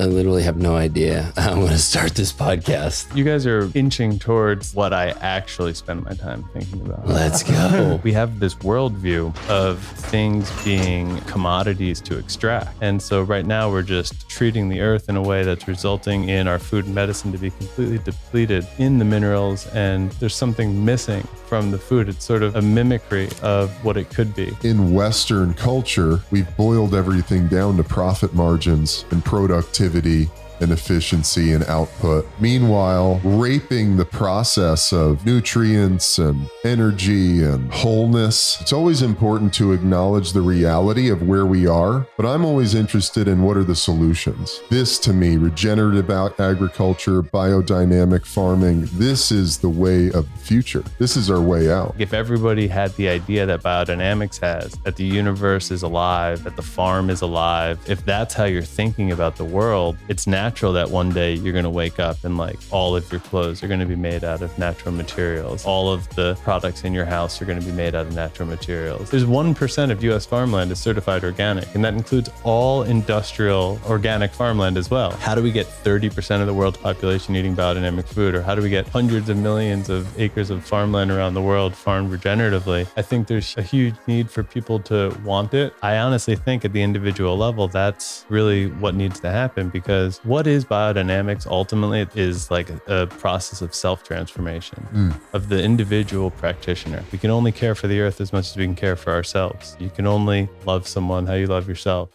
literally have no idea how I'm going to start this podcast. You guys are inching towards what I actually spend my time thinking about. Let's go. We have this worldview of things being commodities to extract. And so right now we're just treating the earth in a way that's resulting in our food and medicine to be completely depleted in the minerals. And there's something missing from the food. It's sort of a mimicry of what it could be. In Western culture, we've boiled everything down to profit margins and productivity and efficiency and output. Meanwhile, raping the process of nutrients and energy and wholeness. It's always important to acknowledge the reality of where we are, but I'm always interested in what are the solutions. This, to me, regenerative agriculture, biodynamic farming, this is the way of the future. This is our way out. If everybody had the idea that biodynamics has, that the universe is alive, that the farm is alive, if that's how you're thinking about the world, it's natural that one day you're going to wake up and like all of your clothes are going to be made out of natural materials. All of the products in your house are going to be made out of natural materials. There's 1% of US farmland is certified organic, and that includes all industrial organic farmland as well. How do we get 30% of the world's population eating biodynamic food? Or how do we get hundreds of millions of acres of farmland around the world farmed regeneratively? I think there's a huge need for people to want it. I honestly think at the individual level, that's really what needs to happen, because what is biodynamics ultimately is like a process of self-transformation of the individual practitioner. We can only care for the earth as much as we can care for ourselves. You can only love someone how you love yourself.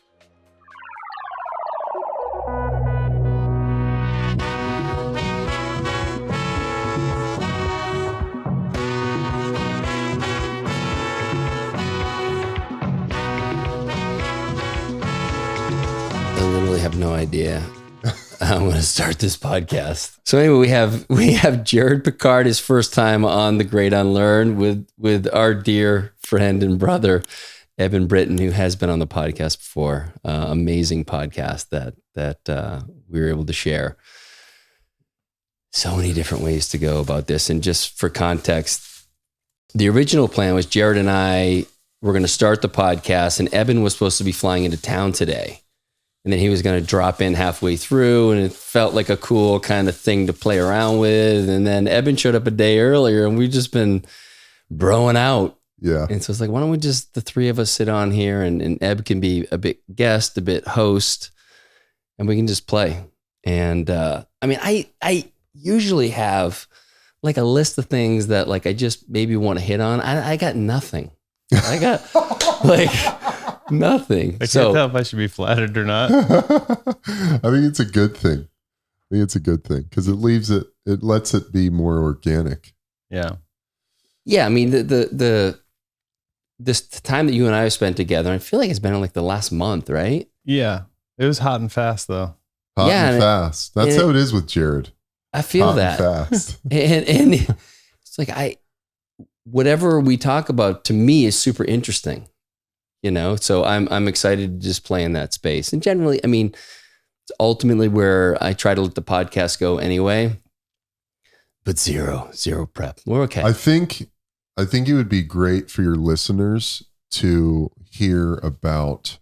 I literally have no idea how I'm going to start this podcast. So anyway, we have Jared Pickard, his first time on The Great Unlearn with our dear friend and brother, Eben Britton, who has been on the podcast before. Amazing podcast that we were able to share. So many different ways to go about this. And just for context, the original plan was Jared and I were going to start the podcast, and Eben was supposed to be flying into town today. And then he was going to drop in halfway through, and it felt like a cool kind of thing to play around with. And then Eben showed up a day earlier, and we've just been broing out. Yeah. And so it's like, why don't we just, the three of us sit on here, and Eb can be a bit guest, a bit host, and we can just play. And I usually have like a list of things that like I just maybe want to hit on. I got nothing. I got like... nothing. I can't tell if I should be flattered or not. I think it's a good thing. Because it lets it be more organic. Yeah. Yeah. I mean, this time that you and I have spent together, I feel like it's been like the last month, right? Yeah. It was hot and fast though. Hot and fast. That's how it is with Jared. I feel hot that. And fast. and it's like whatever we talk about to me is super interesting. You know, so I'm excited to just play in that space. And generally, I mean, it's ultimately where I try to let the podcast go anyway. But zero prep. We're okay. I think it would be great for your listeners to hear about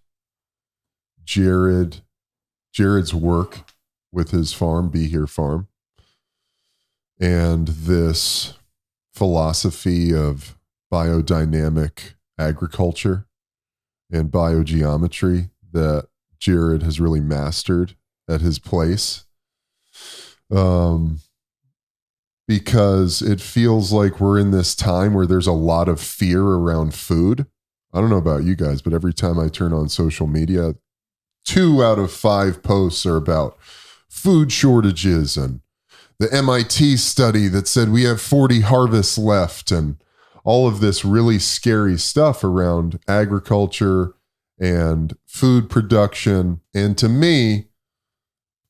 Jared's work with his farm, Be Here Farm, and this philosophy of biodynamic agriculture and biogeometry that Jared has really mastered at his place. Because it feels like we're in this time where there's a lot of fear around food. I don't know about you guys, but every time I turn on social media, 2 out of 5 posts are about food shortages and the MIT study that said we have 40 harvests left and all of this really scary stuff around agriculture and food production. And to me,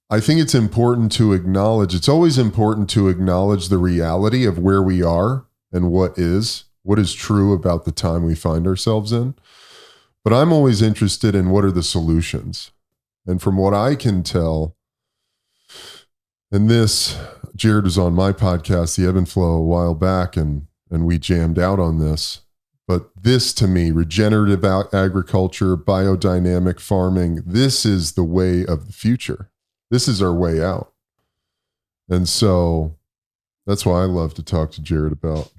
I think it's important to acknowledge, it's always important to acknowledge the reality of where we are and what is true about the time we find ourselves in. But I'm always interested in what are the solutions. And from what I can tell, and this, Jared was on my podcast, The Ebb and Flow, a while back, and we jammed out on this. But this, to me, regenerative agriculture, biodynamic farming, this is the way of the future. This is our way out. And so that's why I love to talk to Jared about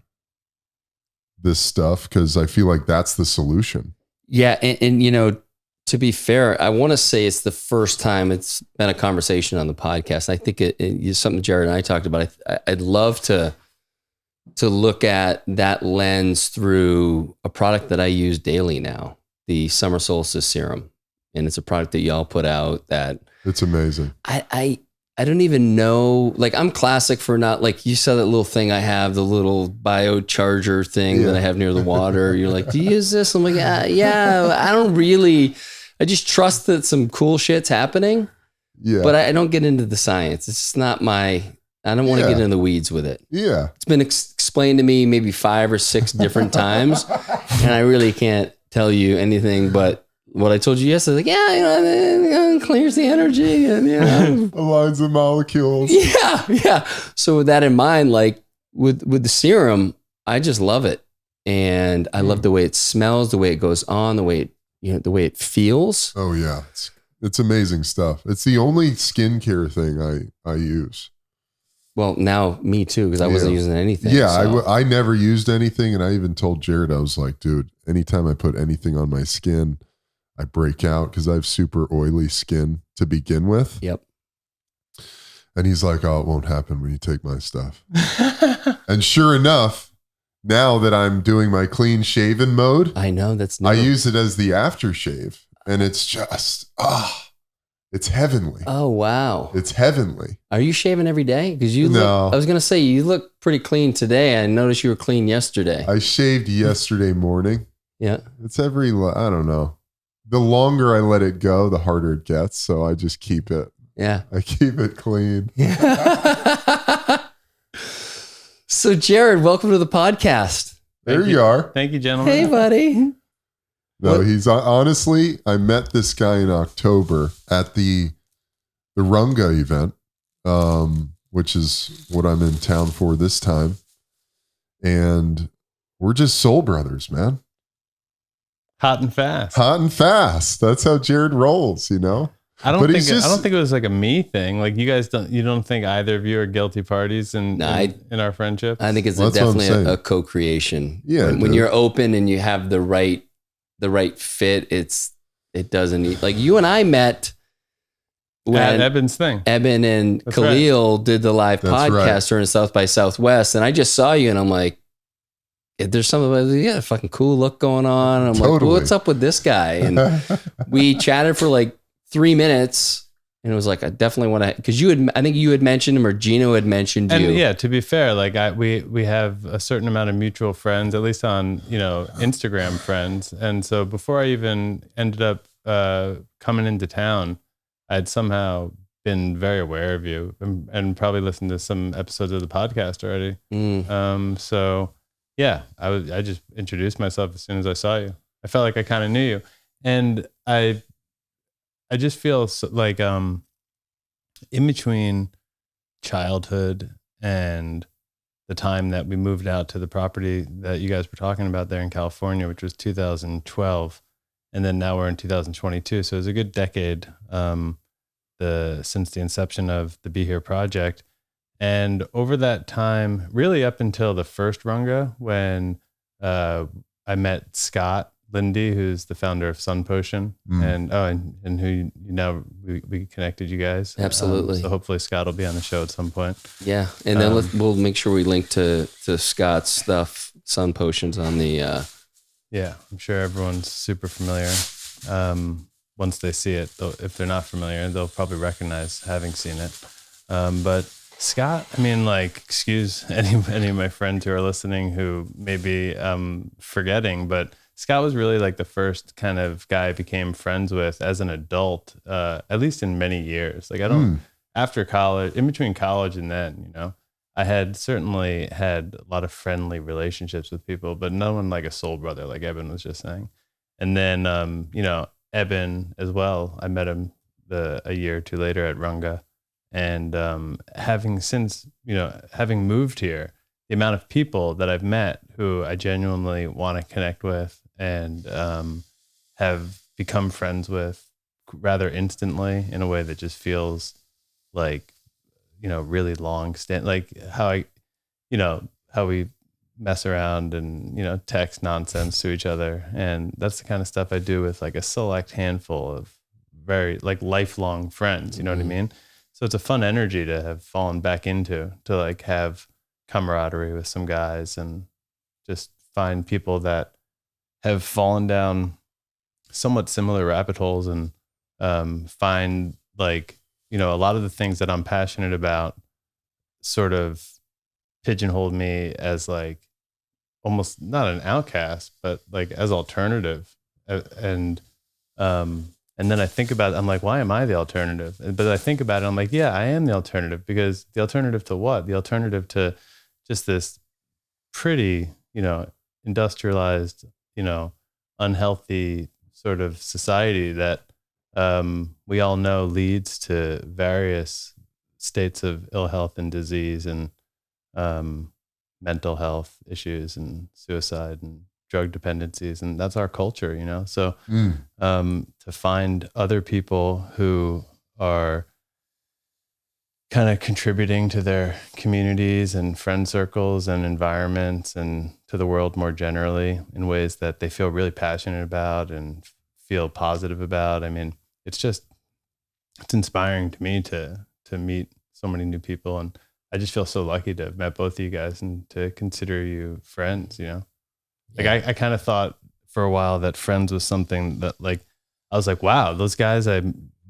this stuff, because I feel like that's the solution. Yeah. And you know, to be fair, I want to say it's the first time it's been a conversation on the podcast. I think it's something Jared and I talked about. I'd love to look at that lens through a product that I use daily now, the Summer Solstice Serum. And it's a product that y'all put out that It's amazing. I don't even know, like I'm classic for not, like you saw that little thing I have, the little biocharger thing that I have near the water. You're like, do you use this? I'm like, yeah, I don't really, I just trust that some cool shit's happening. Yeah. But I don't get into the science. It's just not I don't want to get in the weeds with it. Yeah. It's been explained to me maybe 5 or 6 different times. And I really can't tell you anything but what I told you yesterday. Like, yeah, you know, it clears the energy and, you know. Aligns the molecules. Yeah. Yeah. So with that in mind, like with the serum, I just love it. And I love the way it smells, the way it goes on, the way it feels. Oh yeah. It's amazing stuff. It's the only skincare thing I use. Well, now me too, because I wasn't using anything. Yeah, so. I never used anything. And I even told Jared, I was like, dude, anytime I put anything on my skin, I break out because I have super oily skin to begin with. Yep. And he's like, oh, it won't happen when you take my stuff. And sure enough, now that I'm doing my clean shaven mode, I know that's new. I use it as the aftershave. And it's just, it's heavenly. Oh, wow. It's heavenly. Are you shaving every day? Because I was going to say, you look pretty clean today. I noticed you were clean yesterday. I shaved yesterday morning. Yeah. It's I don't know. The longer I let it go, the harder it gets. So I just keep it. Yeah. I keep it clean. So Jared, welcome to the podcast. There you are. Thank you, gentlemen. Hey, buddy. No, he's honestly, I met this guy in October at the Runga event, which is what I'm in town for this time. And we're just soul brothers, man. Hot and fast. Hot and fast. That's how Jared rolls, you know? I don't think it was like a me thing. Like you don't think either of you are guilty parties in our friendship? I think it's definitely a co-creation. Yeah. When you're open and you have the right fit, it doesn't need, like you and I met when Eben's thing. Eben and Khalil did the live podcast during South by Southwest, and I just saw you and I'm like, there's something about a fucking cool look going on. And I'm like, well, what's up with this guy? And we chatted for like 3 minutes, and it was like, I definitely want to, because I think you had mentioned him, or Gino had mentioned you. And yeah, to be fair, like we have a certain amount of mutual friends, at least on, Instagram friends. And so before I even ended up coming into town, I'd somehow been very aware of you and probably listened to some episodes of the podcast already. So yeah, I just introduced myself as soon as I saw you. I felt like I kind of knew you, and I just feel like in between childhood and the time that we moved out to the property that you guys were talking about there in California, which was 2012, and then now we're in 2022. So it was a good decade since the inception of the Be Here project. And over that time, really up until the first Runga, when I met Scott Lindy, who's the founder of Sun Potion, and who we connected you guys. Absolutely. So hopefully Scott will be on the show at some point. Yeah, and then we'll make sure we link to Scott's stuff, Sun Potions, on the. Yeah, I'm sure everyone's super familiar. Once they see it, if they're not familiar, they'll probably recognize having seen it. But Scott, I mean, like, excuse any of my friends who are listening who may be forgetting, but Scott was really like the first kind of guy I became friends with as an adult, at least in many years. Like after college, in between college and then, I had certainly had a lot of friendly relationships with people, but no one like a soul brother, like Eben was just saying. And then, Eben as well, I met him a year or two later at Runga. And having moved here, the amount of people that I've met who I genuinely want to connect with and have become friends with rather instantly in a way that just feels like, really long like how we mess around and, text nonsense to each other. And that's the kind of stuff I do with like a select handful of very like lifelong friends, you know what I mean? So it's a fun energy to have fallen back into, to like have camaraderie with some guys and just find people that have fallen down somewhat similar rabbit holes and find like, a lot of the things that I'm passionate about sort of pigeonholed me as like almost not an outcast, but like as alternative. And then I think about it, I'm like, why am I the alternative? But I think about it, I'm like, yeah, I am the alternative, because the alternative to what? The alternative to just this pretty, industrialized, unhealthy sort of society that we all know leads to various states of ill health and disease and mental health issues and suicide and drug dependencies. And that's our culture, So to find other people who are kind of contributing to their communities and friend circles and environments and to the world more generally in ways that they feel really passionate about and feel positive about. I mean, it's inspiring to me to meet so many new people. And I just feel so lucky to have met both of you guys and to consider you friends, Like I kind of thought for a while that friends was something that like, I was like, wow, those guys I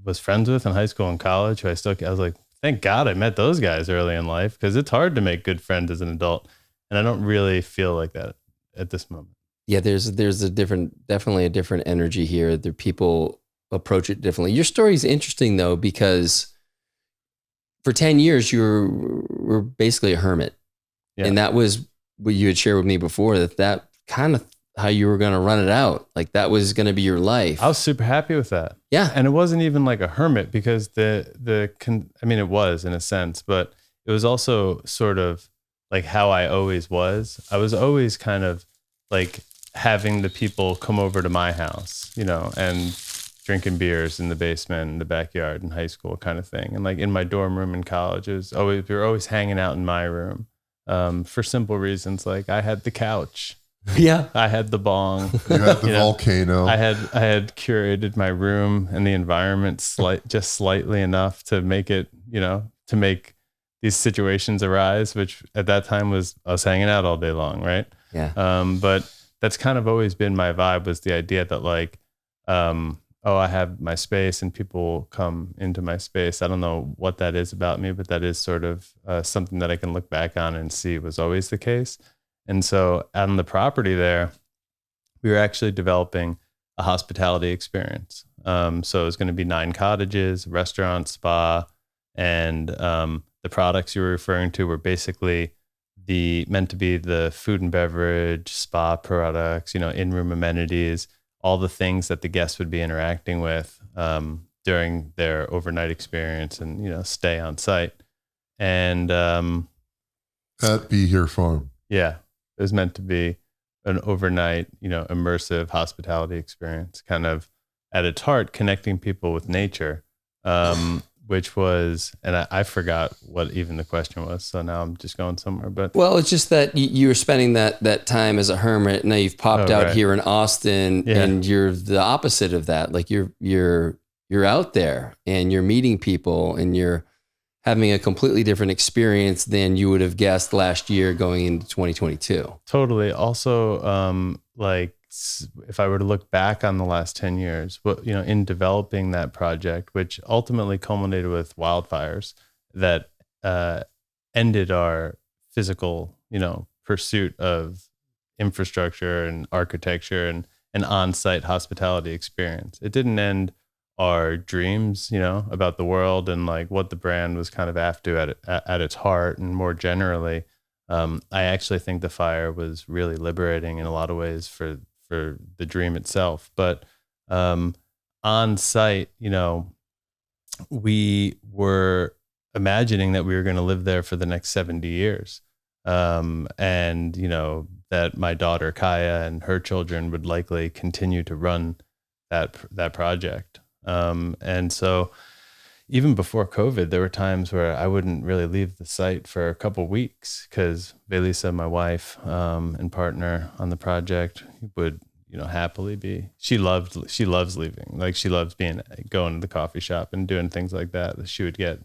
was friends with in high school and college, I was like, thank God I met those guys early in life, because it's hard to make good friends as an adult. And I don't really feel like that at this moment. Yeah, there's definitely a different energy here. The people approach it differently. Your story is interesting though, because for 10 years you were basically a hermit. Yeah. And that was what you had shared with me before, that kind of how you were going to run it out. Like that was going to be your life. I was super happy with that. Yeah. And it wasn't even like a hermit, because it was in a sense, but it was also sort of like how I always was. I was always kind of like having the people come over to my house, and drinking beers in the basement, in the backyard in high school kind of thing. And like in my dorm room in college, we were always hanging out in my room for simple reasons. Like I had the couch. Yeah. I had the bong. You had the volcano. I had curated my room and the environment just slightly enough to make it, to make these situations arise, which at that time was us hanging out all day long, right? Yeah. But that's kind of always been my vibe, was the idea that like, I have my space and people come into my space. I don't know what that is about me, but that is sort of something that I can look back on and see was always the case. And so on the property there, we were actually developing a hospitality experience. So it was going to be 9 cottages, restaurant, spa, and the products you were referring to were basically meant to be the food and beverage, spa products, in-room amenities, all the things that the guests would be interacting with during their overnight experience and, stay on site. And at Be Here Farm. Yeah. It was meant to be an overnight, immersive hospitality experience, kind of at its heart, connecting people with nature, which was, and I forgot what even the question was. So now I'm just going somewhere, but. Well, it's just that you were spending that time as a hermit. Now you've popped out here in Austin and you're the opposite of that. Like you're out there and you're meeting people and you're having a completely different experience than you would have guessed last year going into 2022. Totally. Also, like if I were to look back on the last 10 years, in developing that project, which ultimately culminated with wildfires that ended our physical, pursuit of infrastructure and architecture and an on-site hospitality experience. It didn't end our dreams, about the world and like what the brand was kind of after at its heart. And more generally, I actually think the fire was really liberating in a lot of ways for the dream itself. But on site, we were imagining that we were going to live there for the next 70 years. And, that my daughter Kaya and her children would likely continue to run that project. And so, even before COVID, there were times where I wouldn't really leave the site for a couple weeks because Velisa, my wife and partner on the project, would, happily be. She loves leaving. Like she loves going to the coffee shop and doing things like that. She would get,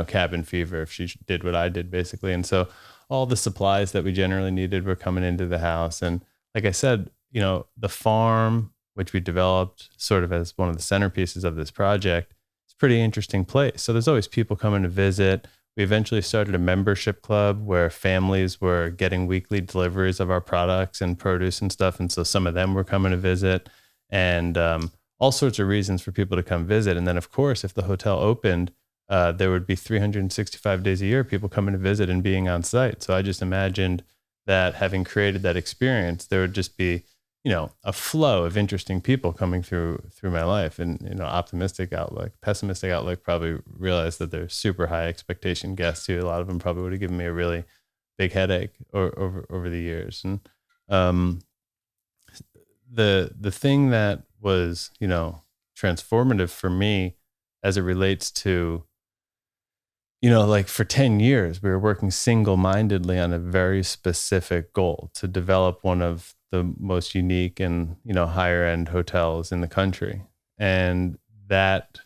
cabin fever if she did what I did basically. And so all the supplies that we generally needed were coming into the house. And like I said, the farm, which we developed sort of as one of the centerpieces of this project, it's a pretty interesting place. So there's always people coming to visit. We eventually started a membership club where families were getting weekly deliveries of our products and produce and stuff. And so some of them were coming to visit, and all sorts of reasons for people to come visit. And then, of course, if the hotel opened, there would be 365 days a year, people coming to visit and being on site. So I just imagined that having created that experience, there would just be, a flow of interesting people coming through my life. And, optimistic outlook, pessimistic outlook, probably realized that they're super high expectation guests who a lot of them probably would have given me a really big headache over the years. And the thing that was, transformative for me as it relates to, like for 10 years, we were working single-mindedly on a very specific goal to develop one of the most unique and, higher end hotels in the country. And that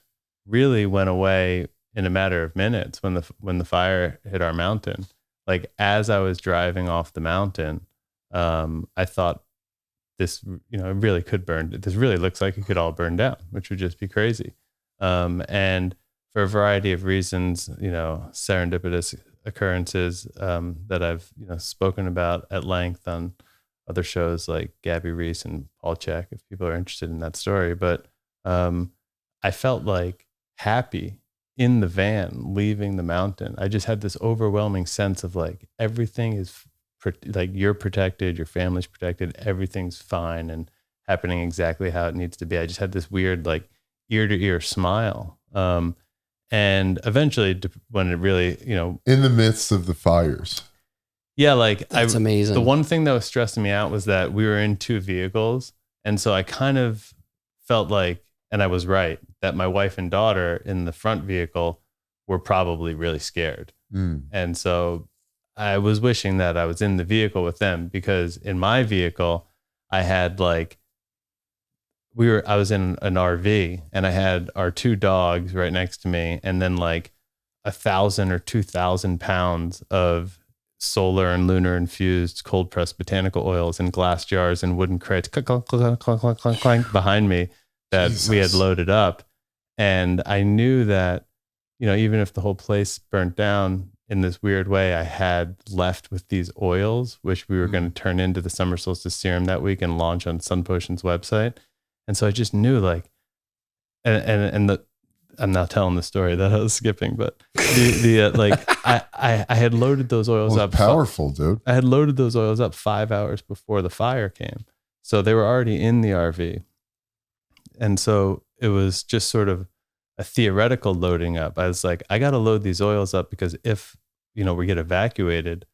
really went away in a matter of minutes when the fire hit our mountain. Like as I was driving off the mountain, I thought this, it really could burn. This really looks like it could all burn down, which would just be crazy. And for a variety of reasons, serendipitous occurrences that I've spoken about at length on other shows like Gabby Reese and Paul Check, if people are interested in that story. But I felt like happy in the van leaving the mountain. I just had this overwhelming sense of like everything is like you're protected, your family's protected, everything's fine and happening exactly how it needs to be. I just had this weird like ear to ear smile. And eventually when it really, in the midst of the fires. Yeah. Like that's amazing. The one thing that was stressing me out was that we were in two vehicles. And so I kind of felt like, and I was right, that my wife and daughter in the front vehicle were probably really scared. And so I was wishing that I was in the vehicle with them, because in my vehicle, I had like, I was in an RV and I had our two dogs right next to me, and then like 1,000 or 2,000 pounds of solar and lunar infused cold pressed botanical oils in glass jars and wooden crates clunk, clunk, clunk, clunk, clunk, clunk, clunk, behind me that Jesus. We had loaded up. And I knew that, even if the whole place burnt down in this weird way, I had left with these oils, which we were going to turn into the summer solstice serum that week and launch on Sun Potion's website. And so I just knew like, I'm now telling the story that I was skipping, but I had loaded those oils up. Powerful, dude. I had loaded those oils up 5 hours before the fire came. So they were already in the RV. And so it was just sort of a theoretical loading up. I was like, I got to load these oils up because if, we get evacuated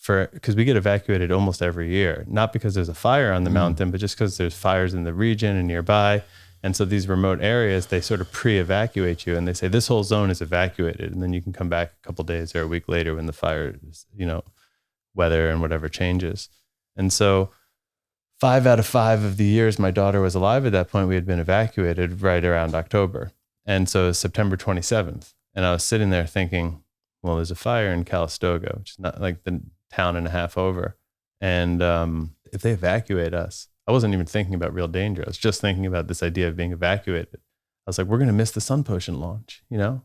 because we get evacuated almost every year, not because there's a fire on the mountain, but just because there's fires in the region and nearby. And so these remote areas, they sort of pre-evacuate you and they say, this whole zone is evacuated. And then you can come back a couple of days or a week later when the fire, weather and whatever changes. And so 5 out of 5 of the years my daughter was alive at that point, we had been evacuated right around October. And so it was September 27th. And I was sitting there thinking, well, there's a fire in Calistoga, which is not like the town and a half over. And if they evacuate us, I wasn't even thinking about real danger. I was just thinking about this idea of being evacuated. I was like, we're going to miss the Sun Potion launch. We're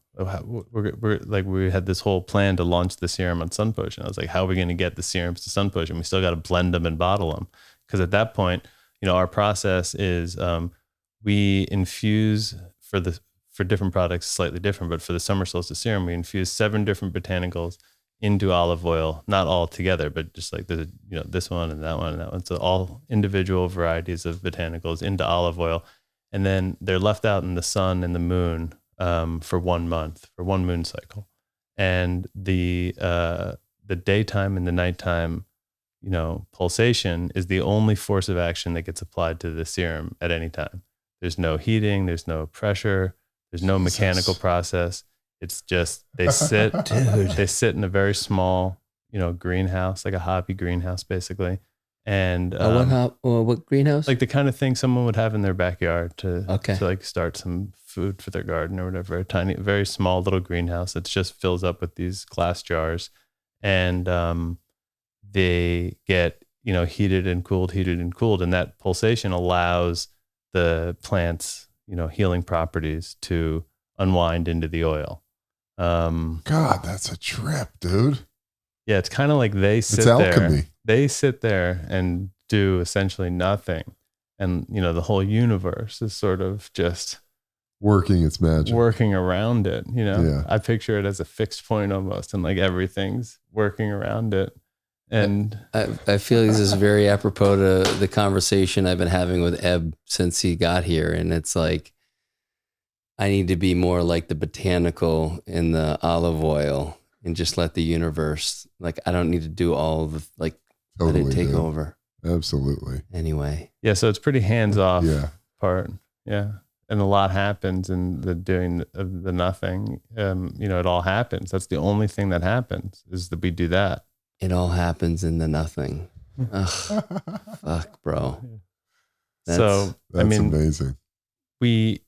like, we had this whole plan to launch the serum on Sun Potion. I was like, how are we going to get the serums to Sun Potion? We still got to blend them and bottle them. Because at that point, our process is we infuse for different products, slightly different, but for the summer solstice serum, we infuse 7 different botanicals into olive oil, not all together, but just like there's this one and that one and that one. So all individual varieties of botanicals into olive oil. And then they're left out in the sun and the moon for 1 month, for one moon cycle. And the daytime and the nighttime, pulsation is the only force of action that gets applied to the serum at any time. There's no heating, there's no pressure, there's no mechanical process. It's just they sit in a very small, greenhouse, like a hobby greenhouse, basically. And what greenhouse? like the kind of thing someone would have in their backyard to Okay. like start some food for their garden or whatever. A tiny, very small little greenhouse that just fills up with these glass jars, and they get heated and cooled, and that pulsation allows the plants healing properties to unwind into the oil. God, that's a trip, dude. Yeah, it's kind of like they sit alchemy. They sit there and do essentially nothing, and the whole universe is sort of just Working its magic. working around it. Yeah. I picture it as a fixed point almost, and like everything's working around it. And I feel this is very apropos to the conversation I've been having with Eb since he got here. And it's like, I need to be more like the botanical in the olive oil and just let the universe, like, I don't need to do all the, like, Totally, let it take dude. over. Absolutely. Anyway. yeah, so it's pretty hands off Yeah. part. Yeah. And a lot happens in the doing of the nothing. It all happens. That's the only thing that happens, is that we do that. It all happens in the nothing. Ugh, fuck, bro. So That's amazing. we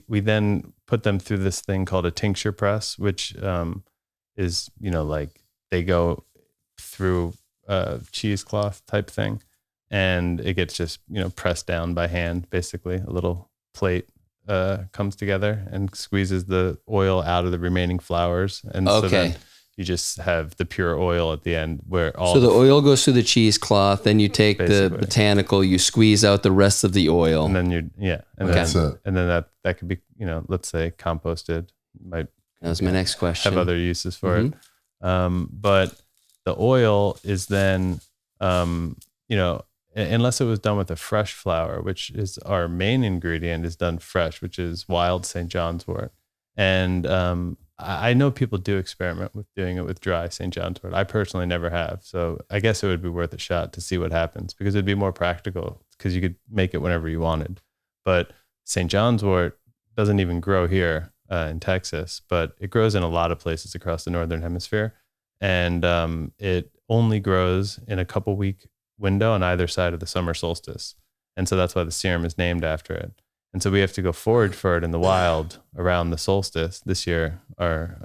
then put them through this thing called a tincture press, which is like they go through a cheesecloth type thing, and it gets just pressed down by hand. Basically, a little plate comes together and squeezes the oil out of the remaining flowers, and so then you just have the pure oil at the end, where all the oil goes through the cheesecloth, then you take the botanical, you squeeze out the rest of the oil, and then then that could be let's say composted. That was my next question. Have other uses for it, but the oil is then unless it was done with a fresh flower, which is our main ingredient, is done fresh, which is wild St. John's wort, and I know people do experiment with doing it with dry St. John's wort. I personally never have. So I guess it would be worth a shot to see what happens, because it'd be more practical, because you could make it whenever you wanted. But St. John's wort doesn't even grow here in Texas, but it grows in a lot of places across the Northern Hemisphere. And it only grows in a couple week window on either side of the summer solstice. And so that's why the serum is named after it. And so we have to go forage for it in the wild around the solstice. This year, our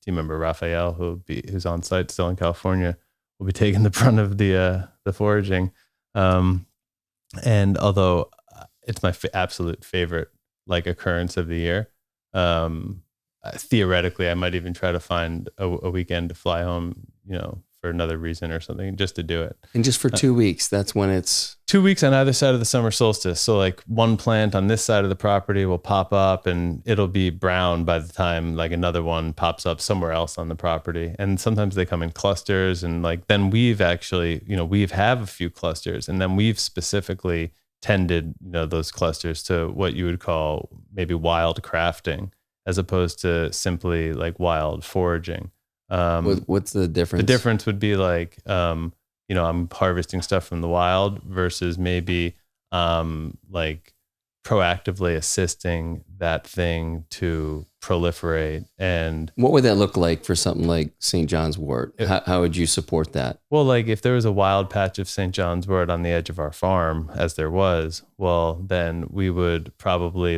team member Raphael, who's on site still in California, will be taking the brunt of the foraging. And although it's my absolute favorite occurrence of the year, theoretically, I might even try to find a weekend to fly home, for another reason or something, just to do it. And just for 2 weeks, that's when it's 2 weeks on either side of the summer solstice. So like one plant on this side of the property will pop up and it'll be brown by the time another one pops up somewhere else on the property. And sometimes they come in clusters, and then we've actually, we've have a few clusters, and then we've specifically tended, those clusters to what you would call maybe wild crafting, as opposed to simply wild foraging. What's the difference? The difference would be I'm harvesting stuff from the wild versus maybe proactively assisting that thing to proliferate. And what would that look like for something like St. John's wort? How would you support that? Well, if there was a wild patch of St. John's wort on the edge of our farm, as there was, well, then we would probably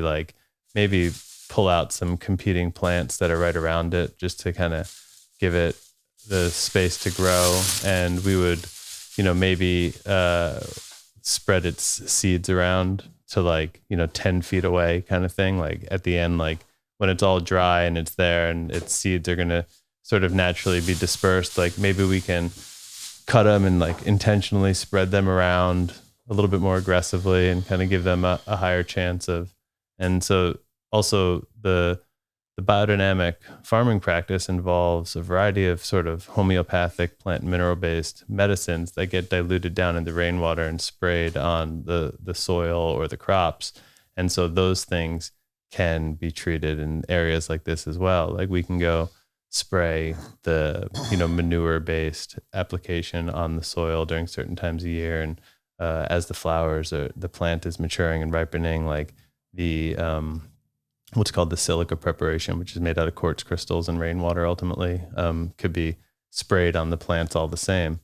maybe pull out some competing plants that are right around it, just to kind of give it the space to grow. And we would, maybe spread its seeds around to 10 feet away kind of thing. At the end, when it's all dry and it's there and its seeds are going to sort of naturally be dispersed, maybe we can cut them and intentionally spread them around a little bit more aggressively and kind of give them a higher chance of. And so also the biodynamic farming practice involves a variety of sort of homeopathic plant and mineral-based medicines that get diluted down in the rainwater and sprayed on the soil or the crops. And so those things can be treated in areas like this as well. We can go spray the, manure-based application on the soil during certain times of year. And as the flowers or the plant is maturing and ripening, the what's called the silica preparation, which is made out of quartz crystals and rainwater ultimately, could be sprayed on the plants all the same.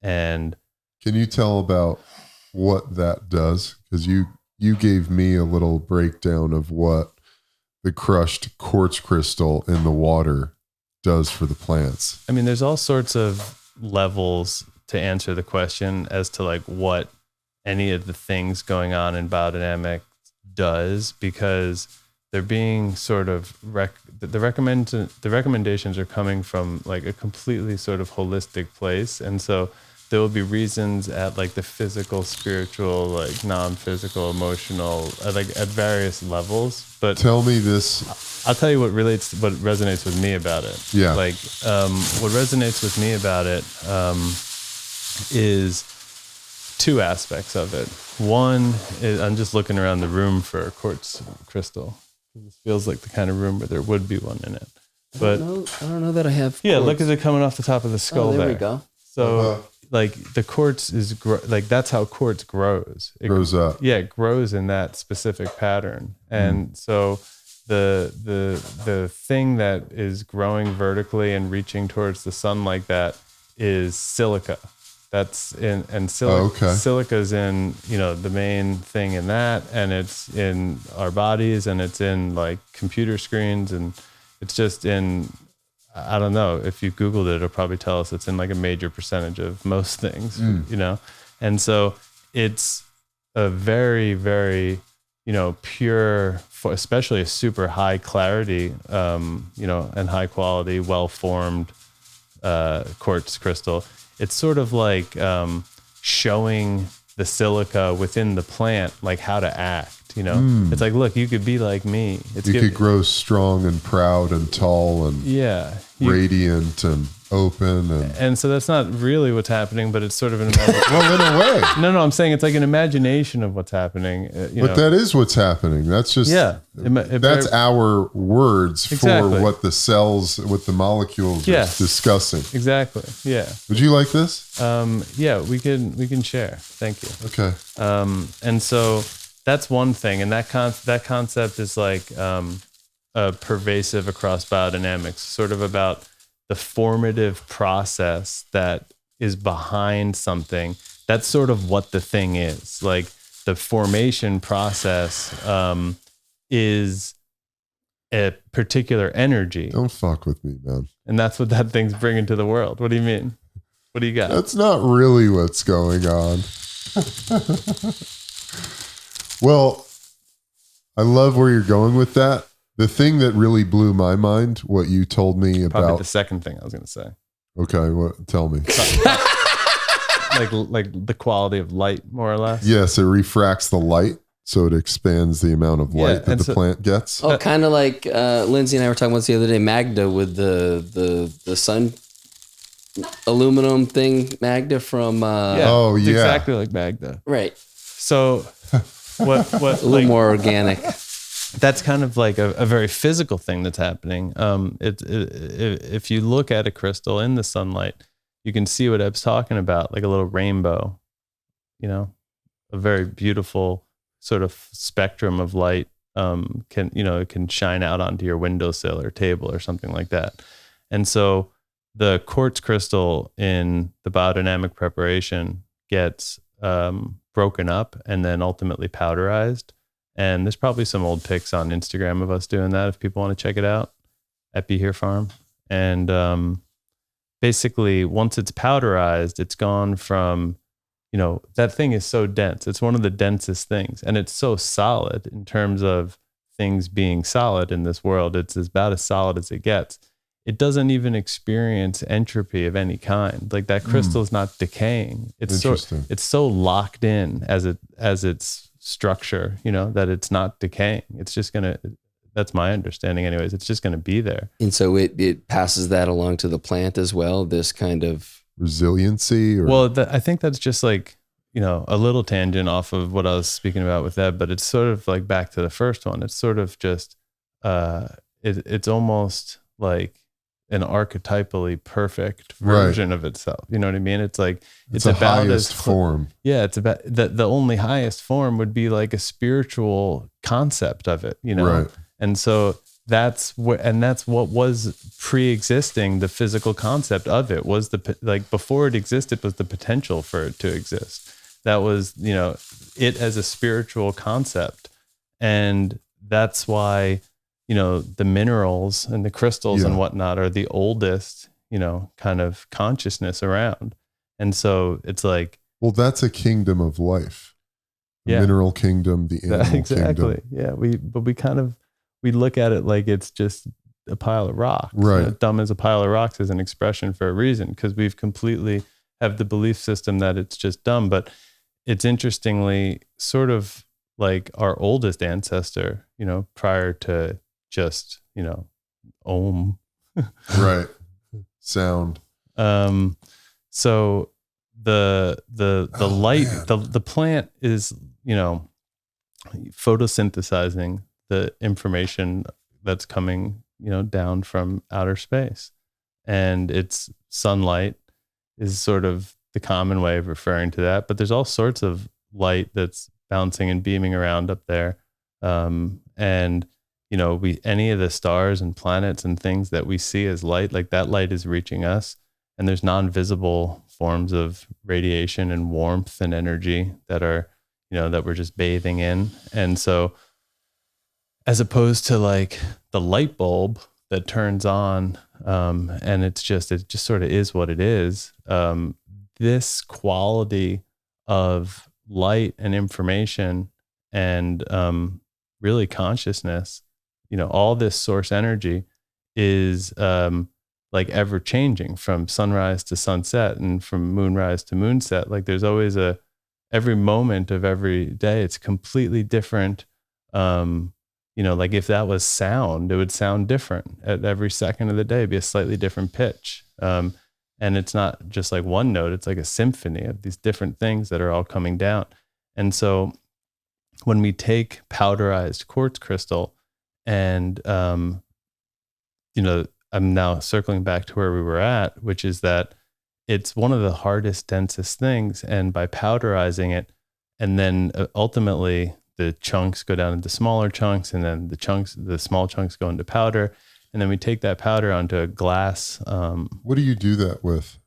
And can you tell about what that does? Because you gave me a little breakdown of what the crushed quartz crystal in the water does for the plants. I mean, there's all sorts of levels to answer the question as to like what any of the things going on in biodynamic does, because they're being sort of the recommendations are coming from like a completely sort of holistic place. And so there will be reasons at like the physical, spiritual, like non-physical, emotional, like at various levels. But tell me this. I'll tell you what resonates with me about it. Yeah. Like what resonates with me about it is two aspects of it. One is I'm just looking around the room for a quartz crystal. It feels like the kind of room where there would be one in it. But I don't know that I have. Yeah, quartz. look at it coming off the top of the skull. There we go. So like the quartz is like that's how quartz grows. It grows up. Yeah, it grows in that specific pattern. And so the thing that is growing vertically and reaching towards the sun like that is silica. That's in silica. Silica's in, the main thing in that, and it's in our bodies, and it's in like computer screens, and it's just in, I don't know, if you Googled it, it'll probably tell us it's in like a major percentage of most things, And so it's a very, very, pure, especially a super high clarity, and high quality, well-formed quartz crystal. It's sort of like showing the silica within the plant, like how to act, It's like, look, you could be like me. You could grow strong and proud and tall and radiant and open. And so that's not really what's happening, but it's sort of an well, in a way. No, I'm saying it's like an imagination of what's happening. But that is what's happening. That's just, that's our words for what the cells, what the molecules are discussing. Exactly. Yeah. Would you like this? Yeah, we can share. Thank you. Okay. And so that's one thing. And that concept is like pervasive across biodynamics, sort of about the formative process that is behind something. That's sort of what the thing is. Like the formation process is a particular energy. Don't fuck with me, man. And that's what that thing's bringing to the world. What do you mean? What do you got? That's not really what's going on. Well, I love where you're going with that. The thing that really blew my mind, what you told me about. Probably the second thing I was going to say. Okay, tell me. like the quality of light, more or less. Yes, it refracts the light, so it expands the amount of light that the plant gets. Oh, kind of like Lindsay and I were talking about this the other day. Magda with the sun aluminum thing. Magda from. Exactly like Magda. Right. So what a little more organic. That's kind of like a very physical thing that's happening. If you look at a crystal in the sunlight, you can see what Eb's talking about, like a little rainbow, a very beautiful sort of spectrum of light. It can shine out onto your windowsill or table or something like that. And so the quartz crystal in the biodynamic preparation gets broken up and then ultimately powderized. And there's probably some old pics on Instagram of us doing that if people want to check it out at Be Here Farm. And basically, once it's powderized, it's gone from, that thing is so dense. It's one of the densest things. And it's so solid in terms of things being solid in this world. It's about as solid as it gets. It doesn't even experience entropy of any kind. Like that crystal is not decaying. It's so locked in as its structure, that it's not decaying. It's just that's my understanding anyways. It's just gonna be there. And so it passes that along to the plant as well, this kind of resiliency I think that's just like, a little tangent off of what I was speaking about with Eb, but it's sort of like back to the first one. It's sort of just it's almost like an archetypally perfect version of itself. You know what I mean? It's like, it's the about highest form. Yeah. It's about the only highest form would be like a spiritual concept of it, Right. And so that's what was pre-existing. The physical concept of it was before it existed was the potential for it to exist. That was, it as a spiritual concept. And that's why, the minerals and the crystals and whatnot are the oldest, kind of consciousness around. And so it's like, well, that's a kingdom of life. The mineral kingdom, the animal kingdom. Yeah. We look at it like it's just a pile of rocks. Right. Dumb as a pile of rocks is an expression for a reason, because we've completely have the belief system that it's just dumb. But it's interestingly sort of like our oldest ancestor, prior to just, Om. Right. Sound. So the light, the plant is, photosynthesizing the information that's coming, down from outer space. And it's sunlight is sort of the common way of referring to that. But there's all sorts of light that's bouncing and beaming around up there. And, any of the stars and planets and things that we see as light, like that light is reaching us. And there's non-visible forms of radiation and warmth and energy that are, that we're just bathing in. And so, as opposed to like the light bulb that turns on, and it just sort of is what it is. This quality of light and information and really consciousness, all this source energy is like ever changing from sunrise to sunset and from moonrise to moonset. Like there's always every moment of every day, it's completely different. Like if that was sound, it would sound different at every second of the day, be a slightly different pitch. And it's not just like one note, it's like a symphony of these different things that are all coming down. And so when we take powderized quartz crystal and, I'm now circling back to where we were at, which is that it's one of the hardest, densest things. And by powderizing it, and then ultimately the chunks go down into smaller chunks, and then the small chunks go into powder. And then we take that powder onto a glass. What do you do that with?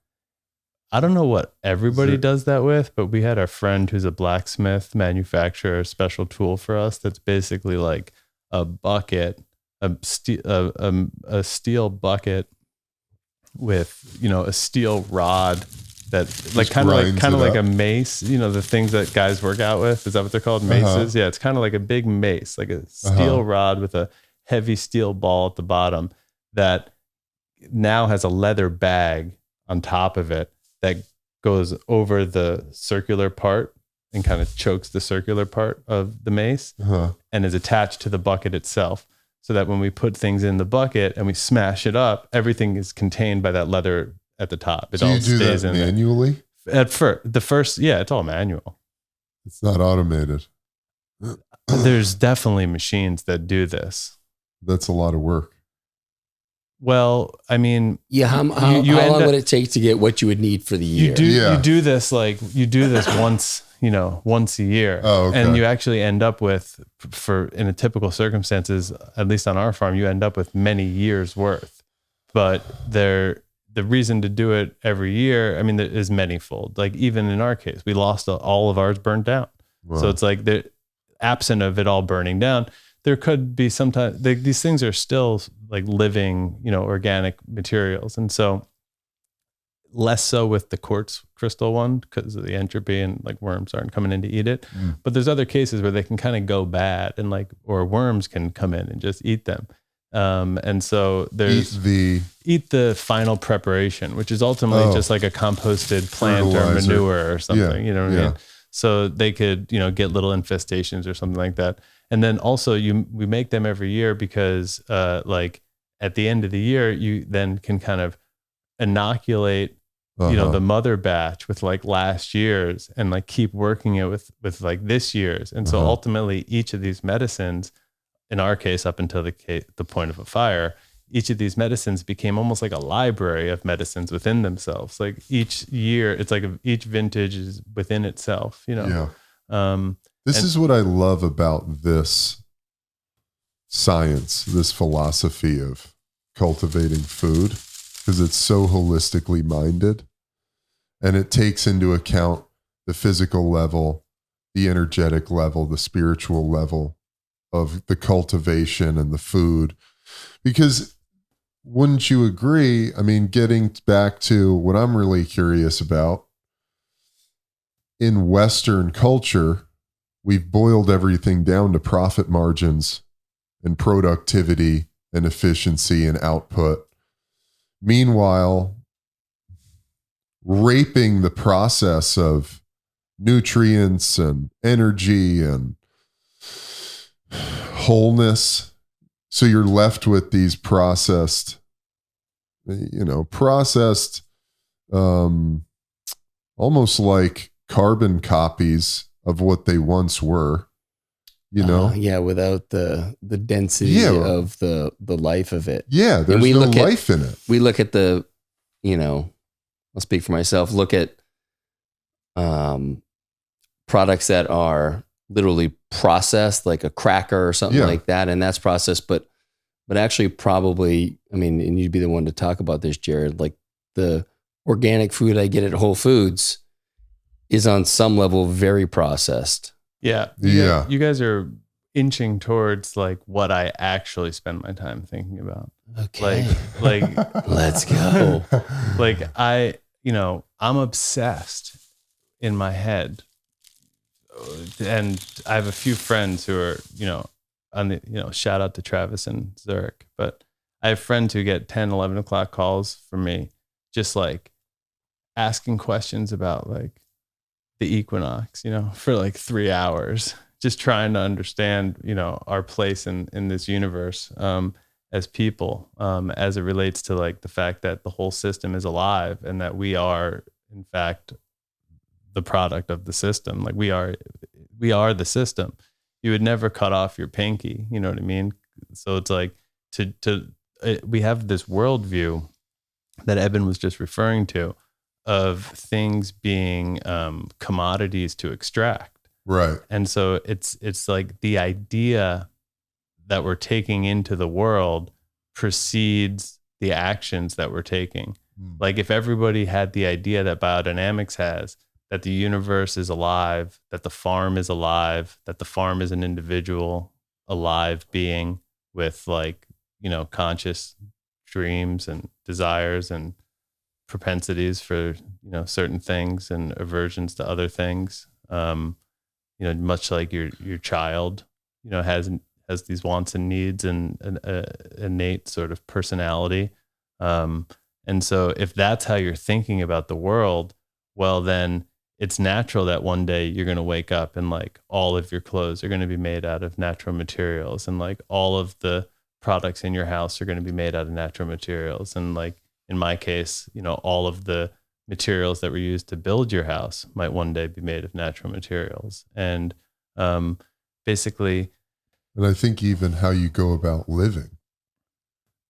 I don't know what everybody does that with, but we had our friend who's a blacksmith manufacture a special tool for us that's basically like a bucket, a steel bucket with, a steel rod that like kind of like a mace, the things that guys work out with. Is that what they're called? Maces? Yeah. It's kind of like a big mace, like a steel rod with a heavy steel ball at the bottom that now has a leather bag on top of it that goes over the circular part and kind of chokes the circular part of the mace and is attached to the bucket itself. So that when we put things in the bucket and we smash it up, everything is contained by that leather at the top. It all stays in manually? At first, it's all manual. It's not automated. There's definitely machines that do this. That's a lot of work. Well, I mean, how long would it take to get what you would need for the year? You do this once, once a year. Oh, okay. And you actually end up with, in a typical circumstances, at least on our farm, you end up with many years worth. But the reason to do it every year, I mean, there is manyfold. Like even in our case, we lost all of ours burned down. Wow. So it's like absent of it all burning down, there could be sometimes these things are still like living, organic materials. And so less so with the quartz crystal one because of the entropy and like worms aren't coming in to eat it. But there's other cases where they can kind of go bad and or worms can come in and just eat them. And so there's eat the final preparation, which is ultimately just like a composted plant or manure or something, you know what I mean? So they could, get little infestations or something like that. And then also we make them every year because, like at the end of the year, you then can kind of inoculate, the mother batch with like last year's and like keep working it with like this year's. And so ultimately each of these medicines, in our case, up until the point of a fire, each of these medicines became almost like a library of medicines within themselves. Like each year, it's like each vintage is within itself, This is what I love about this science, this philosophy of cultivating food, because it's so holistically minded and it takes into account the physical level, the energetic level, the spiritual level of the cultivation and the food. Because wouldn't you agree? I mean, getting back to what I'm really curious about, in Western culture, we've boiled everything down to profit margins and productivity and efficiency and output. Meanwhile, raping the process of nutrients and energy and wholeness. So you're left with these processed, almost like carbon copies of what they once were, without the density of the life of it. Yeah, there's no life in it. We look at I'll speak for myself, look at products that are literally processed, like a cracker or something like that, and that's processed, but actually probably, I mean, and you'd be the one to talk about this, Jared, like the organic food I get at Whole Foods is on some level very processed. Yeah. You guys are inching towards like what I actually spend my time thinking about. Okay. Like let's go. Like I'm obsessed in my head. And I have a few friends who are, on the, shout out to Travis and Zurich, but I have friends who get 10, 11 o'clock calls from me, just like asking questions about like the equinox, for like 3 hours, just trying to understand, our place in this universe, as people, as it relates to like the fact that the whole system is alive and that we are in fact the product of the system. Like we are the system. You would never cut off your pinky. You know what I mean? So it's like we have this worldview that Eben was just referring to of things being commodities to extract. Right. And so it's like the idea that we're taking into the world precedes the actions that we're taking. Like if everybody had the idea that biodynamics has, that the universe is alive, that the farm is alive, that the farm is an individual, alive being with like, conscious dreams and desires and propensities for, certain things and aversions to other things. Much like your child, has these wants and needs and an innate sort of personality. And so if that's how you're thinking about the world, well, then it's natural that one day you're going to wake up and like all of your clothes are going to be made out of natural materials, and like all of the products in your house are going to be made out of natural materials. And like in my case, all of the materials that were used to build your house might one day be made of natural materials. And basically, and I think even how you go about living.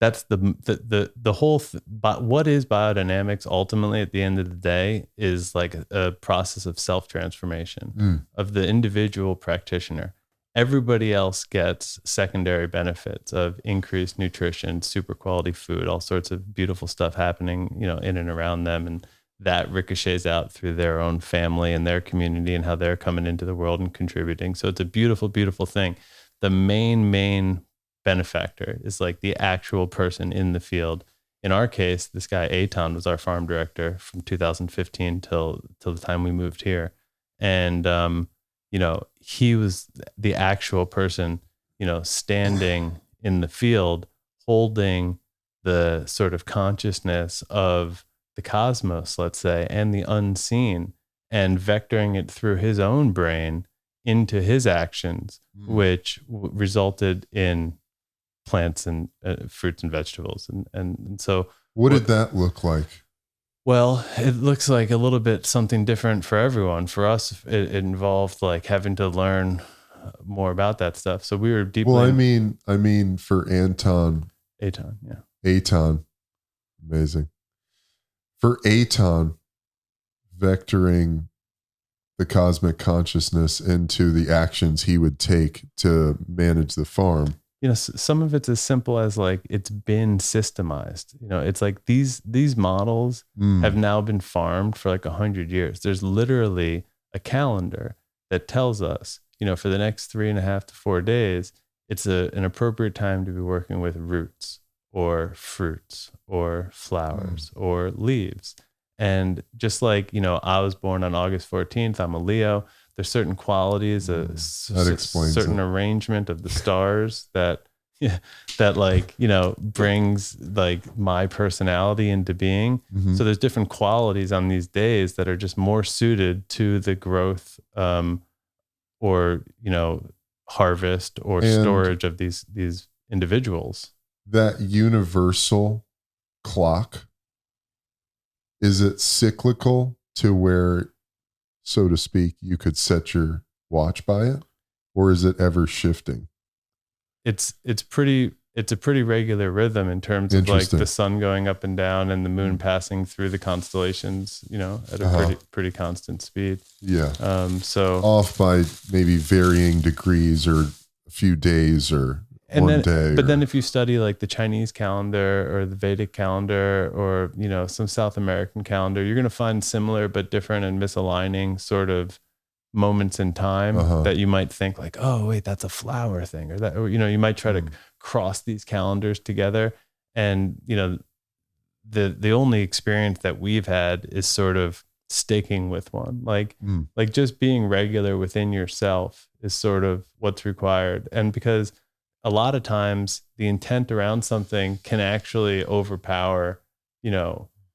That's the whole. But what is biodynamics ultimately at the end of the day is like a process of self-transformation of the individual practitioner. Everybody else gets secondary benefits of increased nutrition, super quality food, all sorts of beautiful stuff happening, in and around them, and that ricochets out through their own family and their community and how they're coming into the world and contributing. So it's a beautiful, beautiful thing. The main benefactor is like the actual person in the field. In our case, this guy Eitan was our farm director from 2015 till the time we moved here. And, he was the actual person, standing in the field, holding the sort of consciousness of the cosmos, let's say, and the unseen, and vectoring it through his own brain into his actions, which resulted in plants and fruits and vegetables. And so what did that look like? Well, it looks like a little bit something different for everyone. For us, it involved like having to learn more about that stuff. So we were deeply. Well, I mean, for Eitan, yeah. Eitan, amazing. For Eitan, vectoring the cosmic consciousness into the actions he would take to manage the farm. some of it's as simple as like it's been systemized. It's like these models have now been farmed for like 100 years. There's literally a calendar that tells us, for the next 3.5 to 4 days, it's an appropriate time to be working with roots or fruits or flowers or leaves. And just like, I was born on August 14th, I'm a Leo. There's certain qualities, certain arrangement of the stars that like, brings like my personality into being. Mm-hmm. So there's different qualities on these days that are just more suited to the growth, or, harvest or storage of these individuals. That universal clock, is it cyclical to where, so to speak, you could set your watch by it, or is it ever shifting? It's a pretty regular rhythm in terms of like the sun going up and down and the moon passing through the constellations, at a pretty constant speed. Yeah. So off by maybe varying degrees or a few days or one day. But then if you study like the Chinese calendar or the Vedic calendar or, some South American calendar, you're going to find similar but different and misaligning sort of moments in time that you might think like, oh wait, that's a flower thing, or that, or you might try to cross these calendars together, and the only experience that we've had is sort of sticking with one, like just being regular within yourself is sort of what's required. And because a lot of times the intent around something can actually overpower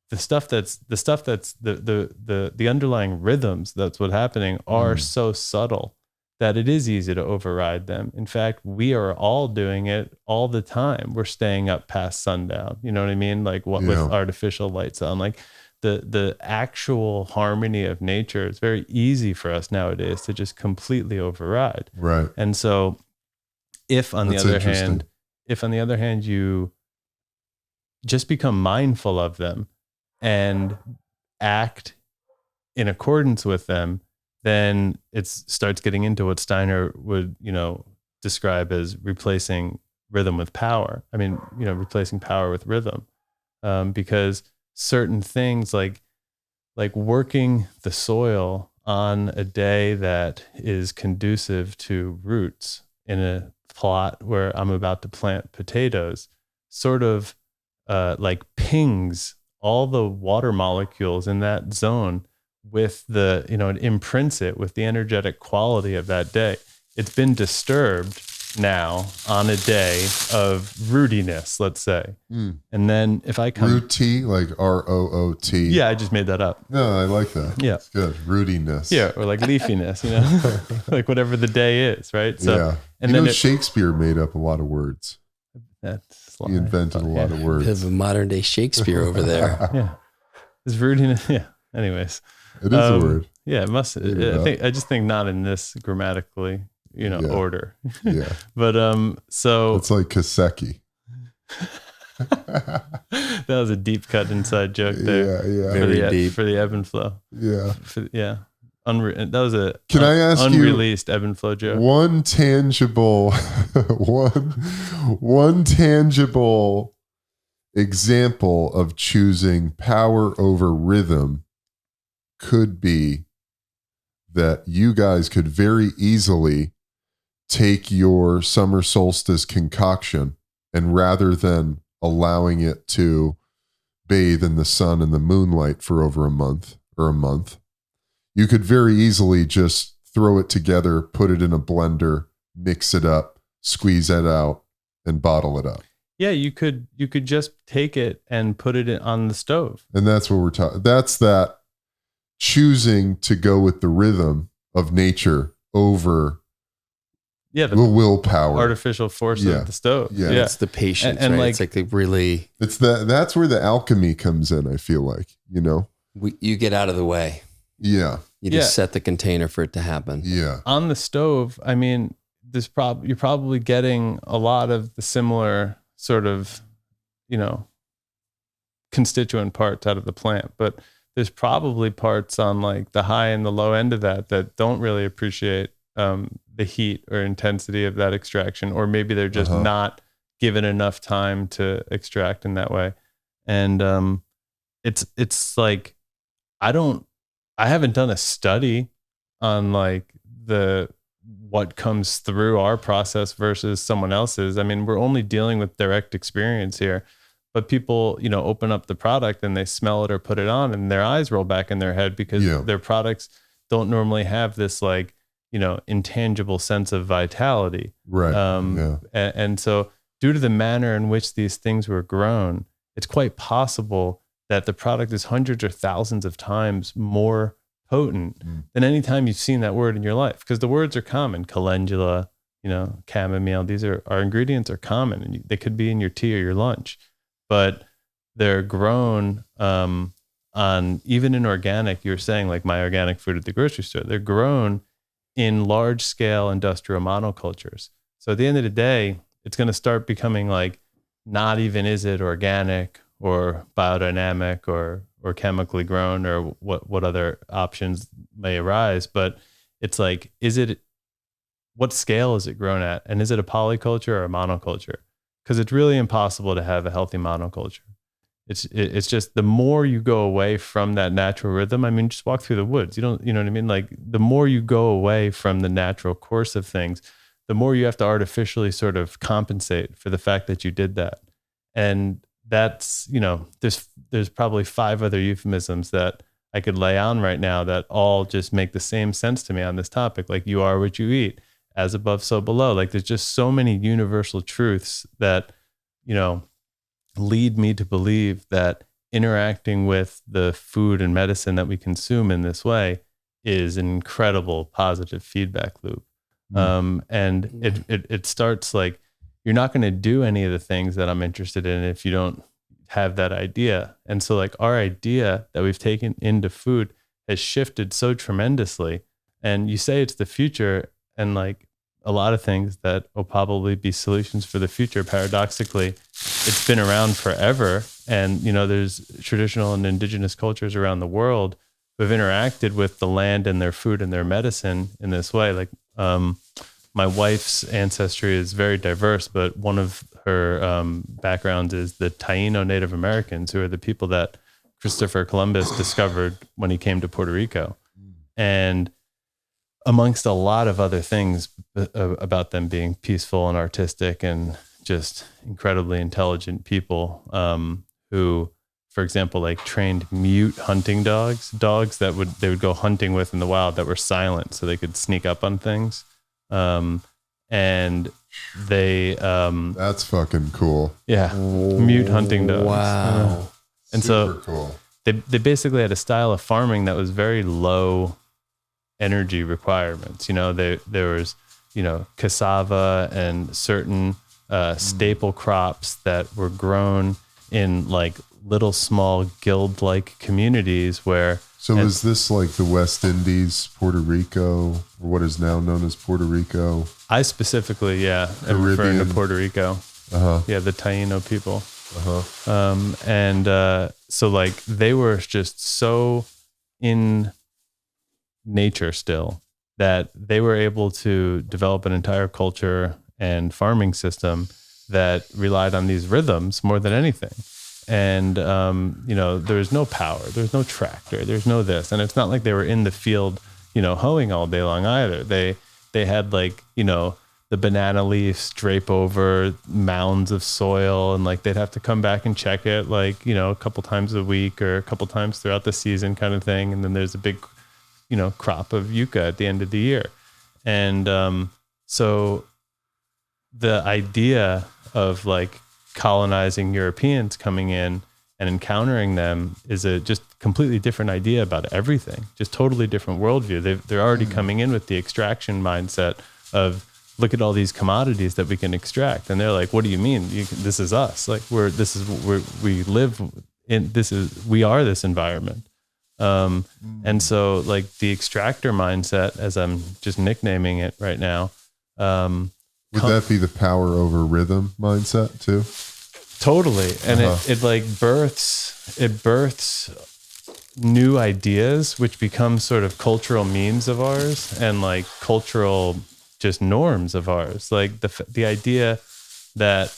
the stuff that's the underlying rhythms that's what's happening are so subtle that it is easy to override them. In fact, we are all doing it all the time. We're staying up past sundown. You know what I mean? Like with artificial lights on, like the actual harmony of nature. It's very easy for us nowadays to just completely override. Right. And so if on the other hand, you just become mindful of them and act in accordance with them, then it starts getting into what Steiner would, describe as replacing rhythm with power. I mean, replacing power with rhythm, because certain things like working the soil on a day that is conducive to roots in a plot where I'm about to plant potatoes sort of like pings all the water molecules in that zone with it imprints it with the energetic quality of that day. It's been disturbed now on a day of rootiness, let's say. And then if I come... Rooty, like R-O-O-T. Yeah, I just made that up. No, I like that. Yeah. It's good. Rootiness. Yeah, or like leafiness, like whatever the day is, right? So, yeah. And then Shakespeare made up a lot of words. He invented a lot of words. Bit of a modern day Shakespeare over there. Yeah. Is rootiness... Yeah. Anyways. It is a word. Yeah, it must. I just think not in this grammatically, order. Yeah. But so it's like Kaseki. That was a deep cut inside joke there. Yeah, very deep for the ebb and flow. Yeah, that was a Can I ask unreleased ebb and flow joke. One tangible, one tangible example of choosing power over rhythm could be that you guys could very easily take your summer solstice concoction and rather than allowing it to bathe in the sun and the moonlight for over a month, you could very easily just throw it together, put it in a blender, mix it up, squeeze it out, and bottle it up. Yeah, you could just take it and put it on the stove. And that's what we're talking. That's that choosing to go with the rhythm of nature over the willpower, artificial force of the stove. Yeah, it's the patience, and right? It's like that's where the alchemy comes in. I feel like you get out of the way. Yeah, you just set the container for it to happen. Yeah, on the stove. I mean, you're probably getting a lot of the similar sort of constituent parts out of the plant, but there's probably parts on like the high and the low end of that don't really appreciate the heat or intensity of that extraction, or maybe they're just not given enough time to extract in that way. And it's like, I haven't done a study on like what comes through our process versus someone else's. I mean, we're only dealing with direct experience here, but people, open up the product and they smell it or put it on and their eyes roll back in their head because their products don't normally have this like, intangible sense of vitality. Right. And so due to the manner in which these things were grown, it's quite possible that the product is hundreds or thousands of times more potent than any time you've seen that word in your life. Because the words are common, calendula, chamomile, our ingredients are common and they could be in your tea or your lunch, but they're grown on, even in organic, you're saying like my organic food at the grocery store, they're grown in large scale industrial monocultures. So at the end of the day, it's going to start becoming like, not even is it organic or biodynamic or chemically grown or what other options may arise. But it's like, what scale is it grown at? And is it a polyculture or a monoculture? Because it's really impossible to have a healthy monoculture. It's just the more you go away from that natural rhythm. I mean, just walk through the woods. You know what I mean? Like the more you go away from the natural course of things, the more you have to artificially sort of compensate for the fact that you did that. And that's, there's probably 5 other euphemisms that I could lay on right now that all just make the same sense to me on this topic. Like you are what you eat, as above, so below. Like there's just so many universal truths that, lead me to believe that interacting with the food and medicine that we consume in this way is an incredible positive feedback loop. And it starts like, you're not going to do any of the things that I'm interested in if you don't have that idea. And so like our idea that we've taken into food has shifted so tremendously. And you say it's the future, and like a lot of things that will probably be solutions for the future, paradoxically, it's been around forever. And, there's traditional and indigenous cultures around the world who have interacted with the land and their food and their medicine in this way. Like, my wife's ancestry is very diverse, but one of her backgrounds is the Taino Native Americans, who are the people that Christopher Columbus discovered when he came to Puerto Rico. And amongst a lot of other things about them being peaceful and artistic and just incredibly intelligent people, who, for example, like trained mute hunting dogs that they would go hunting with in the wild that were silent so they could sneak up on things. And they, that's fucking cool. Yeah. Mute hunting dogs. Wow. And Super so cool. They basically had a style of farming that was very low energy requirements. There was, cassava and certain, staple crops that were grown in like little small guild-like communities where. So is this like the West Indies, Puerto Rico, or what is now known as Puerto Rico? I specifically, am referring to Puerto Rico. Yeah, the Taino people. So like they were just so in nature still that they were able to develop an entire culture and farming system that relied on these rhythms more than anything. And, there's no power, there's no tractor, there's no this. And it's not like they were in the field, hoeing all day long either. They had like, the banana leaves drape over mounds of soil, and like they'd have to come back and check it like, a couple times a week or a couple times throughout the season kind of thing. And then there's a big, crop of yucca at the end of the year. And so the idea of like colonizing Europeans coming in and encountering them is a just completely different idea about everything, just totally different worldview. They're already coming in with the extraction mindset of, look at all these commodities that we can extract. And they're like, what do you mean? This is us. Like we live in, we are this environment. And so like the extractor mindset, as I'm just nicknaming it right now, would that be the power over rhythm mindset too? Totally. And it births new ideas, which become sort of cultural memes of ours and like cultural just norms of ours. Like the idea that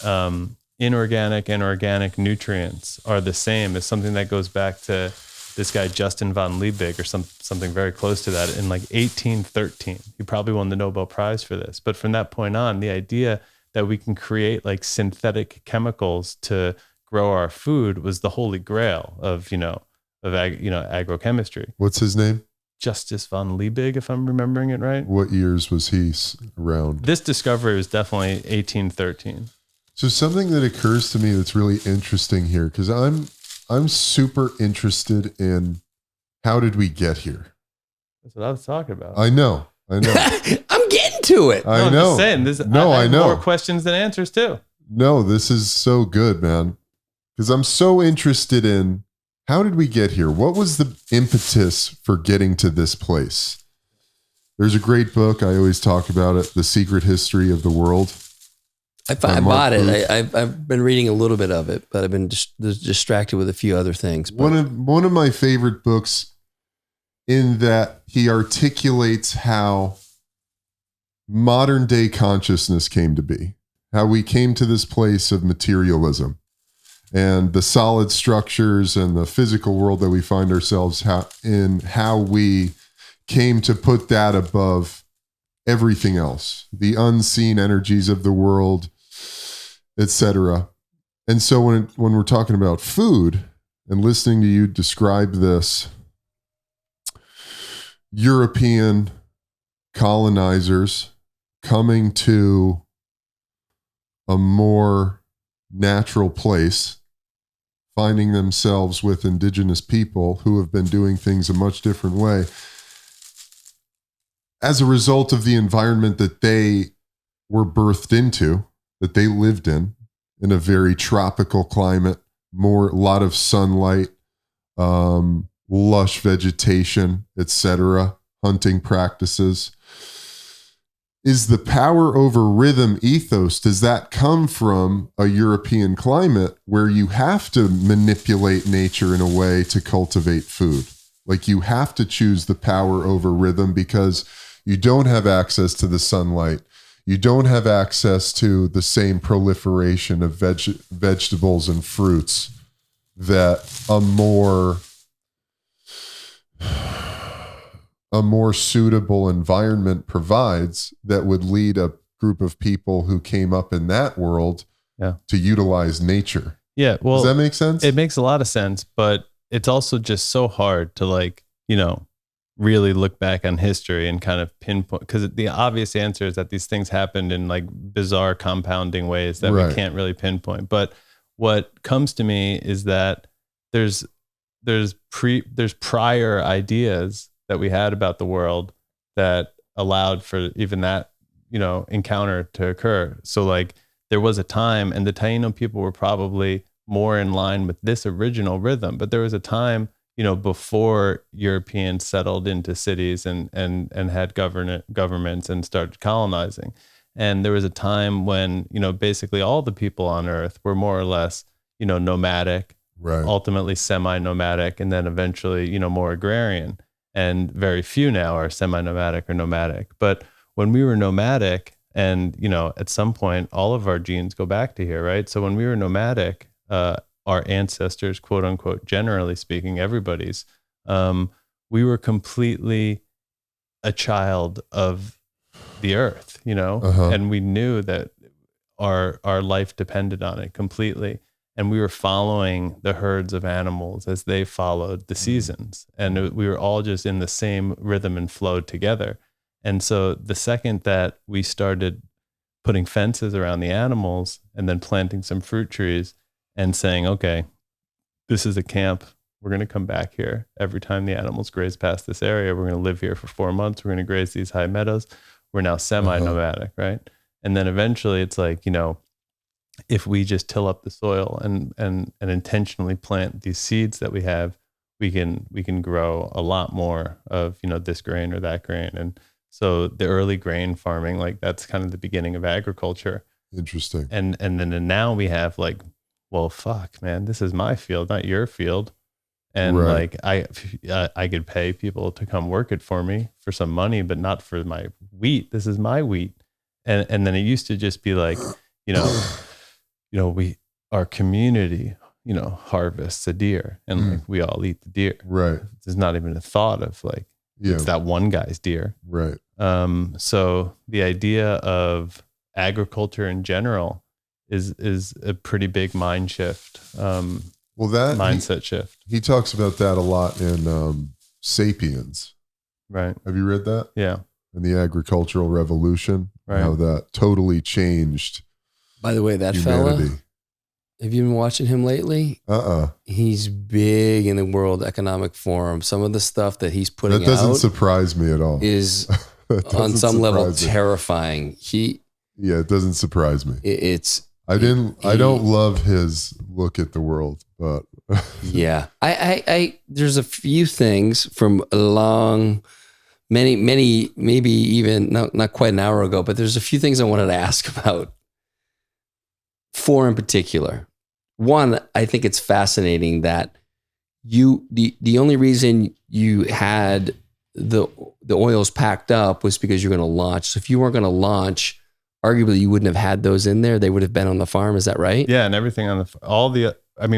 inorganic and organic nutrients are the same is something that goes back to this guy Justin von Liebig or something very close to that in like 1813. He probably won the Nobel Prize for this. But from that point on, the idea that we can create like synthetic chemicals to grow our food was the holy grail of agrochemistry. What's his name? Justus von Liebig, if I'm remembering it right. What years was he around? This discovery was definitely 1813. So something that occurs to me that's really interesting here, because I'm super interested in how did we get here? That's what I was talking about. I know. I'm getting to it. I know. I'm just saying, I have know. more questions than answers too. No, this is so good, man. Because I'm so interested in how did we get here? What was the impetus for getting to this place? There's a great book. I always talk about it, The Secret History of the World. I bought it. I've been reading a little bit of it, but I've been distracted with a few other things. But One of my favorite books, in that he articulates how modern day consciousness came to be, how we came to this place of materialism and the solid structures and the physical world that we find ourselves in, how we came to put that above everything else, the unseen energies of the world, etc. And so when we're talking about food and listening to you describe this, European colonizers coming to a more natural place, finding themselves with indigenous people who have been doing things a much different way as a result of the environment that they were birthed into, that they lived in a very tropical climate, a lot of sunlight, lush vegetation, etc., hunting practices. Is the power over rhythm ethos, does that come from a European climate where you have to manipulate nature in a way to cultivate food? Like you have to choose the power over rhythm because you don't have access to the sunlight. You don't have access to the same proliferation of vegetables and fruits that a more suitable environment provides, that would lead a group of people who came up in that world to utilize nature. Yeah. Well, does that make sense? It makes a lot of sense, but it's also just so hard to really look back on history and kind of pinpoint, because the obvious answer is that these things happened in like bizarre compounding ways that we can't really pinpoint. But what comes to me is that there's prior ideas that we had about the world that allowed for even that, encounter to occur. So like there was a time, and the Taino people were probably more in line with this original rhythm, but there was a time, before Europeans settled into cities and had governments and started colonizing. And there was a time when, basically all the people on earth were more or less, nomadic, ultimately semi-nomadic, and then eventually, more agrarian. And very few now are semi-nomadic or nomadic. But when we were nomadic, and, at some point, all of our genes go back to here, right? So when we were nomadic, our ancestors, quote unquote, generally speaking, everybody's, we were completely a child of the earth, and we knew that our life depended on it completely. And we were following the herds of animals as they followed the seasons. And we were all just in the same rhythm and flow together. And so the second that we started putting fences around the animals and then planting some fruit trees and saying, okay, this is a camp. We're going to come back here every time the animals graze past this area. We're going to live here for 4 months. We're going to graze these high meadows. We're now semi-nomadic, right? And then eventually it's like, if we just till up the soil and intentionally plant these seeds that we have, we can grow a lot more of, this grain or that grain. And so the early grain farming, like that's kind of the beginning of agriculture. Interesting. And then now we have like, well, fuck, man, this is my field, not your field. And Right. like I could pay people to come work it for me for some money, but not for my wheat. This is my wheat. And then it used to just be like, you know, our community, harvests a deer and like we all eat the deer. Right. There's not even a thought of like, Yeah. it's that one guy's deer. Right. So the idea of agriculture in general is a pretty big mind shift. Well, that Mindset shift. he talks about that a lot in Sapiens. Right. Have you read that? Yeah. And the agricultural revolution, Right. how that totally changed By the way, that humanity. fella, have you been watching him lately? He's big in the World Economic Forum. Some of the stuff that he's putting That doesn't out surprise me at all. is That doesn't on some level surprise me. terrifying. Yeah, it doesn't surprise me. I don't love his look at the world, but Yeah. I there's a few things from a long, many, maybe even not quite an hour ago, but there's a few things I wanted to ask about. Four in particular. One, I think it's fascinating that the only reason you had the oils packed up was because you're going to launch. So if you weren't going to launch, arguably you wouldn't have had those in there. They would have been on the farm. Is that right? Yeah. And everything on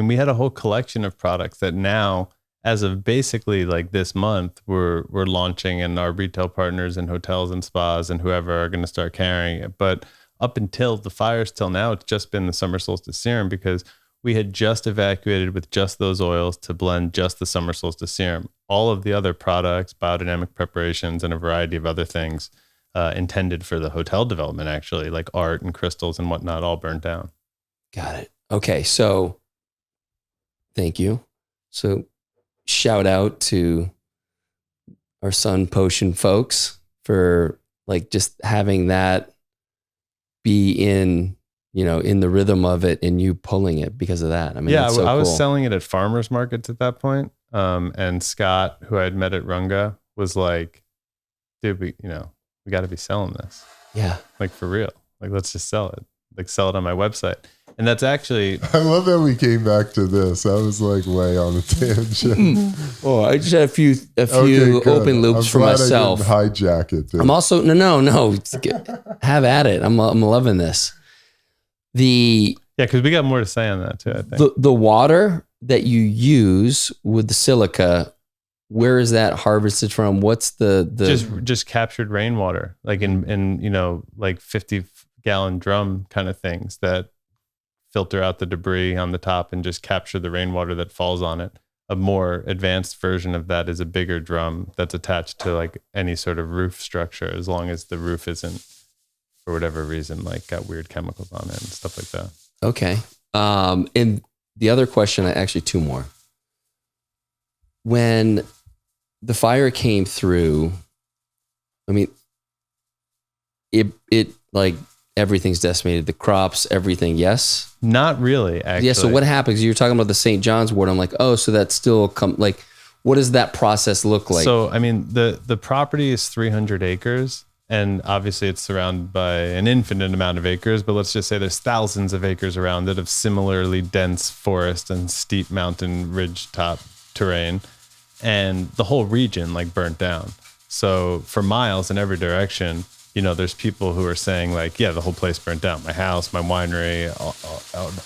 we had a whole collection of products that now, as of basically like this month, we're launching, and our retail partners and hotels and spas and whoever are going to start carrying it. But up until the fires till now, it's just been the summer solstice serum, because we had just evacuated with just those oils to blend just the summer solstice serum. All of the other products, biodynamic preparations, and a variety of other things intended for the hotel development, actually, like art and crystals and whatnot, all burned down. Got it. Okay. So thank you. So shout out to our Sun Potion folks for like just having that be in the rhythm of it and you pulling it because of that. I mean, yeah, that's so I was cool. selling it at farmers markets at that point. And Scott, who I had met at Runga, was like, dude, we got to be selling this. Yeah. Like for real. Like, let's just sell it. Like sell it on my website. And that's actually, I love that we came back to this. I was like way on a tangent. Oh, I just had a few Okay, good. open loops I'm for glad myself. I didn't hijack it. Dude. I'm also no. Have at it. I'm loving this. yeah, because we got more to say on that too, I think. The water that you use with the silica, where is that harvested from? What's the just captured rainwater, like in like 50-gallon drum kind of things that filter out the debris on the top and just capture the rainwater that falls on it. A more advanced version of that is a bigger drum that's attached to like any sort of roof structure, as long as the roof isn't, for whatever reason, like got weird chemicals on it and stuff like that. Okay. And the other question, actually two more. When the fire came through, I mean, it like everything's decimated, the crops, everything. Yes. Not really, actually. Yeah. So what happens? You're talking about the St. John's wort. I'm like, oh, so that's still like, what does that process look like? So, I mean, the property is 300 acres, and obviously it's surrounded by an infinite amount of acres, but let's just say there's thousands of acres around it of similarly dense forest and steep mountain ridge top terrain. And the whole region like burnt down. So for miles in every direction, there's people who are saying like, yeah, the whole place burnt down. My house, my winery,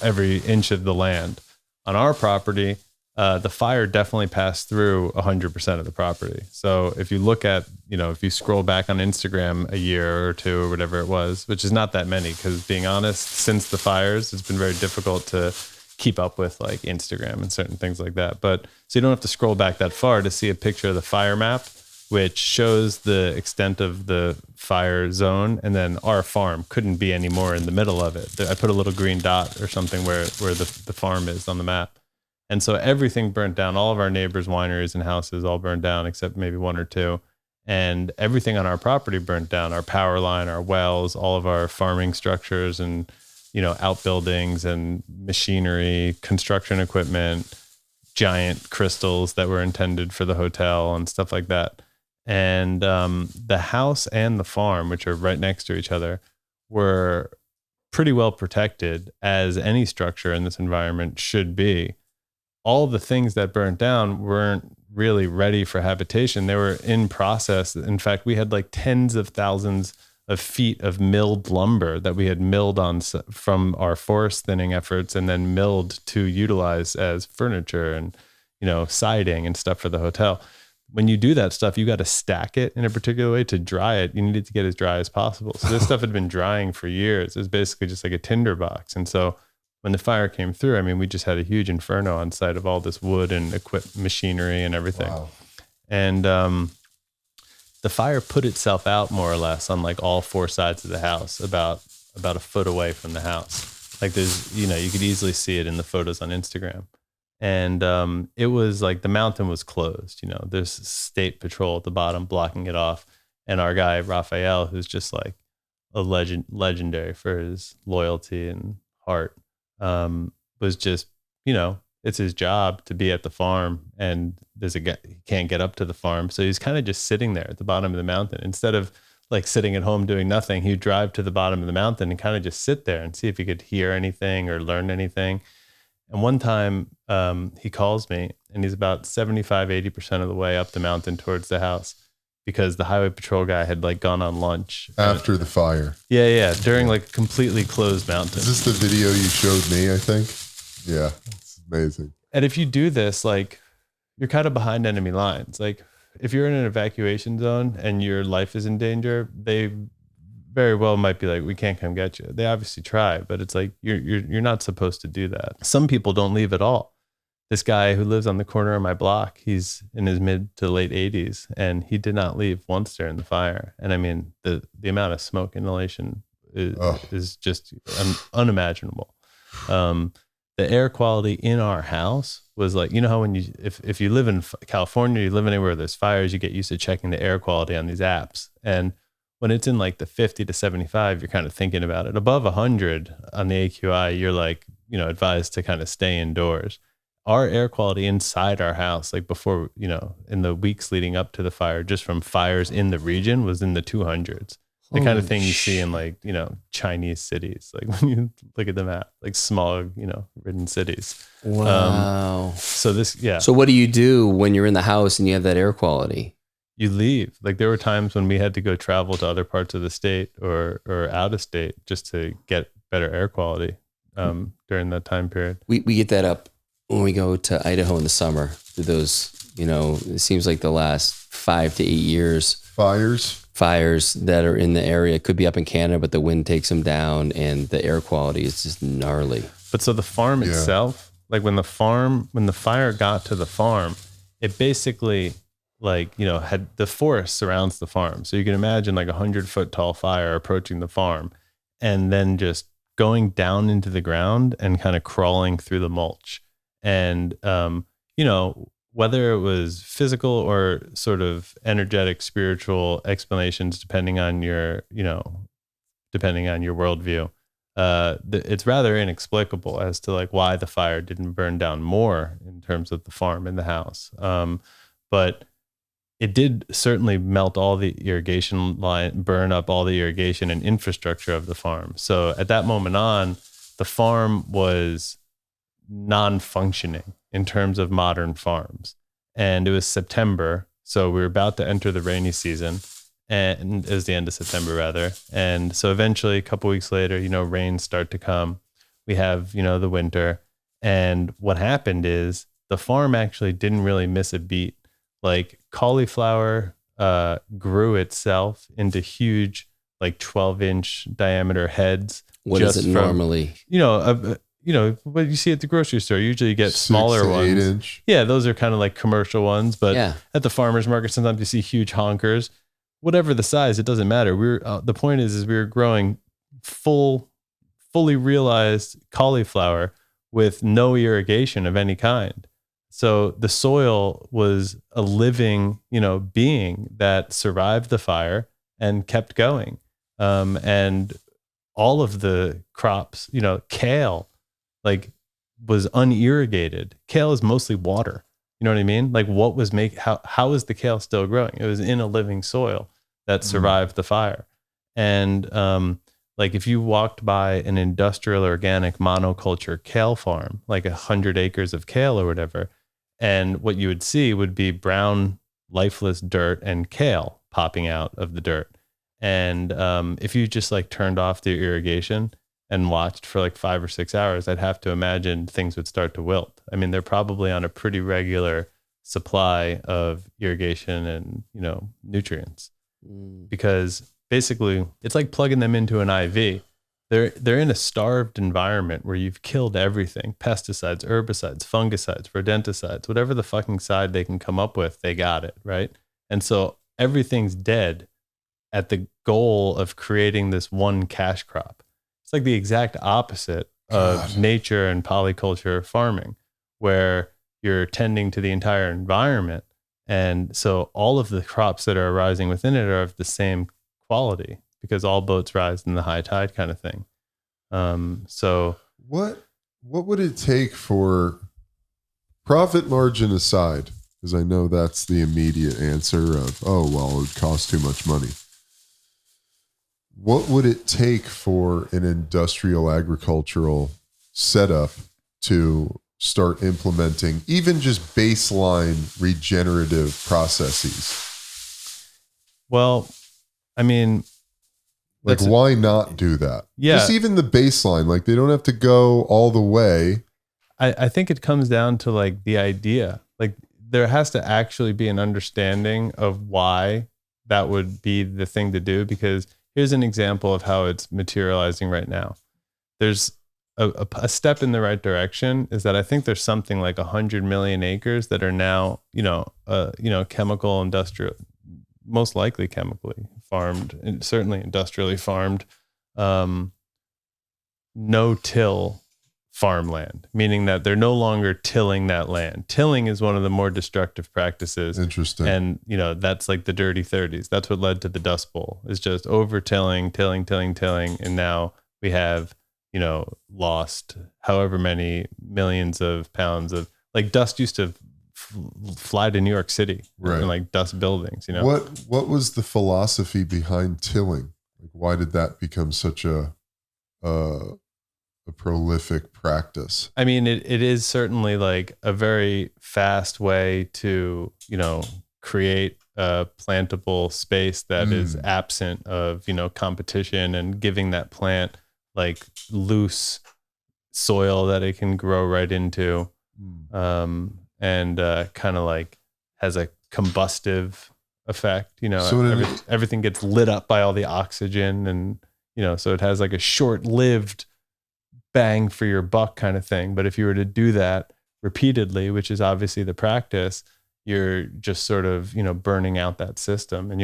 every inch of the land. On our property, the fire definitely passed through 100% of the property. So if you look at, if you scroll back on Instagram a year or two or whatever it was, which is not that many, because being honest, since the fires, it's been very difficult to keep up with like Instagram and certain things like that. But so you don't have to scroll back that far to see a picture of the fire map, which shows the extent of the fire zone. And then our farm couldn't be any more in the middle of it. I put a little green dot or something where the farm is on the map. And so everything burnt down. All of our neighbors' wineries and houses all burned down, except maybe one or two. And everything on our property burnt down. Our power line, our wells, all of our farming structures and, outbuildings and machinery, construction equipment, giant crystals that were intended for the hotel and stuff like that. And the house and the farm, which are right next to each other, were pretty well protected, as any structure in this environment should be. all the things that burnt down weren't really ready for habitation. They were in process. In fact, we had like tens of thousands of feet of milled lumber that we had milled on from our forest thinning efforts, and then milled to utilize as furniture and, siding and stuff for the hotel. When you do that stuff, you got to stack it in a particular way to dry it. You need it to get as dry as possible. So this stuff had been drying for years. It was basically just like a tinder box. And so when the fire came through, I mean, we just had a huge inferno on site of all this wood and machinery and everything. Wow. And the fire put itself out more or less on like all four sides of the house, about a foot away from the house. Like there's, you could easily see it in the photos on Instagram. And it was like the mountain was closed. There's state patrol at the bottom blocking it off. And our guy, Raphael, who's just like a legendary for his loyalty and heart, was just, it's his job to be at the farm, and there's a guy, he can't get up to the farm. So he's kind of just sitting there at the bottom of the mountain. Instead of like sitting at home doing nothing, he'd drive to the bottom of the mountain and kind of just sit there and see if he could hear anything or learn anything. And one time he calls me, and he's about 75-80% of the way up the mountain towards the house, because the highway patrol guy had like gone on lunch after the fire. Yeah. During like a completely closed mountain. Is this the video you showed me, I think? Yeah. It's amazing. And if you do this, like, you're kind of behind enemy lines. Like if you're in an evacuation zone and your life is in danger, they very well might be like, we can't come get you. They obviously try, but it's like, you're not supposed to do that. Some people don't leave at all. This guy who lives on the corner of my block, he's in his mid to late 80s, and he did not leave once during the fire. And I mean, the amount of smoke inhalation is just unimaginable. The air quality in our house was like, how when if you live in California, you live anywhere there's fires, you get used to checking the air quality on these apps. And when it's in like the 50 to 75, you're kind of thinking about it. Above 100 on the AQI, you're like, advised to kind of stay indoors. Our air quality inside our house, like before, in the weeks leading up to the fire, just from fires in the region, was in the 200s. The kind of thing you see in like, Chinese cities, like when you look at the map, like smog, ridden cities. Wow. So what do you do when you're in the house and you have that air quality? You leave. Like there were times when we had to go travel to other parts of the state or out of state just to get better air quality during that time period. We get that up when we go to Idaho in the summer. Those, it seems like the last 5 to 8 years. Fires that are in the area. Could be up in Canada, but the wind takes them down and the air quality is just gnarly. But so the farm itself, like when the fire got to the farm, it basically had the forest surrounds the farm. So you can imagine like 100-foot tall fire approaching the farm and then just going down into the ground and kind of crawling through the mulch. And, whether it was physical or sort of energetic, spiritual explanations, depending on your worldview, it's rather inexplicable as to like why the fire didn't burn down more in terms of the farm and the house. But it did certainly melt all the irrigation line, burn up all the irrigation and infrastructure of the farm. So at that moment on, the farm was non-functioning in terms of modern farms. And it was September, so we were about to enter the rainy season, and it was the end of September rather. And so eventually a couple weeks later, rains start to come. We have, the winter. And what happened is the farm actually didn't really miss a beat. Like cauliflower grew itself into huge, like 12-inch diameter heads. What is it normally? What you see at the grocery store, usually you get 6 smaller ones. 8 inch. Yeah, those are kind of like commercial ones. But at the farmer's market, sometimes you see huge honkers. Whatever the size, it doesn't matter. The point is we were growing fully realized cauliflower with no irrigation of any kind. So the soil was a living, being that survived the fire and kept going. And all of the crops, kale, like was unirrigated. Kale is mostly water. You know what I mean? Like what was how is the kale still growing? It was in a living soil that survived the fire. And Like if you walked by an industrial organic monoculture kale farm, like 100 acres of kale or whatever, and what you would see would be brown, lifeless dirt and kale popping out of the dirt. And if you just like turned off the irrigation and watched for like 5 or 6 hours, I'd have to imagine things would start to wilt. I mean, they're probably on a pretty regular supply of irrigation and, nutrients, because basically it's like plugging them into an IV. They're in a starved environment where you've killed everything: pesticides, herbicides, fungicides, rodenticides, whatever the fucking side they can come up with, they got it, right? And so everything's dead at the goal of creating this one cash crop. It's like the exact opposite of nature and polyculture farming, where you're tending to the entire environment. And so all of the crops that are arising within it are of the same quality, because all boats rise in the high tide kind of thing. So what would it take for, profit margin aside, because I know that's the immediate answer of, oh, well, it would cost too much money. What would it take for an industrial agricultural setup to start implementing even just baseline regenerative processes? Well, I mean, like, why not do that? Yeah. Just even the baseline, like they don't have to go all the way. I think it comes down to like the idea, like there has to actually be an understanding of why that would be the thing to do. Because here's an example of how it's materializing right now. There's a step in the right direction, is that I think there's something like 100 million acres that are now, chemical industrial, most likely chemically farmed, and certainly industrially farmed, no-till farmland, meaning that they're no longer tilling that land. Tilling is one of the more destructive practices. Interesting. And, that's like the dirty 30s. That's what led to the Dust Bowl, is just over-tilling, tilling. And now we have, lost however many millions of pounds of, like, dust used to fly to New York City, right? And like dust buildings, What was the philosophy behind tilling? Like, why did that become such a prolific practice? I mean, it is certainly like a very fast way to, create a plantable space that is absent of, competition, and giving that plant like loose soil that it can grow right into. And kind of like has a combustive effect, so everything gets lit up by all the oxygen, and, so it has like a short-lived bang for your buck kind of thing. But if you were to do that repeatedly, which is obviously the practice, you're just sort of, burning out that system, and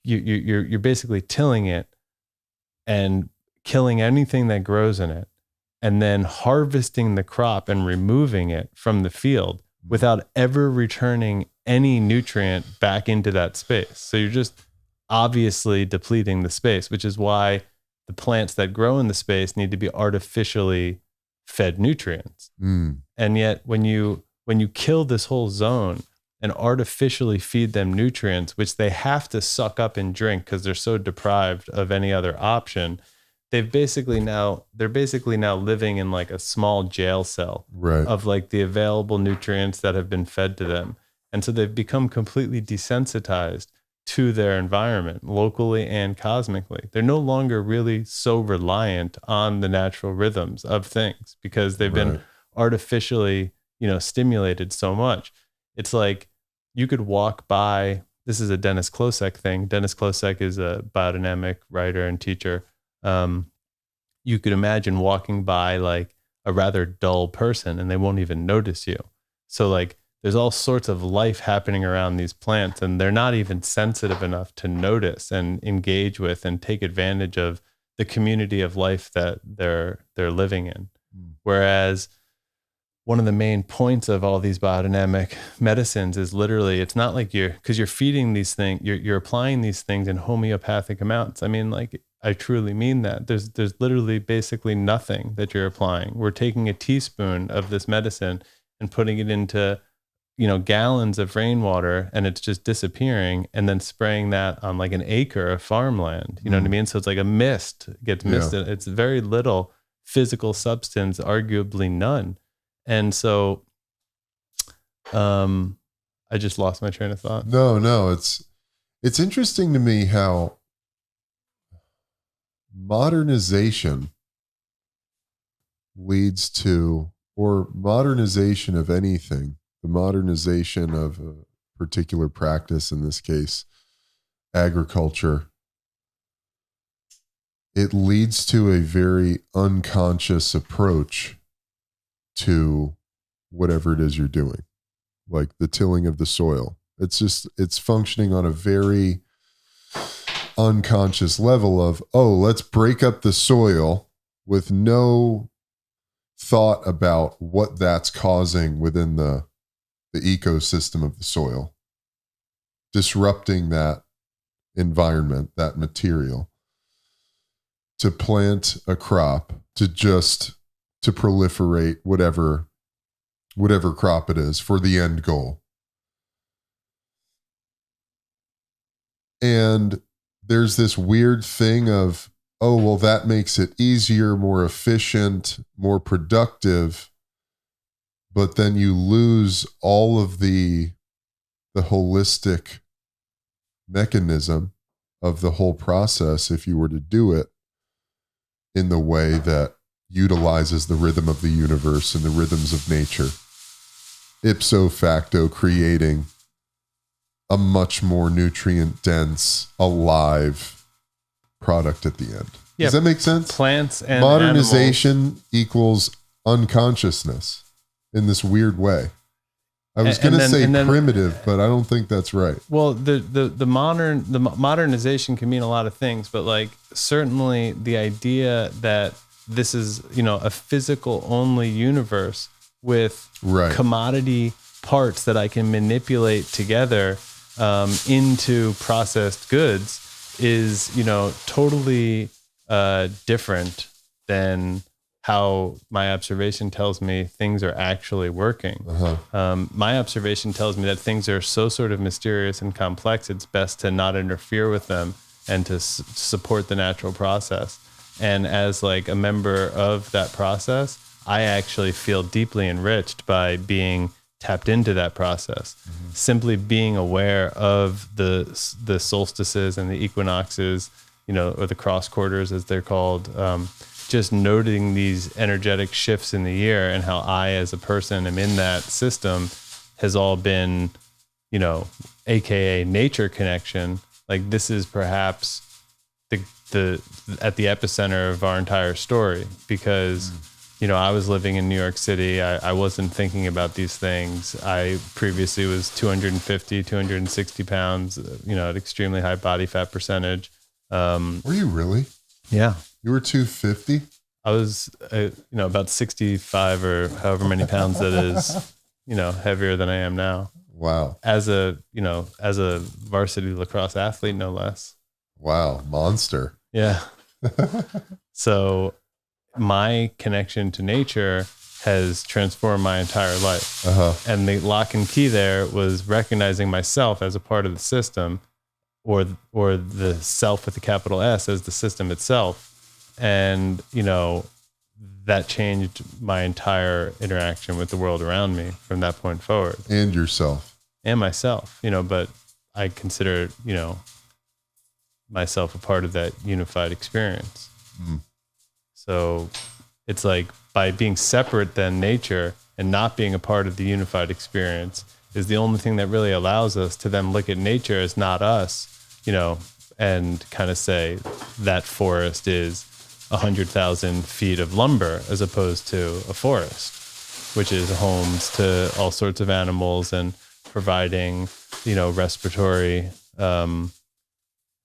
you're basically tilling it and killing anything that grows in it, and then harvesting the crop and removing it from the field without ever returning any nutrient back into that space. So you're just obviously depleting the space, which is why the plants that grow in the space need to be artificially fed nutrients. And yet when you kill this whole zone and artificially feed them nutrients, which they have to suck up and drink because they're so deprived of any other option, they're basically now living in like a small jail cell, right, of like the available nutrients that have been fed to them. And so they've become completely desensitized to their environment, locally and cosmically. They're no longer really so reliant on the natural rhythms of things, because they've been artificially, stimulated so much. It's like you could walk by, this is a Dennis Klosek thing. Dennis Klosek is a biodynamic writer and teacher. You could imagine walking by like a rather dull person and they won't even notice you. So like there's all sorts of life happening around these plants, and they're not even sensitive enough to notice and engage with and take advantage of the community of life that they're living in. Whereas one of the main points of all these biodynamic medicines is literally, it's not like because you're feeding these things, you're applying these things in homeopathic amounts. I mean, like, I truly mean that. There's literally basically nothing that you're applying. We're taking a teaspoon of this medicine and putting it into, gallons of rainwater and it's just disappearing, and then spraying that on like an acre of farmland. You know what I mean? So it's like a mist gets misted. It's very little physical substance, arguably none. And so I just lost my train of thought. No, it's interesting to me how modernization leads to, or modernization of anything, the modernization of a particular practice, in this case, agriculture, it leads to a very unconscious approach to whatever it is you're doing, like the tilling of the soil. It's functioning on a very unconscious level of, oh, let's break up the soil, with no thought about what that's causing within the ecosystem of the soil, disrupting that environment, that material, to plant a crop, to proliferate whatever crop it is for the end goal. And there's this weird thing of, oh, well, that makes it easier, more efficient, more productive. But then you lose all of the holistic mechanism of the whole process if you were to do it in the way that utilizes the rhythm of the universe and the rhythms of nature, ipso facto creating a much more nutrient dense, alive product at the end. Does that make sense? Plants and modernization animals equals unconsciousness in this weird way. I was going to say primitive, but I don't think that's right. Well, the modernization can mean a lot of things, but like certainly the idea that this is, a physical only universe with commodity parts that I can manipulate together into processed goods is, totally different than how my observation tells me things are actually working. My observation tells me that things are so sort of mysterious and complex, it's best to not interfere with them and to support the natural process. And as like a member of that process, I actually feel deeply enriched by being tapped into that process. Simply being aware of the solstices and the equinoxes, or the cross quarters as they're called, just noting these energetic shifts in the year and how I, as a person, am in that system has all been, AKA nature connection. Like this is perhaps the at the epicenter of our entire story because, I was living in New York City. I wasn't thinking about these things. I previously was 250, 260 pounds, at extremely high body fat percentage. Were you really? Yeah. You were 250? I was, about 65 or however many pounds that is, heavier than I am now. Wow. As a varsity lacrosse athlete, no less. Wow. Monster. Yeah. So my connection to nature has transformed my entire life. And the lock and key there was recognizing myself as a part of the system, or the self with the capital S as the system itself. And, that changed my entire interaction with the world around me from that point forward. And yourself. And myself, but I consider, myself a part of that unified experience. So it's like by being separate than nature and not being a part of the unified experience is the only thing that really allows us to then look at nature as not us, and kind of say that forest is 100,000 feet of lumber as opposed to a forest, which is homes to all sorts of animals and providing, respiratory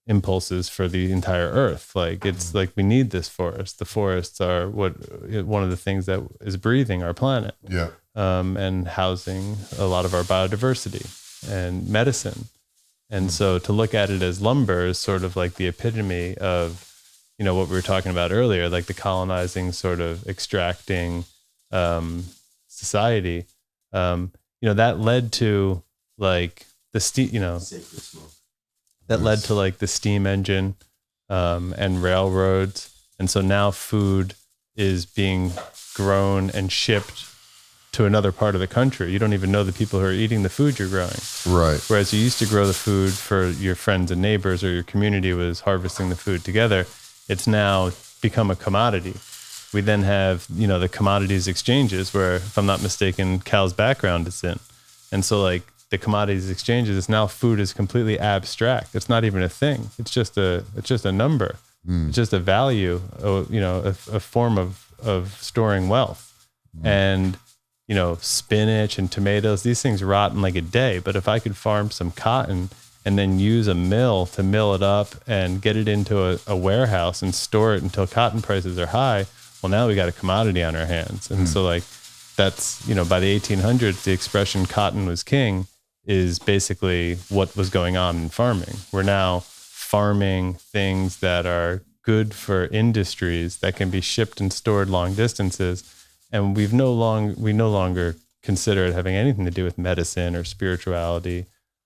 impulses for the entire earth. Like it's like we need this forest. The forests are one of the things that is breathing our planet. Yeah. And housing a lot of our biodiversity and medicine. And so to look at it as lumber is sort of like the epitome of, what we were talking about earlier, like the colonizing sort of extracting society. that led to like the steam, that led to like the steam engine, and railroads. And so now food is being grown and shipped to another part of the country. You don't even know the people who are eating the food you're growing. Right. Whereas you used to grow the food for your friends and neighbors, or your community was harvesting the food together. It's now become a commodity. We then have, the commodities exchanges where, if I'm not mistaken, Cal's background is in. And so like the commodities exchanges, it's now food is completely abstract. It's not even a thing. It's just a number. It's just a value, a form of storing wealth. And, spinach and tomatoes, these things rot in like a day. But if I could farm some cotton and then use a mill to mill it up and get it into a warehouse and store it until cotton prices are high, well, now we got a commodity on our hands. And so like that's, by the 1800s, the expression cotton was king is basically what was going on in farming. We're now farming things that are good for industries that can be shipped and stored long distances. And we no longer consider it having anything to do with medicine or spirituality.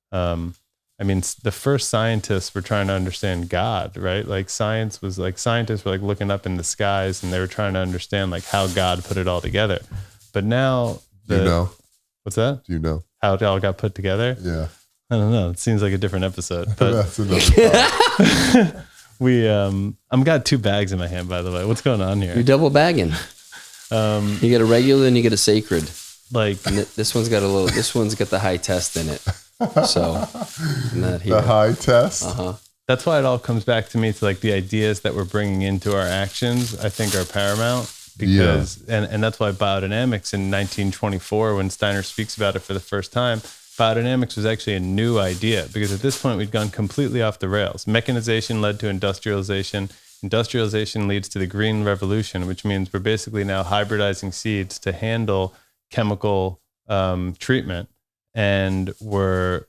The first scientists were trying to understand God, right? Like scientists were like looking up in the skies and they were trying to understand like how God put it all together. But now what's that? Do you know how it all got put together? Yeah. I don't know. It seems like a different episode, but that's another I've got 2 bags in my hand, by the way. What's going on here? You're double bagging. You get a regular and you get a sacred. Like this one's got the high test in it. So not here. The high test. That's why it all comes back to me to like the ideas that we're bringing into our actions, I think are paramount because, and that's why biodynamics in 1924, when Steiner speaks about it for the first time, biodynamics was actually a new idea because at this point we'd gone completely off the rails. Mechanization led to industrialization. Industrialization leads to the green revolution, which means we're basically now hybridizing seeds to handle chemical treatment. And we're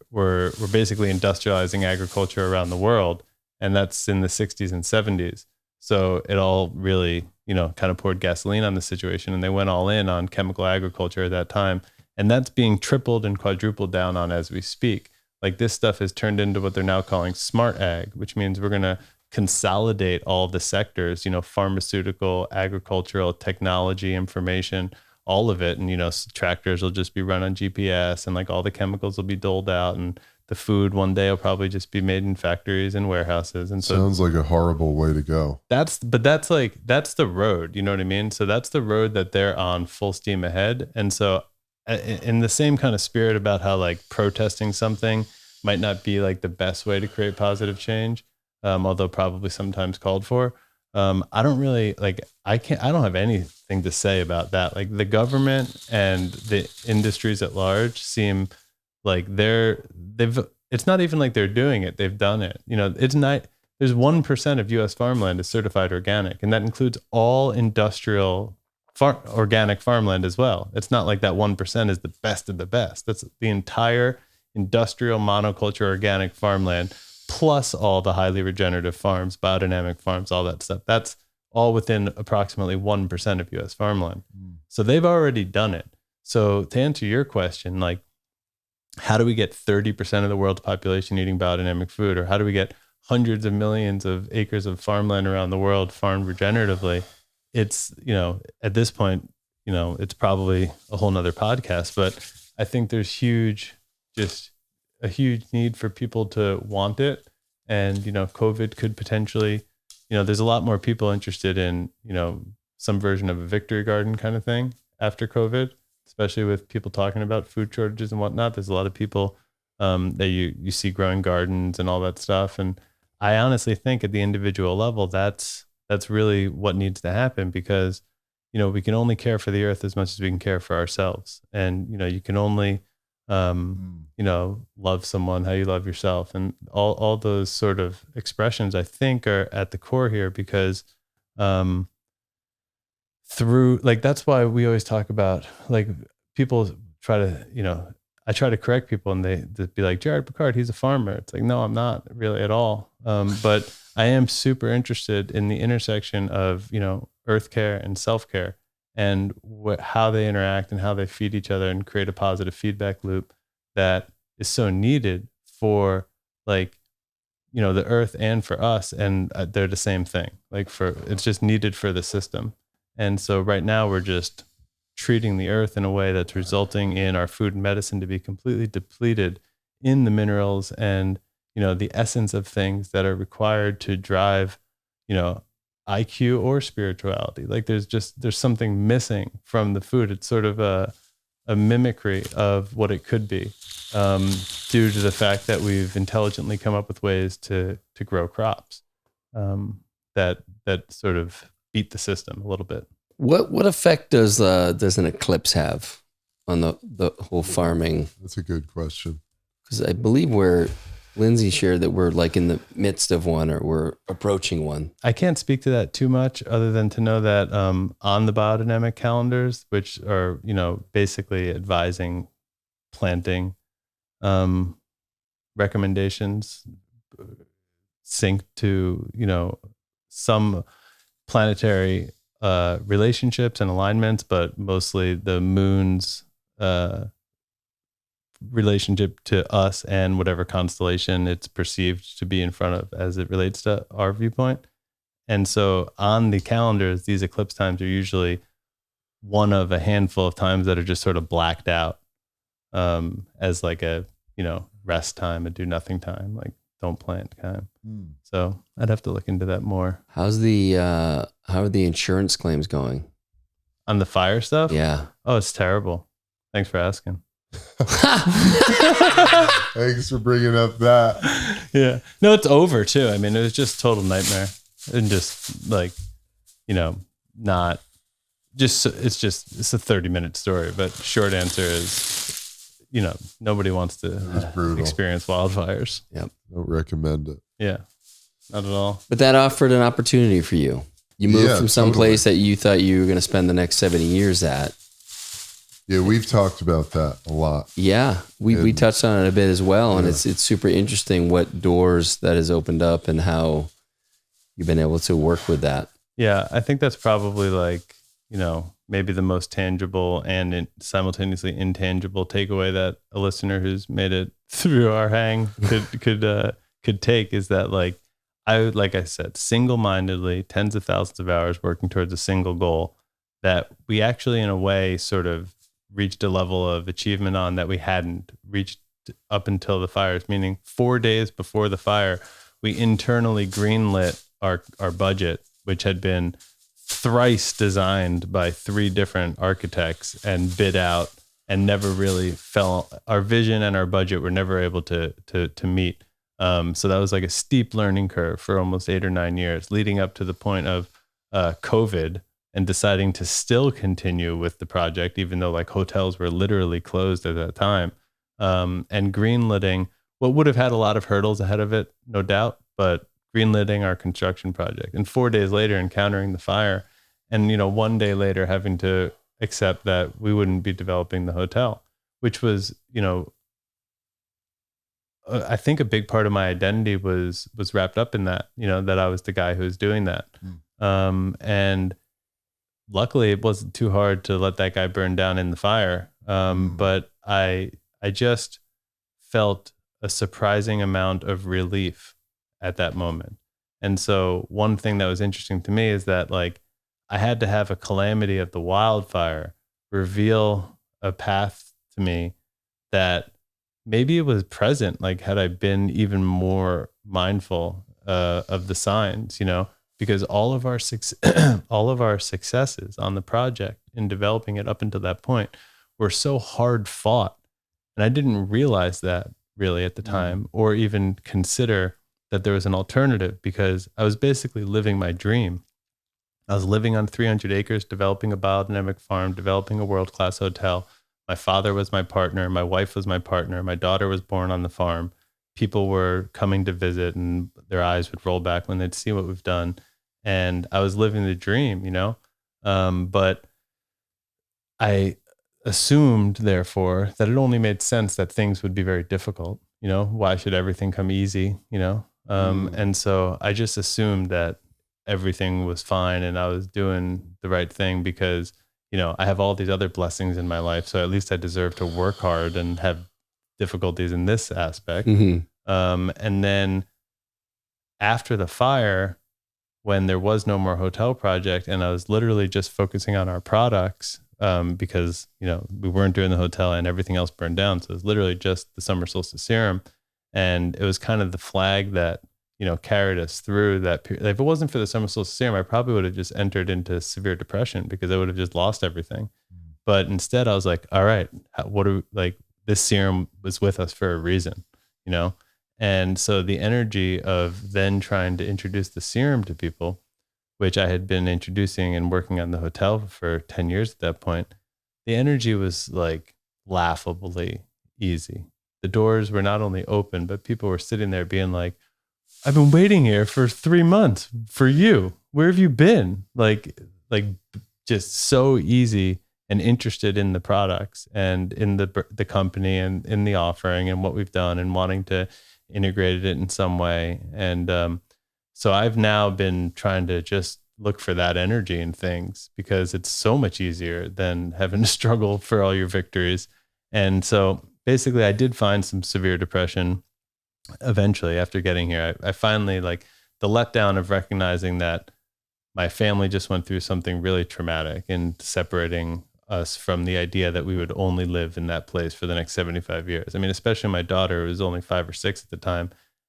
basically industrializing agriculture around the world. And that's in the 60s and 70s. So it all really, kind of poured gasoline on the situation, and they went all in on chemical agriculture at that time. And that's being tripled and quadrupled down on as we speak. Like this stuff has turned into what they're now calling smart ag, which means we're going to consolidate all of the sectors, pharmaceutical, agricultural, technology, information, all of it. And, tractors will just be run on GPS and like all the chemicals will be doled out, and the food one day will probably just be made in factories and warehouses. And so sounds like a horrible way to go. That's the road, you know what I mean? So that's the road that they're on full steam ahead. And so in the same kind of spirit about how like protesting something might not be like the best way to create positive change, although probably sometimes called for. I don't really I don't have anything to say about that. Like the government and the industries at large seem like it's not even like they're doing it. They've done it. It's not, there's 1% of US farmland is certified organic, and that includes all industrial organic farmland as well. It's not like that 1% is the best of the best. That's the entire industrial monoculture organic farmland, plus all the highly regenerative farms, biodynamic farms, all that stuff. That's all within approximately 1% of US farmland. So they've already done it. So to answer your question, like, how do we get 30% of the world's population eating biodynamic food? Or how do we get hundreds of millions of acres of farmland around the world farmed regeneratively? It's, at this point, it's probably a whole nother podcast, but I think there's a huge need for people to want it. And, COVID could potentially, there's a lot more people interested in, some version of a victory garden kind of thing after COVID, especially with people talking about food shortages and whatnot. There's a lot of people that you see growing gardens and all that stuff. And I honestly think at the individual level, that's really what needs to happen, because, we can only care for the earth as much as we can care for ourselves. And, you can only, love someone how you love yourself, and all those sort of expressions I think are at the core here, because that's why we always talk about, like, people try to, I try to correct people and they'd be like, Jared Pickard, he's a farmer. It's like, no, I'm not really at all. But I am super interested in the intersection of, earth care and self-care. and how they interact and how they feed each other and create a positive feedback loop that is so needed for like, you know, the earth and for us. And they're the same thing. Like it's just needed for the system. And so right now we're just treating the earth in a way that's resulting in our food and medicine to be completely depleted in the minerals and, you know, the essence of things that are required to drive, you know, IQ or spirituality. Like there's something missing from the food. It's sort of a mimicry of what it could be, due to the fact that we've intelligently come up with ways to grow crops, that sort of beat the system a little bit. What effect does an eclipse have on the whole farming? That's a good question. Because I believe Lindsay shared that we're like in the midst of one, or we're approaching one. I can't speak to that too much other than to know that on the biodynamic calendars, which are, you know, basically advising planting recommendations sync to, you know, some planetary relationships and alignments, but mostly the moon's relationship to us and whatever constellation it's perceived to be in front of as it relates to our viewpoint. And so on the calendars, these eclipse times are usually one of a handful of times that are just sort of blacked out, as like a, you know, rest time, a do nothing time, like don't plant time. So I'd have to look into that more. How are the insurance claims going on the fire stuff? Yeah. Oh, it's terrible. Thanks for asking. Thanks for bringing up that. Yeah. No, it's over too. I mean, it was just total nightmare, and just like, you know, not just, it's a 30-minute story, but short answer is, you know, nobody wants to experience wildfires. Yep. Don't recommend it. Yeah, not at all. But that offered an opportunity for you. You moved from some place that you thought you were going to spend the next 70 years at. Yeah, we've talked about that a lot. Yeah, we touched on it a bit as well, and it's super interesting what doors that has opened up and how you've been able to work with that. Yeah, I think that's probably like, you know, maybe the most tangible and simultaneously intangible takeaway that a listener who's made it through our hang could take, is that like I said, single-mindedly, tens of thousands of hours working towards a single goal that we actually in a way sort of reached a level of achievement on that we hadn't reached up until the fires, meaning 4 days before the fire, we internally greenlit our budget, which had been thrice designed by 3 different architects and bid out, and never really our vision and our budget were never able to meet. So that was like a steep learning curve for almost 8 or 9 years, leading up to the point of COVID, and deciding to still continue with the project, even though like hotels were literally closed at that time, and greenlighting what would have had a lot of hurdles ahead of it, no doubt, but greenlighting our construction project. And 4 days later, encountering the fire, and, you know, 1 day later having to accept that we wouldn't be developing the hotel, which was, you know, I think a big part of my identity was wrapped up in that, you know, that I was the guy who was doing that. And luckily it wasn't too hard to let that guy burn down in the fire. But I just felt a surprising amount of relief at that moment. And so one thing that was interesting to me is that like I had to have a calamity of the wildfire reveal a path to me that maybe it was present, like had I been even more mindful of the signs, you know, because all of our successes on the project in developing it up until that point were so hard fought. And I didn't realize that really at the time, or even consider that there was an alternative, because I was basically living my dream. I was living on 300 acres, developing a biodynamic farm, developing a world-class hotel. My father was my partner. My wife was my partner. My daughter was born on the farm. People were coming to visit, and their eyes would roll back when they'd see what we've done. And I was living the dream, you know? But I assumed, therefore, that it only made sense that things would be very difficult. You know, why should everything come easy, you know? And so I just assumed that everything was fine and I was doing the right thing, because I have all these other blessings in my life. So at least I deserve to work hard and have difficulties in this aspect. And then after the fire, when there was no more hotel project and I was literally just focusing on our products, because, we weren't doing the hotel and everything else burned down. So it was literally just the summer solstice serum. And it was kind of the flag that, carried us through that period. If it wasn't for the summer solstice serum, I probably would have just entered into severe depression because I would have just lost everything. But instead I was like, all right, this serum was with us for a reason, And so the energy of then trying to introduce the serum to people, which I had been introducing and working on the hotel for 10 years at that point, the energy was like laughably easy. The doors were not only open, but people were sitting there being like, I've been waiting here for 3 months for you. Where have you been? Like just so easy and interested in the products and in the company and in the offering and what we've done and wanting to integrate it in some way. And so I've now been trying to just look for that energy in things because it's so much easier than having to struggle for all your victories. And so basically I did find some severe depression eventually after getting here. I finally, like, the letdown of recognizing that my family just went through something really traumatic and separating us from the idea that we would only live in that place for the next 75 years. I mean, especially my daughter, who was only 5 or 6 at the time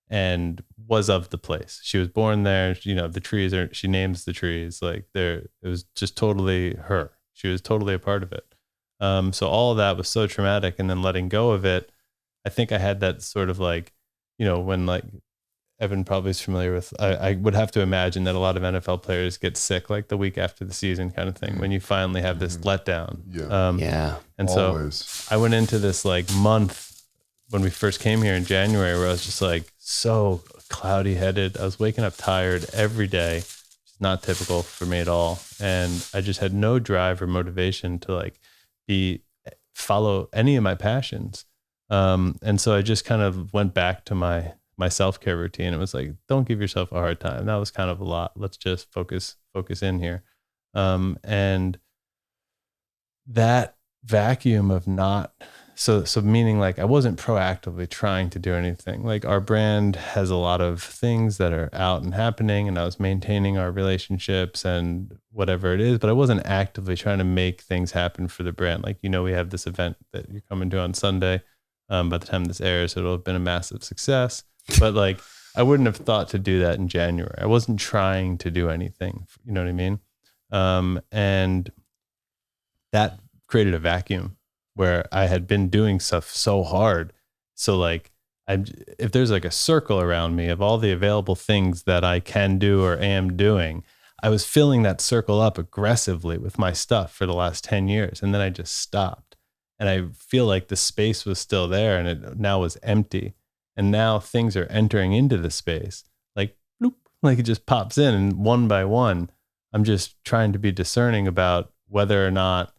and was of the place. She was born there. The trees she names the trees it was just totally her. She was totally a part of it. So all of that was so traumatic, and then letting go of it, I think I had that sort of when Evan probably is familiar with, I would have to imagine that a lot of NFL players get sick like the week after the season kind of thing, when you finally have this letdown. Yeah. And Always. So I went into this month when we first came here in January where I was just so cloudy headed. I was waking up tired every day, which is not typical for me at all. And I just had no drive or motivation to follow any of my passions. And so I just kind of went back to my self-care routine. It was don't give yourself a hard time. That was kind of a lot. Let's just focus in here. And that vacuum of not, so meaning I wasn't proactively trying to do anything. Our brand has a lot of things that are out and happening, and I was maintaining our relationships and whatever it is, but I wasn't actively trying to make things happen for the brand. We have this event that you're coming to on Sunday. By the time this airs, it'll have been a massive success. But I wouldn't have thought to do that in January. I wasn't trying to do anything. You know what I mean? And that created a vacuum where I had been doing stuff so hard. So if there's a circle around me of all the available things that I can do or am doing, I was filling that circle up aggressively with my stuff for the last 10 years. And then I just stopped. And I feel like the space was still there and it now was empty. And now things are entering into the space, bloop, it just pops in. And one by one, I'm just trying to be discerning about whether or not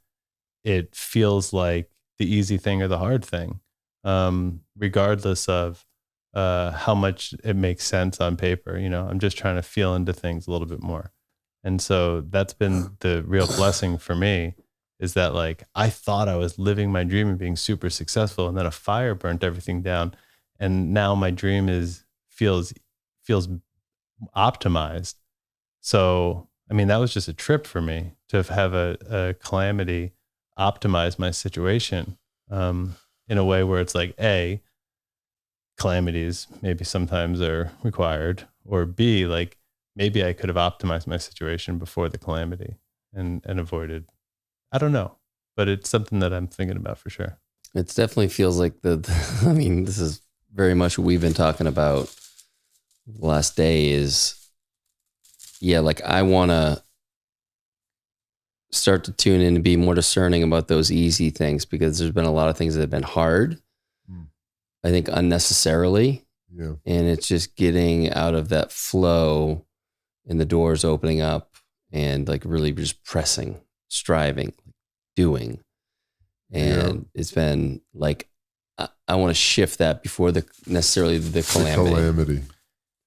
it feels like the easy thing or the hard thing, regardless of how much it makes sense on paper. I'm just trying to feel into things a little bit more. And so that's been the real blessing for me, is that I thought I was living my dream and being super successful, and then a fire burnt everything down. And now my dream feels optimized. So, I mean, that was just a trip for me to have a calamity optimize my situation, in a way where it's calamities maybe sometimes are required, or B, maybe I could have optimized my situation before the calamity and avoided. I don't know, but it's something that I'm thinking about for sure. It definitely feels like this is very much what we've been talking about the last day is, I want to start to tune in and be more discerning about those easy things, because there's been a lot of things that have been hard, I think unnecessarily. Yeah. And it's just getting out of that flow and the doors opening up and really just pressing, striving, doing. And it's been I want to shift that before necessarily the calamity.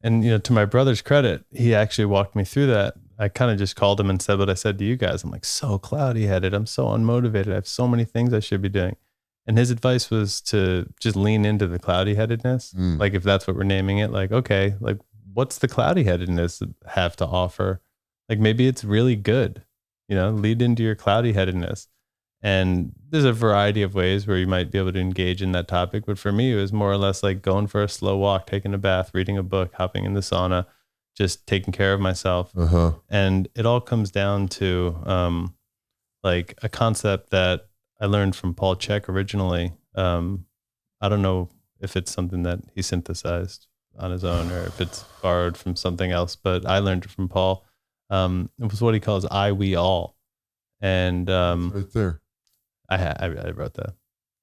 And, to my brother's credit, he actually walked me through that I kind of just called him and said what I said to you guys. I'm like, so cloudy headed. I'm so unmotivated. I have so many things I should be doing. And his advice was to just lean into the cloudy headedness. Like, if that's what we're naming it, like, okay, like, what's the cloudy headedness have to offer? Like, maybe it's really good, lead into your cloudy headedness. And there's a variety of ways where you might be able to engage in that topic. But for me, it was more or less like going for a slow walk, taking a bath, reading a book, hopping in the sauna, just taking care of myself. And it all comes down to like a concept that I learned from Paul Chek originally. I don't know if it's something that he synthesized on his own or if it's borrowed from something else, but I learned it from Paul. It was what he calls I, we, all. And right there. I wrote that.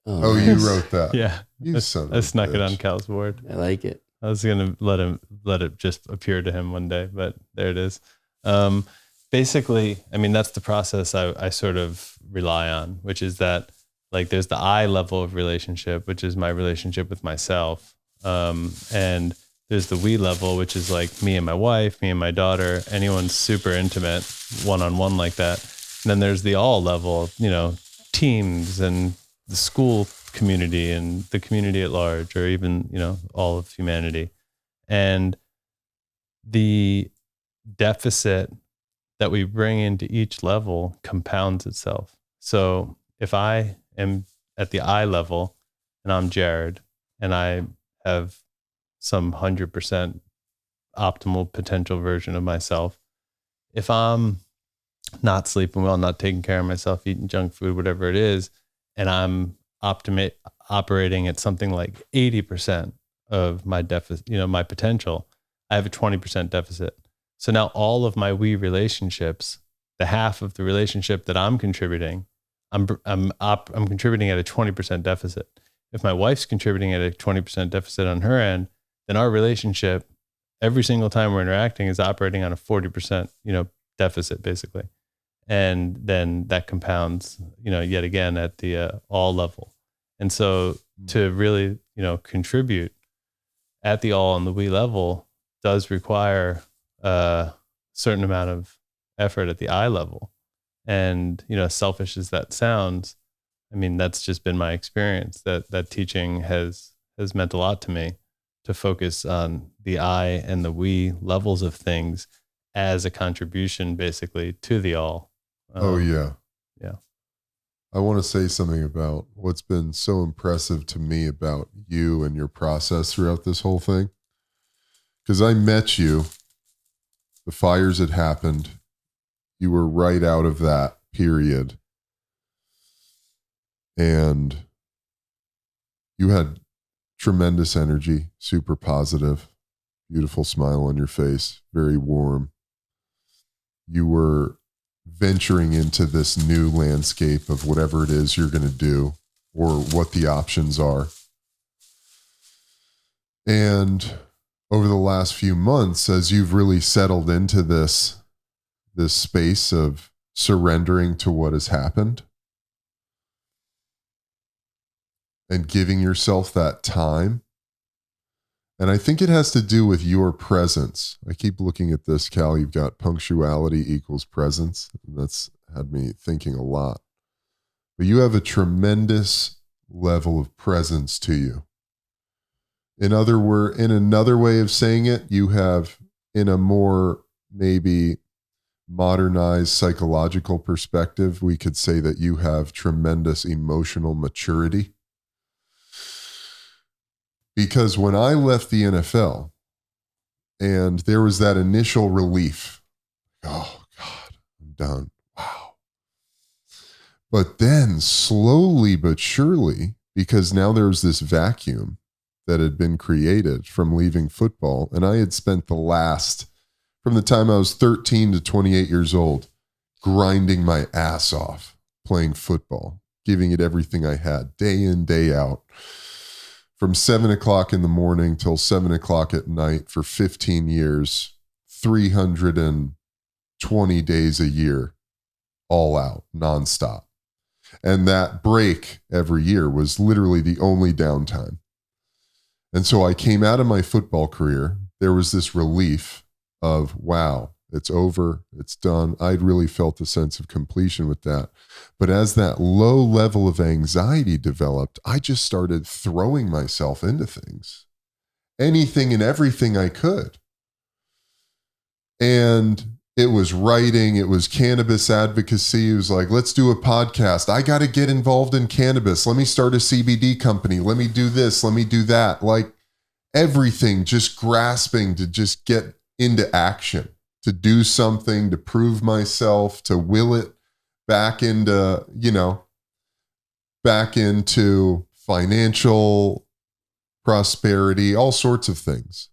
Oh, you wrote that? Yeah. You I snuck it on Cal's board. I like it. I was going to let it just appear to him one day, but there it is. Basically, I mean, that's the process I sort of rely on, which is that, like, there's the I level of relationship, which is my relationship with myself. And there's the we level, which is like me and my wife, me and my daughter, anyone super intimate, one-on-one like that. And then there's the all level, teams and the school community and the community at large, or even, all of humanity. And the deficit that we bring into each level compounds itself. So if I am at the I level and I'm Jared and I have some 100% optimal potential version of myself, if I'm not sleeping well, not taking care of myself, eating junk food, whatever it is, and I'm operating at something like 80% of my deficit, my potential, I have a 20% deficit. So now all of my we relationships, the half of the relationship that I'm contributing, I'm contributing at a 20% deficit. If my wife's contributing at a 20% deficit on her end, then our relationship, every single time we're interacting, is operating on a 40%, deficit, basically. And then that compounds, yet again at the all level. And so to really, contribute at the all and the we level does require a certain amount of effort at the I level. And, selfish as that sounds, I mean, that's just been my experience. That teaching has meant a lot to me, to focus on the I and the we levels of things as a contribution, basically, to the all. Yeah. Yeah. I want to say something about what's been so impressive to me about you and your process throughout this whole thing. Because I met you, the fires had happened. You were right out of that period. And you had tremendous energy, super positive, beautiful smile on your face, very warm. You were venturing into this new landscape of whatever it is you're going to do or what the options are. And over the last few months, as you've really settled into this space of surrendering to what has happened and giving yourself that time. And I think it has to do with your presence. I keep looking at this, Cal. You've got punctuality equals presence. And that's had me thinking a lot. But you have a tremendous level of presence to you. In another way of saying it, you have, in a more maybe modernized psychological perspective, we could say that you have tremendous emotional maturity. Because when I left the NFL and there was that initial relief, oh God, I'm done. Wow. But then slowly but surely, because now there was this vacuum that had been created from leaving football, and I had spent from the time I was 13 to 28 years old, grinding my ass off, playing football, giving it everything I had, day in, day out. From 7 o'clock in the morning till 7 o'clock at night for 15 years, 320 days a year, all out, nonstop. And that break every year was literally the only downtime. And so I came out of my football career. There was this relief of, wow, It's over. It's done. I'd really felt a sense of completion with that. But as that low level of anxiety developed, I just started throwing myself into things, anything and everything I could. And it was writing, it was cannabis advocacy. It was like, let's do a podcast. I got to get involved in cannabis. Let me start a CBD company. Let me do this. Let me do that. Like everything, just grasping to just get into action, to do something, to prove myself, to will it back into, back into financial prosperity, all sorts of things.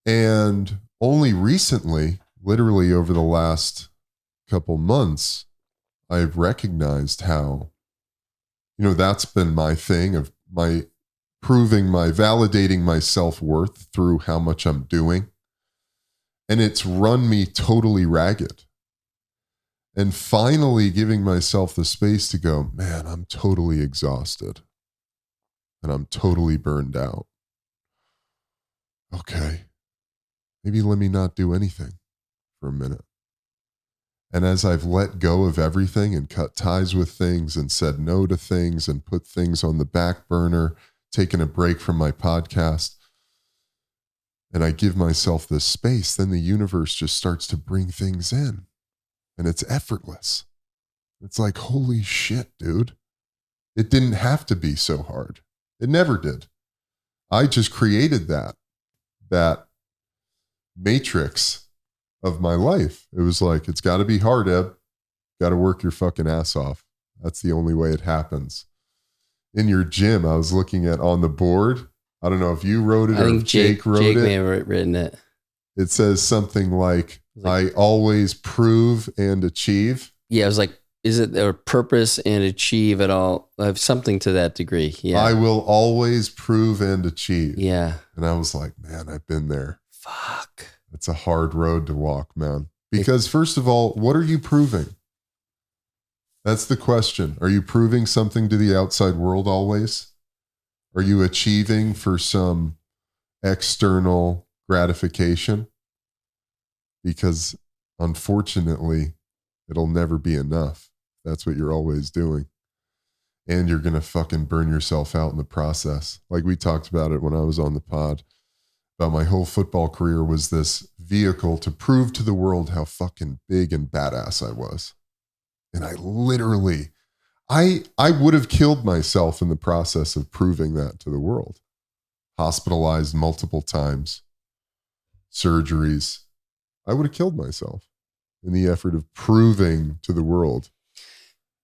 And only recently, literally over the last couple months, I've recognized how, that's been my thing of my validating my self-worth through how much I'm doing. And it's run me totally ragged. And finally giving myself the space to go, man, I'm totally exhausted. And I'm totally burned out. Okay. Maybe let me not do anything for a minute. And as I've let go of everything and cut ties with things and said no to things and put things on the back burner, taken a break from my podcast, and I give myself this space, then the universe just starts to bring things in. And it's effortless. It's like, holy shit, dude. It didn't have to be so hard. It never did. I just created that matrix of my life. It was like, it's got to be hard, Eb. Got to work your fucking ass off. That's the only way it happens. In your gym, I was looking at on the board. I don't know if you wrote it or if Jake wrote it. Jake may have written it. It says something like, I always prove and achieve. Yeah, it was like, is it a purpose and achieve at all? I have something to that degree. Yeah. I will always prove and achieve. Yeah. And I was like, man, I've been there. Fuck. It's a hard road to walk, man. Because first of all, what are you proving? That's the question. Are you proving something to the outside world always? Are you achieving for some external gratification? Because unfortunately, it'll never be enough. That's what you're always doing. And you're going to fucking burn yourself out in the process. Like we talked about it when I was on the pod, about my whole football career was this vehicle to prove to the world how fucking big and badass I was. And I literally, I would have killed myself in the process of proving that to the world. Hospitalized multiple times, surgeries. I would have killed myself in the effort of proving to the world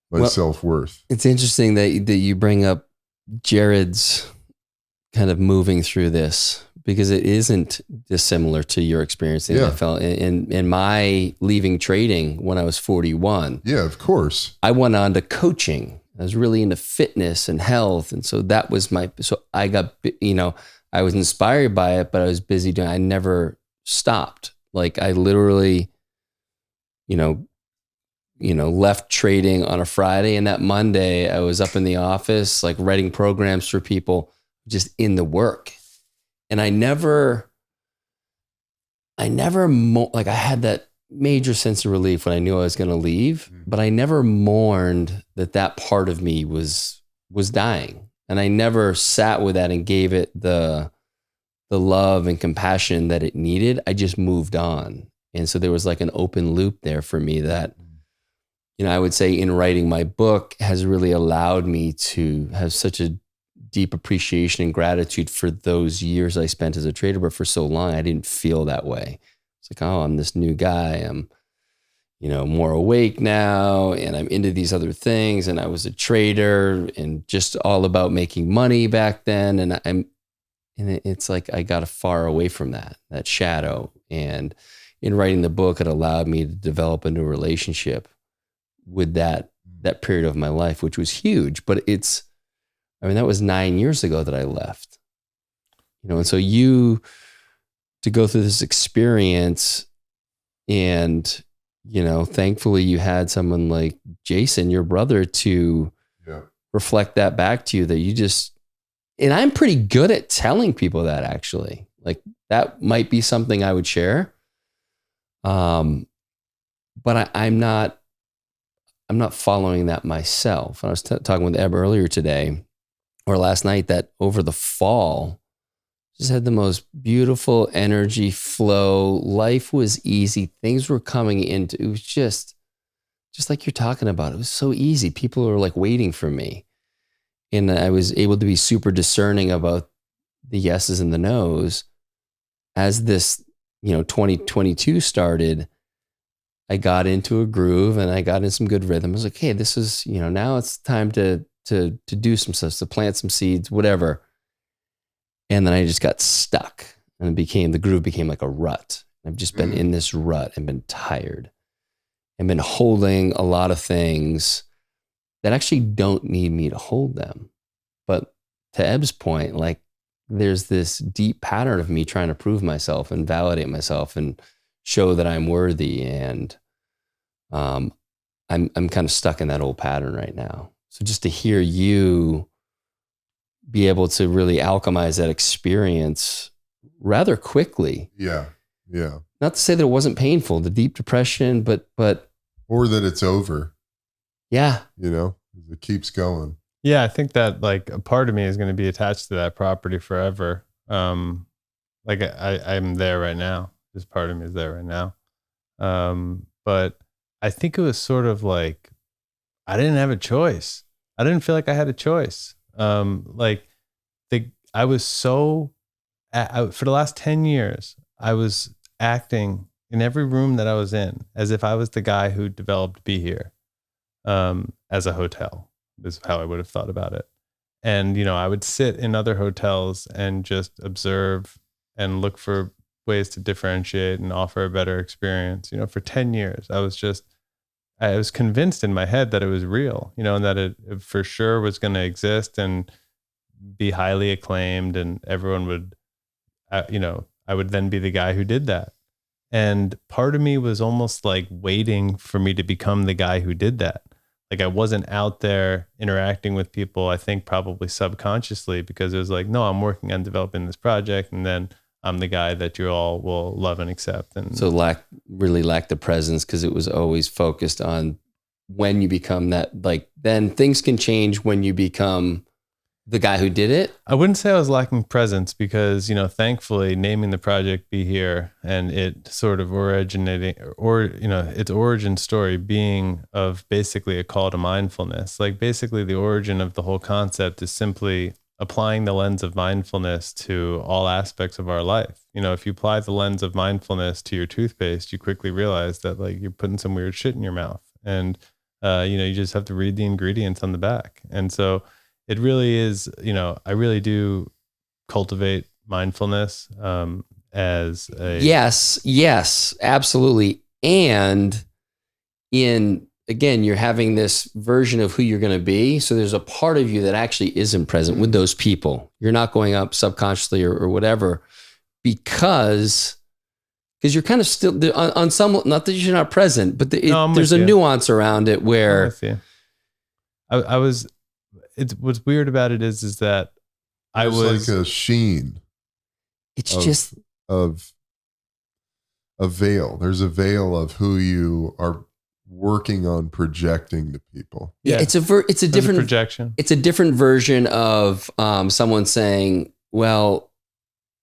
my self-worth. It's interesting that you bring up Jared's kind of moving through this, because it isn't dissimilar to your experience in the NFL. In my leaving trading when I was 41. Yeah, of course. I went on to coaching. I was really into fitness and health. And so that was so I got, I was inspired by it, but I was busy doing, I never stopped. Like I literally, left trading on a Friday, and that Monday I was up in the office, like writing programs for people, just in the work. And I had that major sense of relief when I knew I was going to leave, but I never mourned that part of me was dying. And I never sat with that and gave it the love and compassion that it needed. I just moved on. And so there was like an open loop there for me that, I would say in writing my book has really allowed me to have such a deep appreciation and gratitude for those years I spent as a trader, but for so long, I didn't feel that way. It's like, oh, I'm this new guy. I'm, more awake now, and I'm into these other things. And I was a trader and just all about making money back then. And it's like, I got far away from that shadow. And in writing the book, it allowed me to develop a new relationship with that period of my life, which was huge. But that was 9 years ago that I left, and so to go through this experience and, thankfully you had someone like Jason, your brother, to reflect that back to you, that you just, and I'm pretty good at telling people that, actually, like that might be something I would share, But I'm not following that myself. And I was talking with Eb earlier today or last night that over the fall, just had the most beautiful energy flow. Life was easy. Things were coming into, it was just like you're talking about. It was so easy. People were like waiting for me. And I was able to be super discerning about the yeses and the nos. As this, 2022 started, I got into a groove and I got in some good rhythm. I was like, hey, this is, now it's time to do some stuff, to plant some seeds, whatever. And then I just got stuck and the groove became like a rut. I've just been in this rut and been tired and been holding a lot of things that actually don't need me to hold them. But to Eb's point, like there's this deep pattern of me trying to prove myself and validate myself and show that I'm worthy. And I'm kind of stuck in that old pattern right now. So just to hear you be able to really alchemize that experience rather quickly. Yeah. Yeah. Not to say that it wasn't painful, the deep depression, but or that it's over. Yeah. It keeps going. Yeah, I think that like a part of me is going to be attached to that property forever. Like I'm there right now. This part of me is there right now. But I think it was sort of like I didn't have a choice. I didn't feel like I had a choice. I was so for the last 10 years, I was acting in every room that I was in as if I was the guy who developed Be Here as a hotel, is how I would have thought about it. And, I would sit in other hotels and just observe and look for ways to differentiate and offer a better experience. For 10 years, I was convinced in my head that it was real, and that it for sure was going to exist and be highly acclaimed, and everyone would, I would then be the guy who did that. And part of me was almost like waiting for me to become the guy who did that. Like I wasn't out there interacting with people, I think probably subconsciously, because it was like, no, I'm working on developing this project, and then I'm the guy that you all will love and accept. And so really lacked the presence because it was always focused on when you become that, like then things can change when you become the guy who did it. I wouldn't say I was lacking presence because, thankfully naming the project Be Here and it sort of originating its origin story being of basically a call to mindfulness. Like basically the origin of the whole concept is simply applying the lens of mindfulness to all aspects of our life. If you apply the lens of mindfulness to your toothpaste, you quickly realize that like you're putting some weird shit in your mouth, and you just have to read the ingredients on the back. And so it really is, I really do cultivate mindfulness as a yes, absolutely. And again, you're having this version of who you're going to be. So there's a part of you that actually isn't present with those people. You're not going up subconsciously or whatever, because you're kind of still on some, not that you're not present, but there's a nuance around it where I was, what's weird about it is that I was like a sheen. It's just of a veil. There's a veil of who you are working on projecting to people. Yeah, it's a different projection. It's a different version of someone saying, well,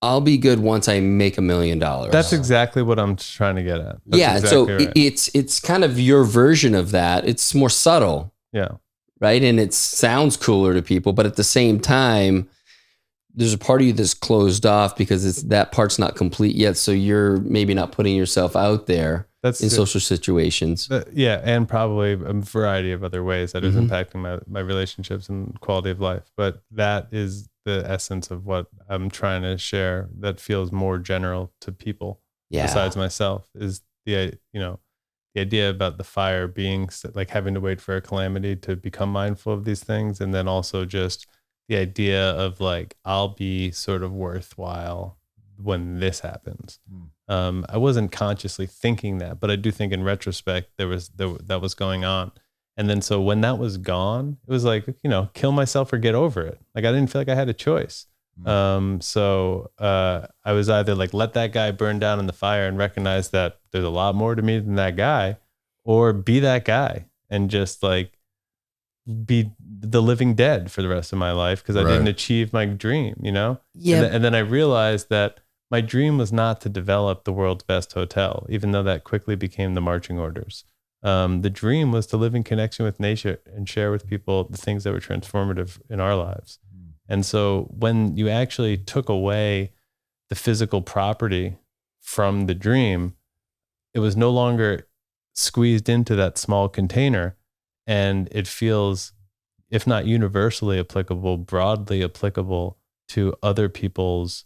I'll be good once I make $1 million. That's exactly what I'm trying to get at. Right. It's kind of your version of that. It's more subtle. Yeah. Right. And it sounds cooler to people, but at the same time, there's a part of you that's closed off because that part's not complete yet. So you're maybe not putting yourself out there in social situations. And probably a variety of other ways that is impacting my relationships and quality of life. But that is the essence of what I'm trying to share that feels more general to people besides myself, is the idea about the fire being like having to wait for a calamity to become mindful of these things. And then also just the idea of like, I'll be sort of worthwhile when this happens. I wasn't consciously thinking that, but I do think in retrospect, that was going on. And then, so when that was gone, it was like, kill myself or get over it. Like, I didn't feel like I had a choice. So I was either like, let that guy burn down in the fire and recognize that there's a lot more to me than that guy, or be that guy and just like be the living dead for the rest of my life because I didn't achieve my dream, you know? Yeah. And then I realized that my dream was not to develop the world's best hotel, even though that quickly became the marching orders. The dream was to live in connection with nature and share with people the things that were transformative in our lives. And so when you actually took away the physical property from the dream, it was no longer squeezed into that small container, and it feels, if not universally applicable, broadly applicable to other people's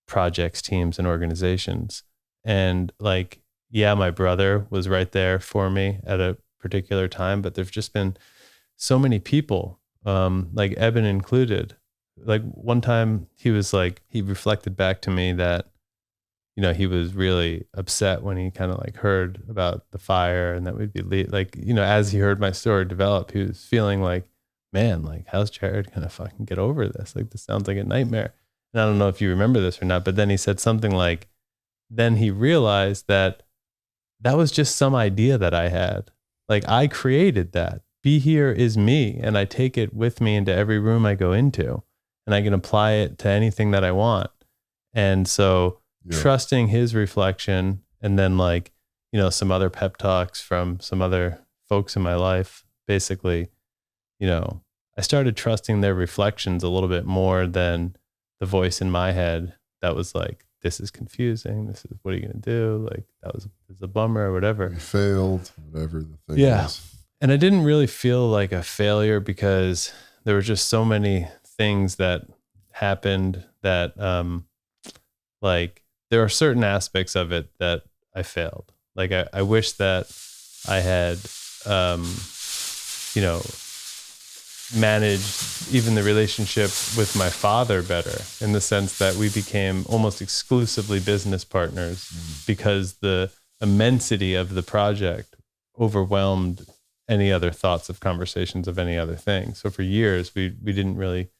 projects, teams, and organizations. And like, yeah, my brother was right there for me at a particular time, but there've just been so many people, like Eben included. Like one time he was like, he reflected back to me that, you know, he was really upset when he kind of like heard about the fire and that we'd be like, you know, as he heard my story develop, he was feeling like, man, like, how's Jared gonna fucking get over this? Like, this sounds like a nightmare. And I don't know if you remember this or not, but then he said something like, then he realized that that was just some idea that I had. Like, I created that. Be here is me, and I take it with me into every room I go into, and I can apply it to anything that I want. And so trusting his reflection, and then like, you know, some other pep talks from some other folks in my life, basically, you know, I started trusting their reflections a little bit more than the voice in my head that was like, this is confusing. This is, what are you going to do? Like, it's a bummer or whatever. You failed, whatever the thing is. And I didn't really feel like a failure because there were just so many things that happened that, like, there are certain aspects of it that I failed. Like, I wish that I had, you know, managed even the relationship with my father better, in the sense that we became almost exclusively business partners because the immensity of the project overwhelmed any other thoughts of conversations of any other thing. So for years, we didn't really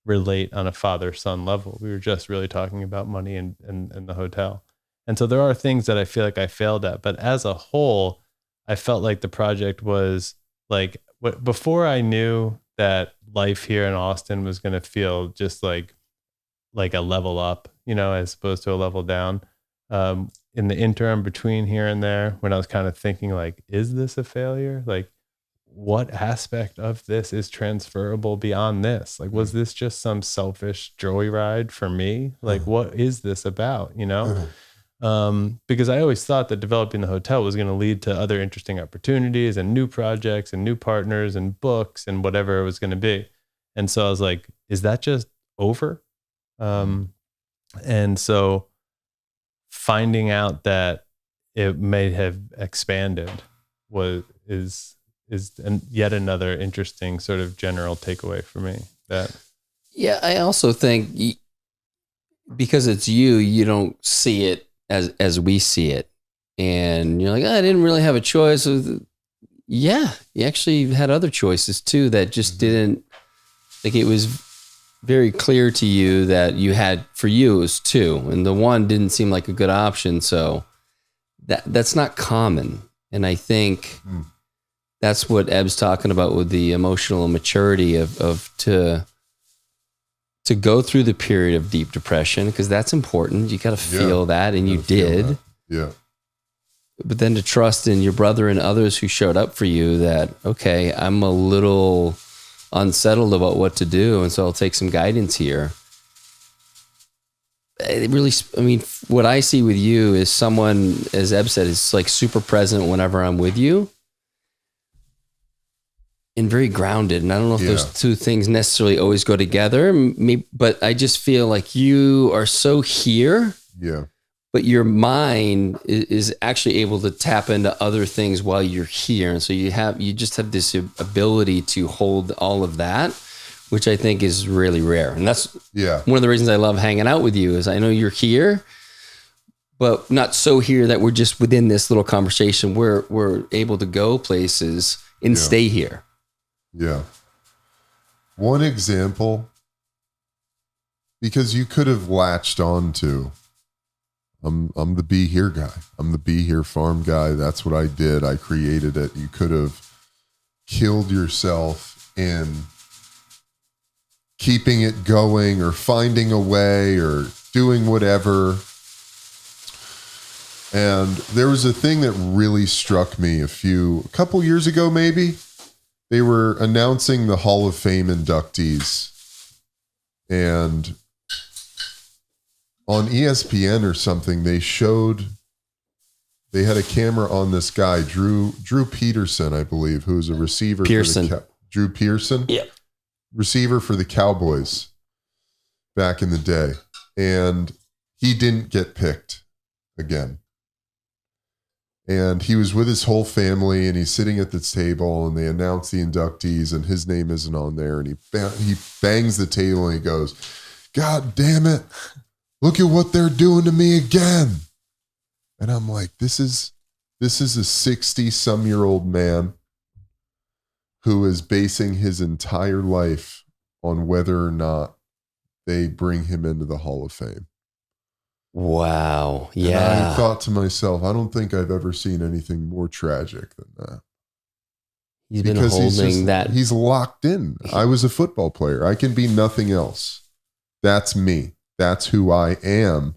relate on a father-son level. We were just really talking about money and the hotel. And so there are things that I feel like I failed at, but as a whole, I felt like the project was like, before I knew that life here in Austin was going to feel just like a level up, you know, as opposed to a level down. In the interim between here and there, when I was kind of thinking like, is this a failure? Like, what aspect of this is transferable beyond this? Like, was this just some selfish joyride for me? Like, what is this about, you know? Because I always thought that developing the hotel was going to lead to other interesting opportunities and new projects and new partners and books and whatever it was going to be. And so I was like, is that just over? And so finding out that it may have expanded is yet another interesting sort of general takeaway for me. That, yeah, I also think because it's you don't see it as we see it, and you're like, I didn't really have a choice. Yeah, you actually had other choices too that just didn't. Like, it was very clear to you that you had, for you, it was two, and the one didn't seem like a good option. So that's not common, and I think that's what Eb's talking about with the emotional maturity of to go through the period of deep depression, because that's important. You got to feel that, and you did. Yeah. But then to trust in your brother and others who showed up for you that, okay, I'm a little unsettled about what to do, and so I'll take some guidance here. It really, I mean, what I see with you is someone, as Eb said, is like super present whenever I'm with you, and very grounded. And I don't know if those two things necessarily always go together, but I just feel like you are so here. Yeah. But your mind is actually able to tap into other things while you're here. And so you just have this ability to hold all of that, which I think is really rare. And that's one of the reasons I love hanging out with you, is I know you're here, but not so here that we're just within this little conversation. We're able to go places and stay here. Yeah. One example Because you could have latched on to, I'm the Be Here guy. I'm the Be Here farm guy. That's what I did. I created it. You could have killed yourself in keeping it going or finding a way or doing whatever. And there was a thing that really struck me a couple years ago, maybe. They were announcing the Hall of Fame inductees. And on ESPN or something, they had a camera on this guy, Drew Peterson, I believe, who was a receiver. Drew Pearson? Yeah. Receiver for the Cowboys back in the day. And he didn't get picked again. And he was with his whole family, and he's sitting at this table, and they announce the inductees, and his name isn't on there. And he bangs the table, and he goes, "God damn it. Look at what they're doing to me again." And I'm like, this is a 60-some-year-old man who is basing his entire life on whether or not they bring him into the Hall of Fame. Wow. Yeah. And I thought to myself, I don't think I've ever seen anything more tragic than that. He's been holding that. He's locked in. I was a football player. I can be nothing else. That's me. That's who I am.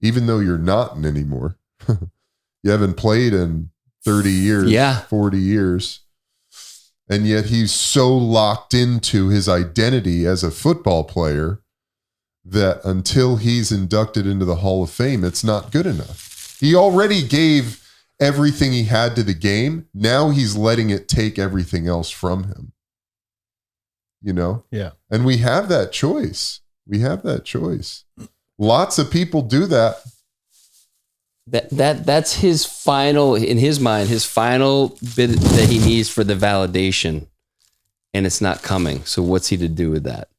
Even though you're not anymore. You haven't played in 30 years, 40 years. And yet he's so locked into his identity as a football player that until he's inducted into the Hall of Fame, it's not good enough. He already gave everything he had to the game. Now he's letting it take everything else from him. You know? Yeah. And we have that choice. Lots of people do that. That's his final, in his mind, his final bit that he needs for the validation. And it's not coming. So what's he to do with that?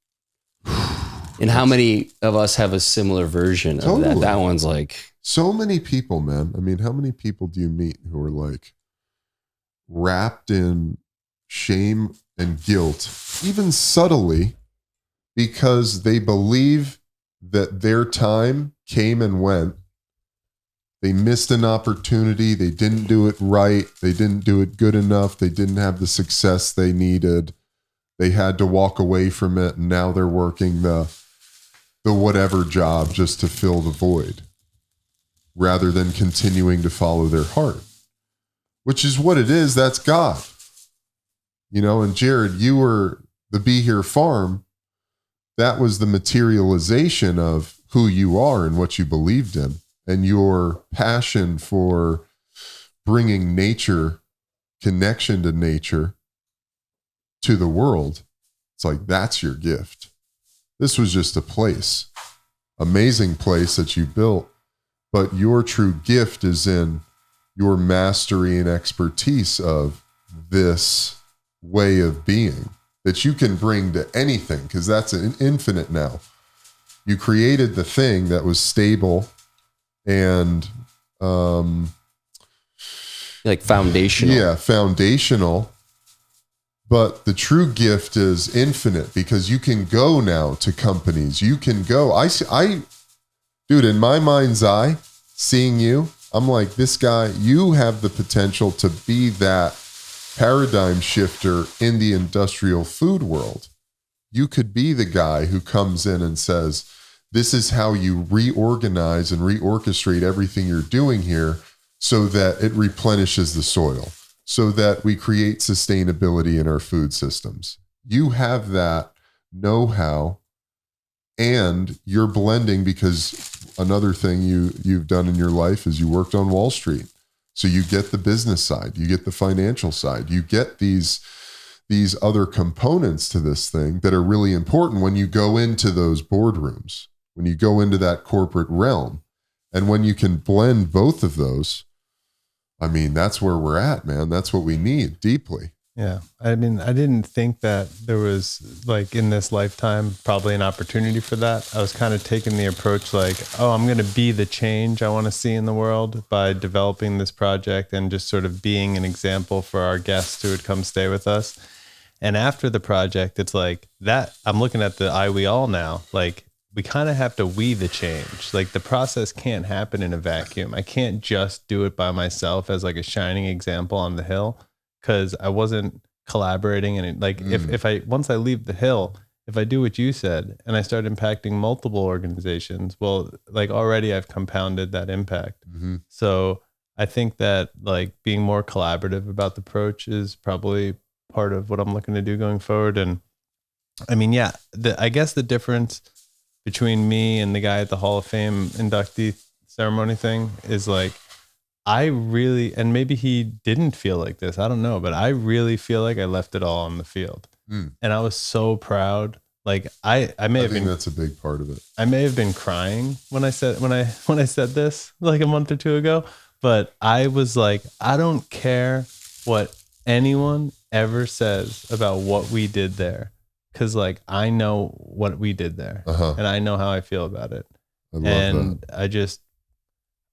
And how many of us have a similar version of that? That one's like... So many people, man. I mean, how many people do you meet who are like wrapped in shame and guilt, even subtly, because they believe that their time came and went. They missed an opportunity. They didn't do it right. They didn't do it good enough. They didn't have the success they needed. They had to walk away from it. And now they're working the whatever job just to fill the void rather than continuing to follow their heart, which is what it is. That's God. You know, and Jared, you were the Be Here farm. That was the materialization of who you are and what you believed in, and your passion for bringing nature, connection to nature, to the world. It's like, that's your gift. This was just a place, amazing place that you built, but your true gift is in your mastery and expertise of this way of being that you can bring to anything, because that's an infinite now. You created the thing that was stable and like foundational. Yeah, foundational. But the true gift is infinite, because you can go now to companies. You can go. Dude, in my mind's eye, seeing you, I'm like, this guy, you have the potential to be that paradigm shifter in the industrial food world. You could be the guy who comes in and says, this is how you reorganize and reorchestrate everything you're doing here so that it replenishes the soil, so that we create sustainability in our food systems. You have that know-how, and you're blending, because another thing you've done in your life is you worked on Wall Street. So you get the business side, you get the financial side, you get these other components to this thing that are really important when you go into those boardrooms, when you go into that corporate realm. And when you can blend both of those, I mean, that's where we're at, man. That's what we need deeply. Yeah. I mean, I didn't think that there was, like, in this lifetime, probably an opportunity for that. I was kind of taking the approach like, oh, I'm going to be the change I want to see in the world by developing this project and just sort of being an example for our guests who would come stay with us. And after the project, it's like that, I'm looking at the I We All now, like, we kind of have to we the change. Like the process can't happen in a vacuum. I can't just do it by myself as like a shining example on the hill, because I wasn't collaborating. And like if I once I leave the hill, if I do what you said and I start impacting multiple organizations, well, like already I've compounded that impact. So I think that like being more collaborative about the approach is probably part of what I'm looking to do going forward. And I mean, yeah, I guess the difference between me and the guy at the Hall of Fame inductee ceremony thing is like, I really, and maybe he didn't feel like this, I don't know, but I really feel like I left it all on the field. And I was so proud. Like I think that's a big part of it. I may have been crying when I said this like a month or two ago, but I was like, I don't care what anyone ever says about what we did there. Cause like, I know what we did there and I know how I feel about it. I love that.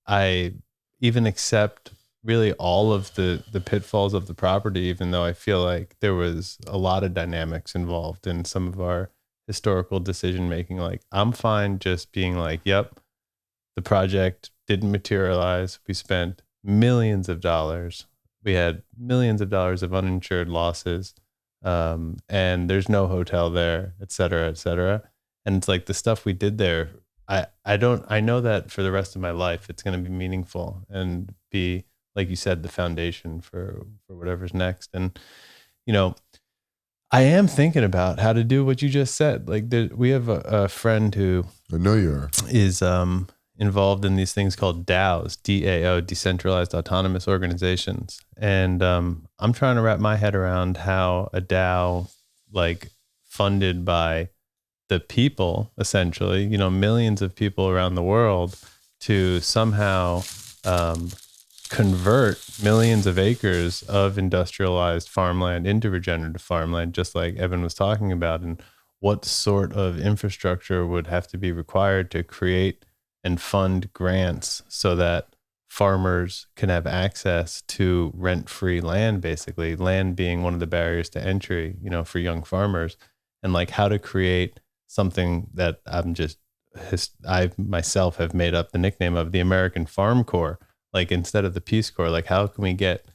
I even accept really all of the pitfalls of the property, even though I feel like there was a lot of dynamics involved in some of our historical decision making. Like I'm fine just being like, yep, the project didn't materialize. We spent millions of dollars. We had millions of dollars of uninsured losses. And there's no hotel there, et cetera, et cetera. And it's like the stuff we did there, I know that for the rest of my life, it's going to be meaningful and be, like you said, the foundation for whatever's next. And, you know, I am thinking about how to do what you just said. Like we have a friend who I know you are is, involved in these things called DAOs, DAO, decentralized autonomous organizations. And I'm trying to wrap my head around how a DAO, like funded by the people, essentially, you know, millions of people around the world, to somehow convert millions of acres of industrialized farmland into regenerative farmland, just like Evan was talking about. And what sort of infrastructure would have to be required to create and fund grants so that farmers can have access to rent-free land, basically, land being one of the barriers to entry, you know, for young farmers. And like how to create something that I myself have made up the nickname of the American Farm Corps. Like instead of the Peace Corps, like how can we get,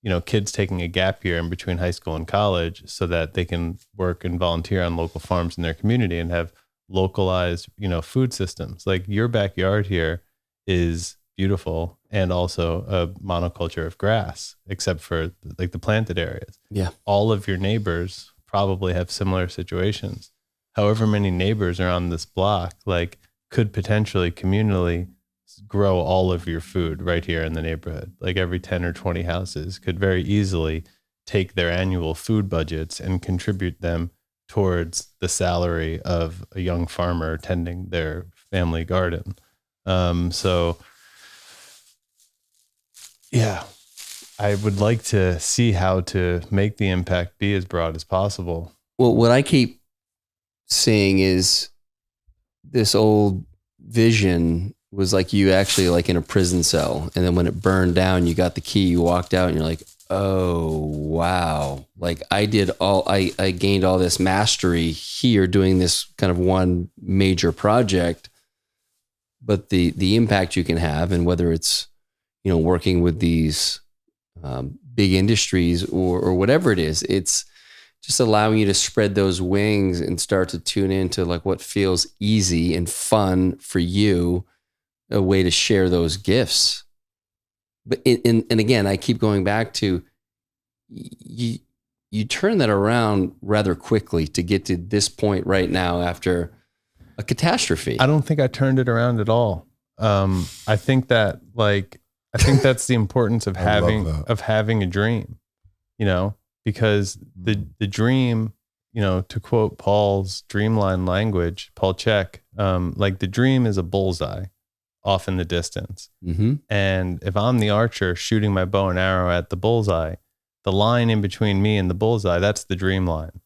you know, kids taking a gap year in between high school and college so that they can work and volunteer on local farms in their community and have localized, you know, food systems. Like your backyard here is beautiful and also a monoculture of grass, except for like the planted areas. Yeah. All of your neighbors probably have similar situations. However many neighbors are on this block, like could potentially communally grow all of your food right here in the neighborhood. Like every 10 or 20 houses could very easily take their annual food budgets and contribute them towards the salary of a young farmer tending their family garden. So yeah, I would like to see how to make the impact be as broad as possible. Well, what I keep seeing is this old vision was like you actually like in a prison cell. And then when it burned down, you got the key, you walked out and you're like, oh, wow. Like I gained all this mastery here doing this kind of one major project, but the impact you can have, and whether it's, you know, working with these big industries or whatever it is, it's just allowing you to spread those wings and start to tune into like what feels easy and fun for you, a way to share those gifts. But and again, I keep going back to you turn that around rather quickly to get to this point right now after a catastrophe. I don't think I turned it around at all. I think that's the importance of having a dream, you know, because the dream, you know, to quote Paul's Dreamline language, Paul Chek, like the dream is a bullseye off in the distance. Mm-hmm. And if I'm the archer shooting my bow and arrow at the bullseye, the line in between me and the bullseye, that's the dream line.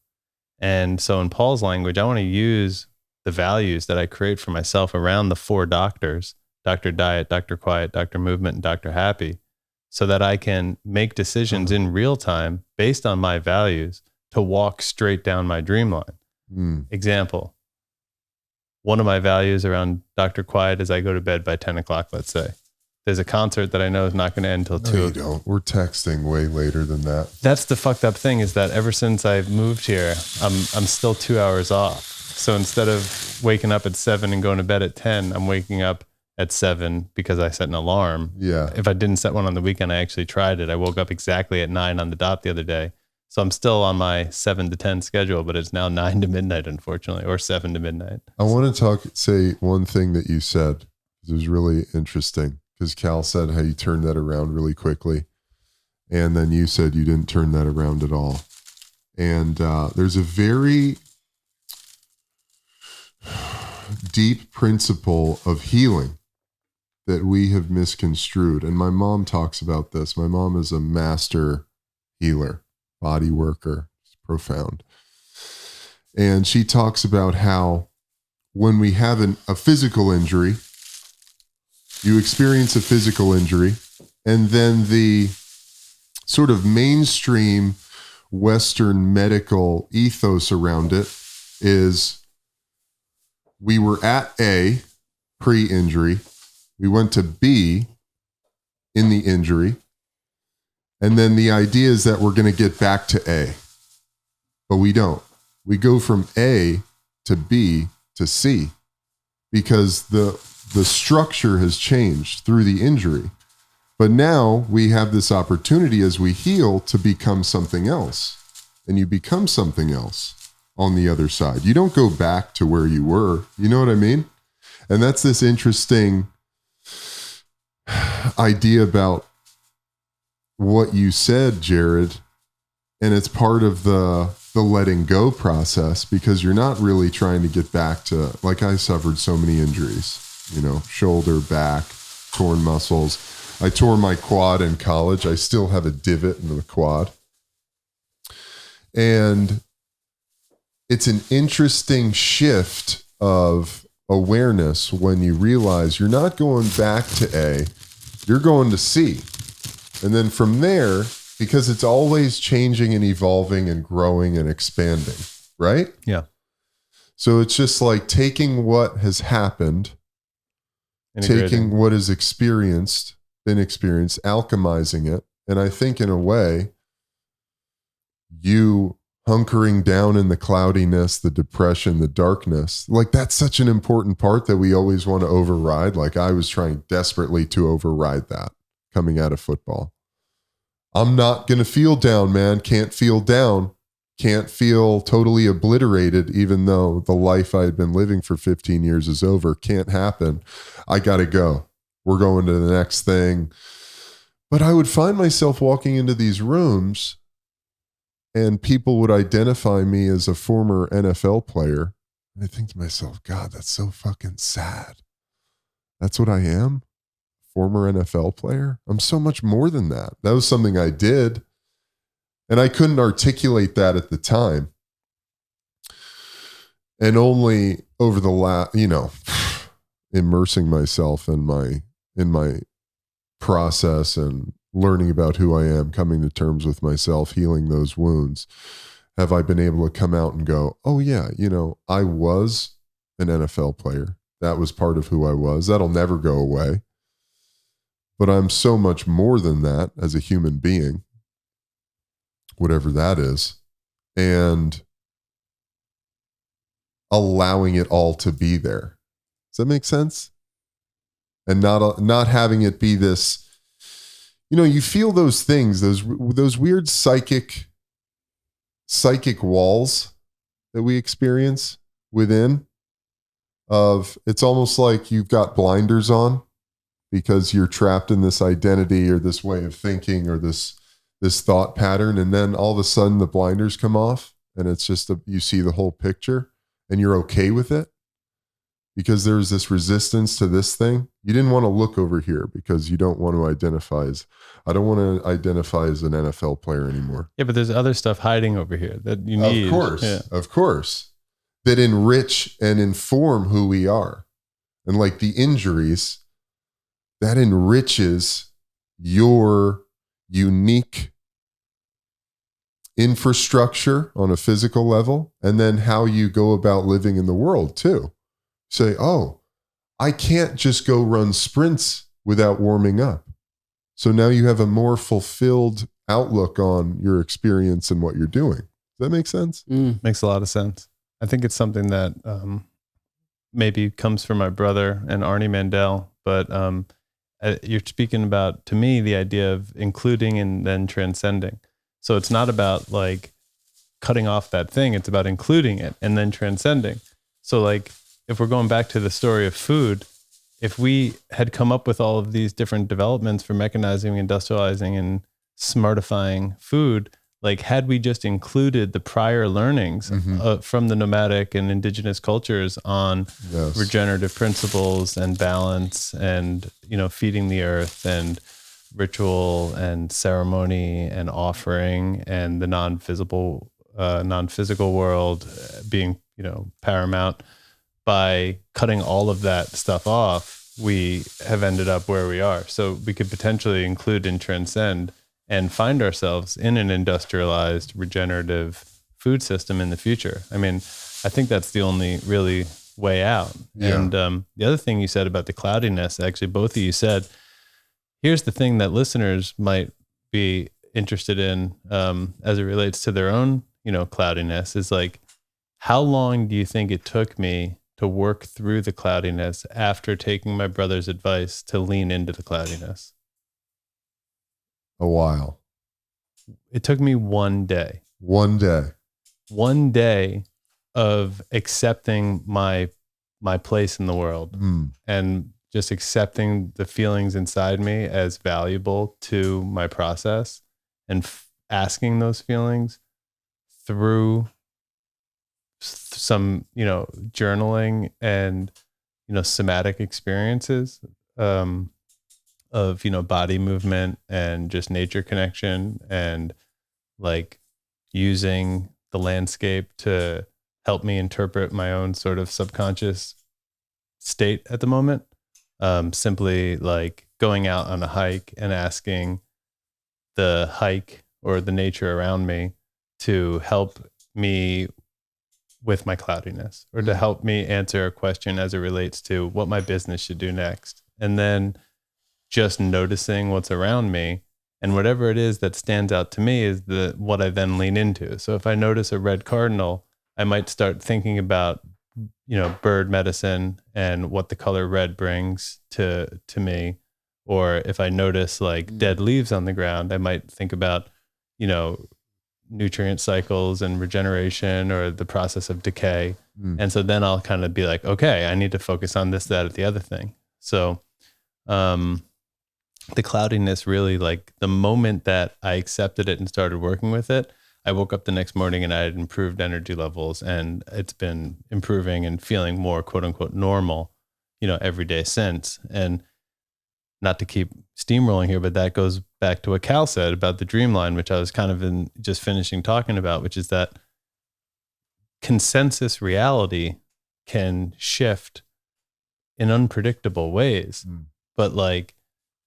And so in Paul's language, I want to use the values that I create for myself around the four doctors, Dr. Diet, Dr. Quiet, Dr. Movement, and Dr. Happy, so that I can make decisions in real time based on my values to walk straight down my dream line. Example, one of my values around Dr. Quiet is I go to bed by 10 o'clock, let's say. There's a concert that I know is not going to end until 2. No, you don't. We're texting way later than that. That's the fucked up thing, is that ever since I've moved here, I'm still 2 hours off. So instead of waking up at 7 and going to bed at 10, I'm waking up at 7 because I set an alarm. Yeah. If I didn't set one on the weekend, I actually tried it. I woke up exactly at 9 on the dot the other day. So I'm still on my 7 to 10 schedule, but it's now 9 to midnight, unfortunately, or 7 to midnight. I want to say one thing that you said. It was really interesting because Cal said how you turned that around really quickly. And then you said you didn't turn that around at all. And there's a very deep principle of healing that we have misconstrued. And my mom talks about this. My mom is a master healer, body worker. It's profound. And she talks about how when we have a physical injury, you experience a physical injury, and then the sort of mainstream Western medical ethos around it is we were at A, pre-injury, we went to B in the injury, and then the idea is that we're going to get back to A, but we don't. We go from A to B to C because the structure has changed through the injury. But now we have this opportunity as we heal to become something else. And you become something else on the other side. You don't go back to where you were. You know what I mean? And that's this interesting idea about what you said, Jared. And it's part of the letting go process, because you're not really trying to get back to, like, I suffered so many injuries, shoulder, back, torn muscles. I tore my quad in college. I still have a divot in the quad. And it's an interesting shift of awareness when you realize you're not going back to A, you're going to C. And then from there, because it's always changing and evolving and growing and expanding, right? Yeah. So it's just like taking what has happened, taking what is been experienced, alchemizing it. And I think in a way, you hunkering down in the cloudiness, the depression, the darkness, like that's such an important part that we always want to override. Like I was trying desperately to override that coming out of football. I'm not going to feel down, man. Can't feel down. Can't feel totally obliterated, even though the life I had been living for 15 years is over. Can't happen. I got to go. We're going to the next thing. But I would find myself walking into these rooms and people would identify me as a former NFL player. And I think to myself, God, that's so fucking sad. That's what I am? Former NFL player? I'm so much more than that. That was something I did. And I couldn't articulate that at the time. And only over the last, immersing myself in my process and learning about who I am, coming to terms with myself, healing those wounds, have I been able to come out and go, oh yeah, I was an NFL player. That was part of who I was. That'll never go away. But I'm so much more than that as a human being, whatever that is, and allowing it all to be there. Does that make sense? And not having it be this, you feel those things, those weird psychic walls that we experience within of, it's almost like you've got blinders on because you're trapped in this identity or this way of thinking or this thought pattern. And then all of a sudden the blinders come off and it's just you see the whole picture and you're okay with it because there's this resistance to this thing. You didn't want to look over here because you don't want to I don't want to identify as an NFL player anymore. Yeah, but there's other stuff hiding over here that you need. Of course, that enrich and inform who we are. And like the injuries, that enriches your unique infrastructure on a physical level, and then how you go about living in the world too. say, oh, I can't just go run sprints without warming up. So now you have a more fulfilled outlook on your experience and what you're doing. Does that make sense? Makes a lot of sense. I think it's something that maybe comes from my brother and Arnie Mandel, but you're speaking about, to me, the idea of including and then transcending. So it's not about like cutting off that thing. It's about including it and then transcending. So like, if we're going back to the story of food, if we had come up with all of these different developments for mechanizing, industrializing, and smartifying food, like had we just included the prior learnings from the nomadic and indigenous cultures on regenerative principles and balance and, you know, feeding the earth and ritual and ceremony and offering and the non-physical world being, you know, paramount, by cutting all of that stuff off, we have ended up where we are. So we could potentially include and transcend and find ourselves in an industrialized, regenerative food system in the future. I mean, I think that's the only really way out. Yeah. And the other thing you said about the cloudiness, actually, both of you said, here's the thing that listeners might be interested in as it relates to their own, you know, cloudiness, is like, how long do you think it took me to work through the cloudiness after taking my brother's advice to lean into the cloudiness? A while. It took me one day. One day of accepting my place in the world and just accepting the feelings inside me as valuable to my process and asking those feelings through some, you know, journaling and, you know, somatic experiences of, you know, body movement and just nature connection and like using the landscape to help me interpret my own sort of subconscious state at the moment. Simply like going out on a hike and asking the hike or the nature around me to help me with my cloudiness, or to help me answer a question as it relates to what my business should do next. And then just noticing what's around me, and whatever it is that stands out to me is what I then lean into. So if I notice a red cardinal, I might start thinking about, you know, bird medicine and what the color red brings to me. Or if I notice like dead leaves on the ground, I might think about, you know, nutrient cycles and regeneration or the process of decay. And so then I'll kind of be like, okay, I need to focus on this, that, or the other thing. So the cloudiness really, like the moment that I accepted it and started working with it, I woke up the next morning and I had improved energy levels, and it's been improving and feeling more quote unquote normal, you know, every day since. And not to keep steamrolling here, but that goes back to what Cal said about the dreamline, which I was kind of just finishing talking about, which is that consensus reality can shift in unpredictable ways. But like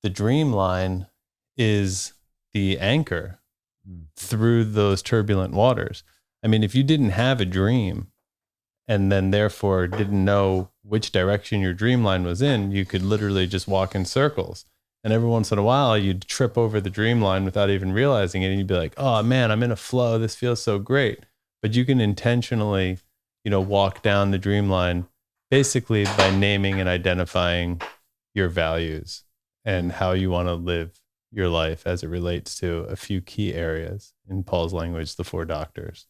the dreamline is the anchor through those turbulent waters. I mean, if you didn't have a dream and then therefore didn't know which direction your dreamline was in, you could literally just walk in circles. And every once in a while you'd trip over the dreamline without even realizing it. And you'd be like, oh man, I'm in a flow. This feels so great. But you can intentionally, you know, walk down the dreamline basically by naming and identifying your values and how you want to live your life as it relates to a few key areas. In Paul's language, the 4 doctors.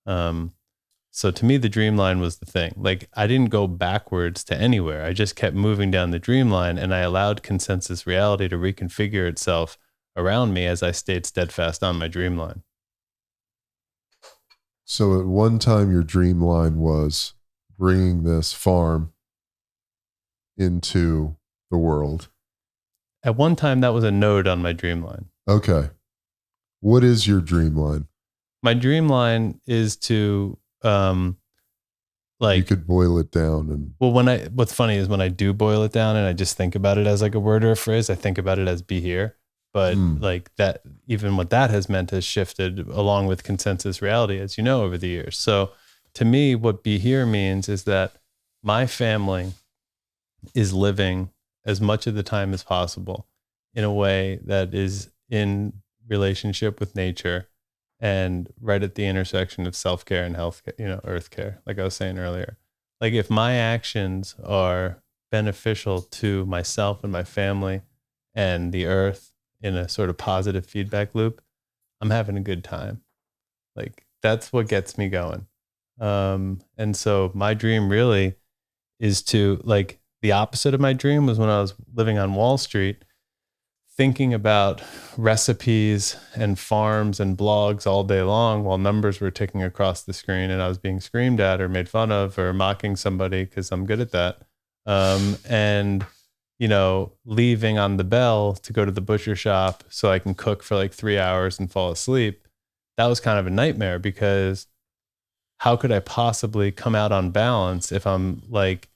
So to me, the dreamline was the thing. Like I didn't go backwards to anywhere. I just kept moving down the dreamline, and I allowed consensus reality to reconfigure itself around me as I stayed steadfast on my dreamline. So at one time, your dreamline was bringing this farm into the world. At one time, that was a node on my dreamline. Okay. What is your dreamline? My dreamline is to, like, you could boil it down. And well, what's funny is when I do boil it down and I just think about it as like a word or a phrase, I think about it as be here. But like that, even what that has meant has shifted along with consensus reality, as you know, over the years. So to me, what be here means is that my family is living as much of the time as possible in a way that is in relationship with nature and right at the intersection of self-care and health, earth care, like I was saying earlier. Like if my actions are beneficial to myself and my family and the earth in a sort of positive feedback loop, I'm having a good time. Like that's what gets me going. And so my dream really is to, like, the opposite of my dream was when I was living on Wall Street, thinking about recipes and farms and blogs all day long while numbers were ticking across the screen and I was being screamed at or made fun of or mocking somebody because I'm good at that. And, leaving on the bell to go to the butcher shop so I can cook for like 3 hours and fall asleep. That was kind of a nightmare because how could I possibly come out on balance if I'm like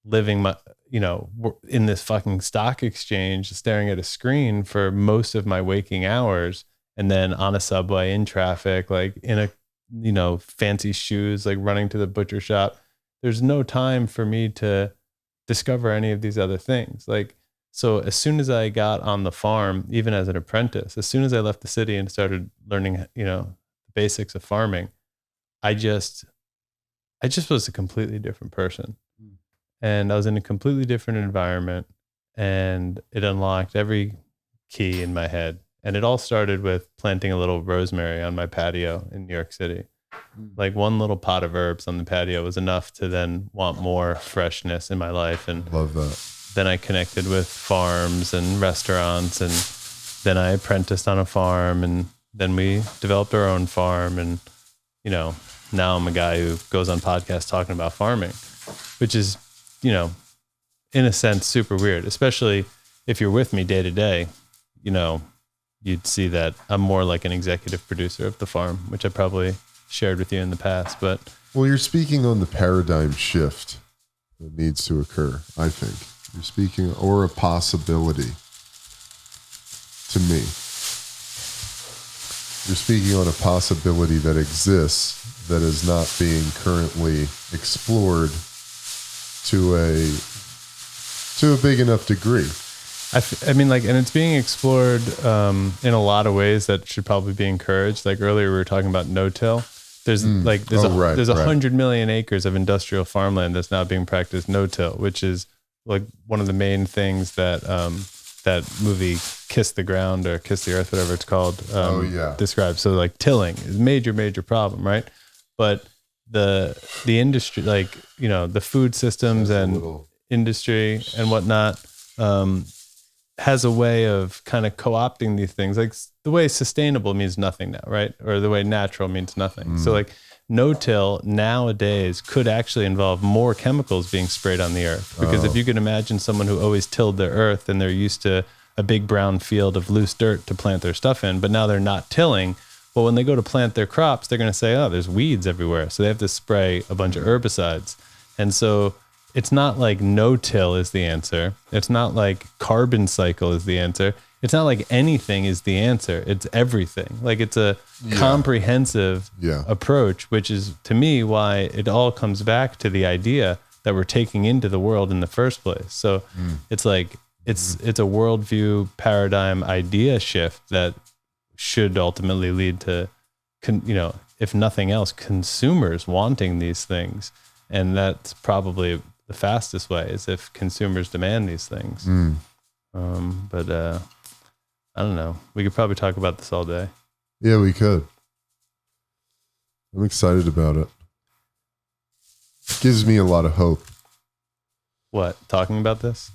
living my, in this fucking stock exchange, staring at a screen for most of my waking hours, and then on a subway in traffic, like in a, fancy shoes, like running to the butcher shop. There's no time for me to discover any of these other things. Like, so as soon as I got on the farm, even as an apprentice, as soon as I left the city and started learning, the basics of farming, I just was a completely different person. And I was in a completely different environment, and it unlocked every key in my head. And it all started with planting a little rosemary on my patio in New York City. Like one little pot of herbs on the patio was enough to then want more freshness in my life. And Love that. Then I connected with farms and restaurants, and then I apprenticed on a farm, and then we developed our own farm. And, now I'm a guy who goes on podcasts talking about farming, which is, in a sense, super weird, especially if you're with me day to day. You'd see that I'm more like an executive producer of the farm, which I probably shared with you in the past. But well, you're speaking on the paradigm shift that needs to occur, I think. You're speaking, or a possibility to me. You're speaking on a possibility that exists that is not being currently explored to a big enough degree. I mean, like, and it's being explored in a lot of ways that should probably be encouraged. Like earlier, we were talking about no-till. There's 100 million acres of industrial farmland that's now being practiced no-till, which is like one of the main things that that movie Kiss the Ground or Kiss the Earth, whatever it's called, describes. So like tilling is a major problem, right? But the industry, like, the food systems and industry and whatnot, has a way of kind of co-opting these things. Like the way sustainable means nothing now, right? Or the way natural means nothing. So like no-till nowadays could actually involve more chemicals being sprayed on the earth. Because if you can imagine someone who always tilled their earth and they're used to a big brown field of loose dirt to plant their stuff in, but now they're not tilling. Well, when they go to plant their crops, they're going to say, oh, there's weeds everywhere. So they have to spray a bunch of herbicides. And so it's not like no-till is the answer. It's not like carbon cycle is the answer. It's not like anything is the answer. It's everything. Like it's a comprehensive approach, which is, to me, why it all comes back to the idea that we're taking into the world in the first place. So it's like, it's a worldview paradigm idea shift that should ultimately lead to, if nothing else, consumers wanting these things. And that's probably the fastest way, is if consumers demand these things. But I don't know. We could probably talk about this all day. Yeah, we could. I'm excited about it. It gives me a lot of hope. What, talking about this?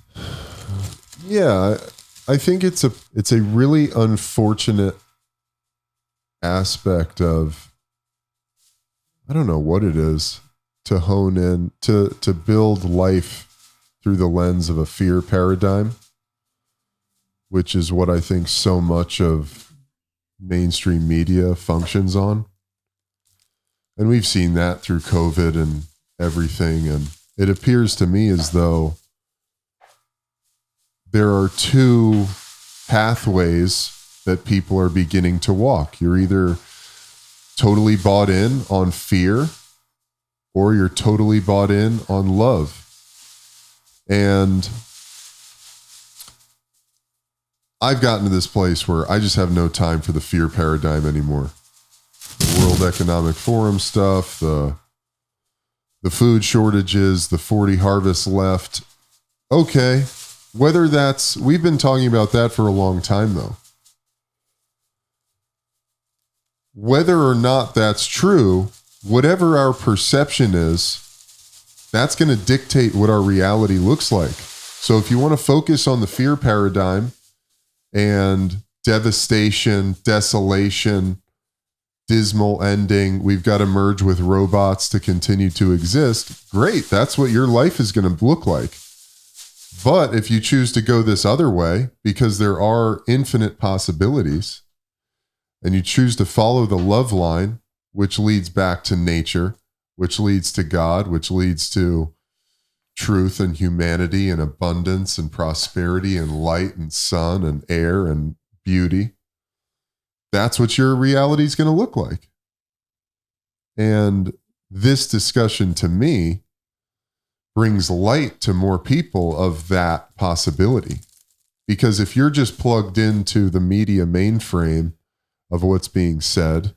Yeah, I think it's a really unfortunate aspect of, I don't know what it is, to hone in, to build life through the lens of a fear paradigm, which is what I think so much of mainstream media functions on. And we've seen that through COVID and everything. And it appears to me as though there are two pathways that people are beginning to walk. You're either totally bought in on fear or you're totally bought in on love. And I've gotten to this place where I just have no time for the fear paradigm anymore. The World Economic Forum stuff, the food shortages, the 40 harvests left. Okay, whether that's, we've been talking about that for a long time though. Whether or not that's true, whatever our perception is, that's going to dictate what our reality looks like. So if you want to focus on the fear paradigm and devastation, desolation, dismal ending, we've got to merge with robots to continue to exist, great. That's what your life is going to look like. But if you choose to go this other way, because there are infinite possibilities, and you choose to follow the love line, which leads back to nature, which leads to God, which leads to truth and humanity and abundance and prosperity and light and sun and air and beauty, that's what your reality is going to look like. And this discussion to me brings light to more people of that possibility. Because if you're just plugged into the media mainframe of what's being said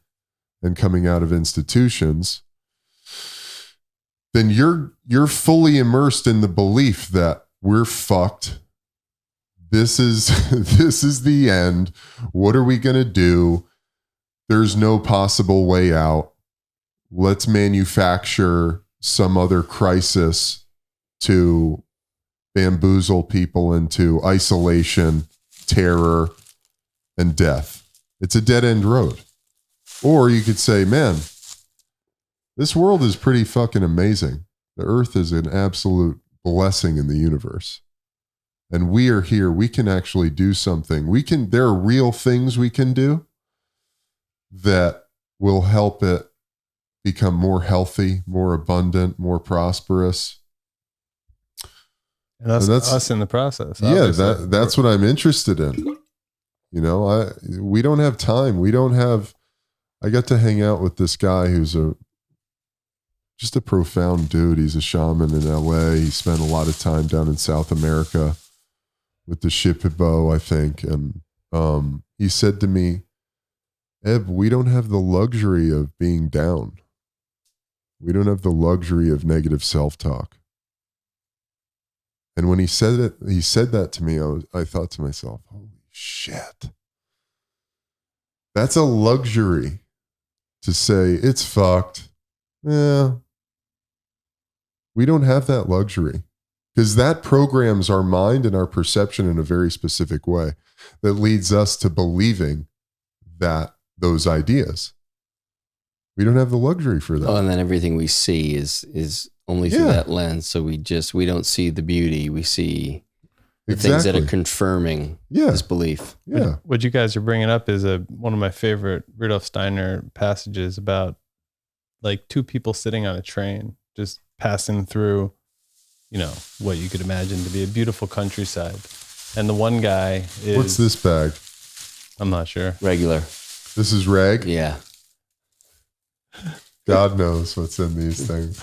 and coming out of institutions, then you're fully immersed in the belief that we're fucked. This is the end. What are we going to do? There's no possible way out. Let's manufacture some other crisis to bamboozle people into isolation, terror, and death. It's a dead-end road. Or you could say, man, this world is pretty fucking amazing. The earth is an absolute blessing in the universe. And we are here. We can actually do something. There are real things we can do that will help it become more healthy, more abundant, more prosperous. And that's us in the process. Yeah, that's what I'm interested in. You know, we don't have time. I got to hang out with this guy who's just a profound dude. He's a shaman in LA. He spent a lot of time down in South America with the Shipibo, I think. And he said to me, Eb, we don't have the luxury of being down. We don't have the luxury of negative self-talk. And when he said that to me, I thought to myself, holy shit. That's a luxury to say it's fucked. Yeah. We don't have that luxury because that programs our mind and our perception in a very specific way that leads us to believing that those ideas. We don't have the luxury for that. Oh, and then everything we see is only through that lens. So we don't see the beauty. We see the things that are confirming this belief. Yeah. What you guys are bringing up is one of my favorite Rudolf Steiner passages about like two people sitting on a train, just passing through, what you could imagine to be a beautiful countryside. And the one guy is... What's this bag? I'm not sure. Regular. This is rag? Yeah. God knows what's in these things.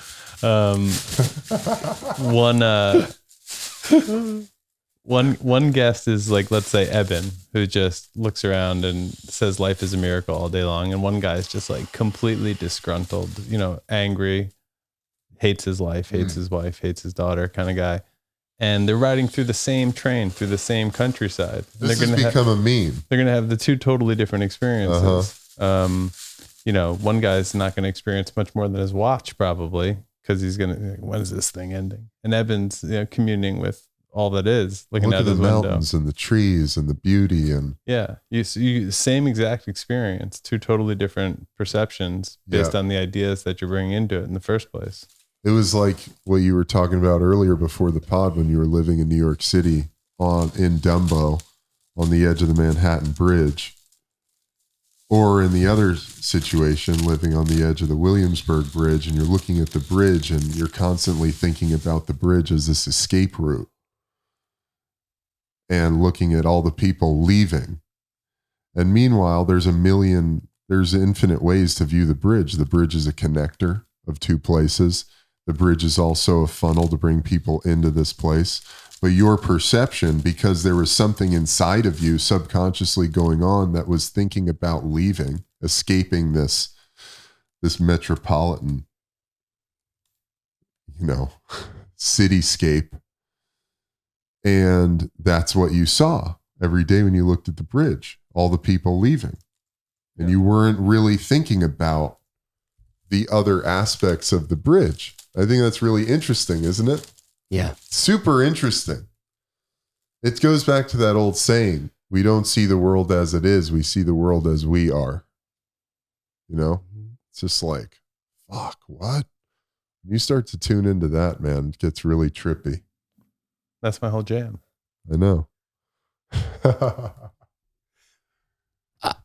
One guest is like, let's say Eben, who just looks around and says life is a miracle all day long. And one guy is just like completely disgruntled, angry, hates his life, hates his wife, hates his daughter kind of guy. And they're riding through the same train, through the same countryside. This has become a meme. They're going to have the two totally different experiences. One guy's not going to experience much more than his watch probably, because he's going to, when is this thing ending? And Eben's communing with all that is, looking out at his the window. Mountains and the trees and the beauty and you same exact experience, two totally different perceptions based on the ideas that you're bringing into it in the first place. It was like what you were talking about earlier before the pod when you were living in New York City in Dumbo on the edge of the Manhattan Bridge, or in the other situation living on the edge of the Williamsburg Bridge, and you're looking at the bridge and you're constantly thinking about the bridge as this escape route and looking at all the people leaving. And meanwhile, there's infinite ways to view the bridge. The bridge is a connector of two places. The bridge is also a funnel to bring people into this place. But your perception, because there was something inside of you subconsciously going on that was thinking about leaving, escaping this metropolitan, cityscape. And that's what you saw every day when you looked at the bridge, all the people leaving. And you weren't really thinking about the other aspects of the bridge. I think that's really interesting, isn't it? Yeah. Super interesting. It goes back to that old saying, we don't see the world as it is, we see the world as we are. It's just like, fuck, what? When you start to tune into that, man, it gets really trippy. That's my whole jam. I know.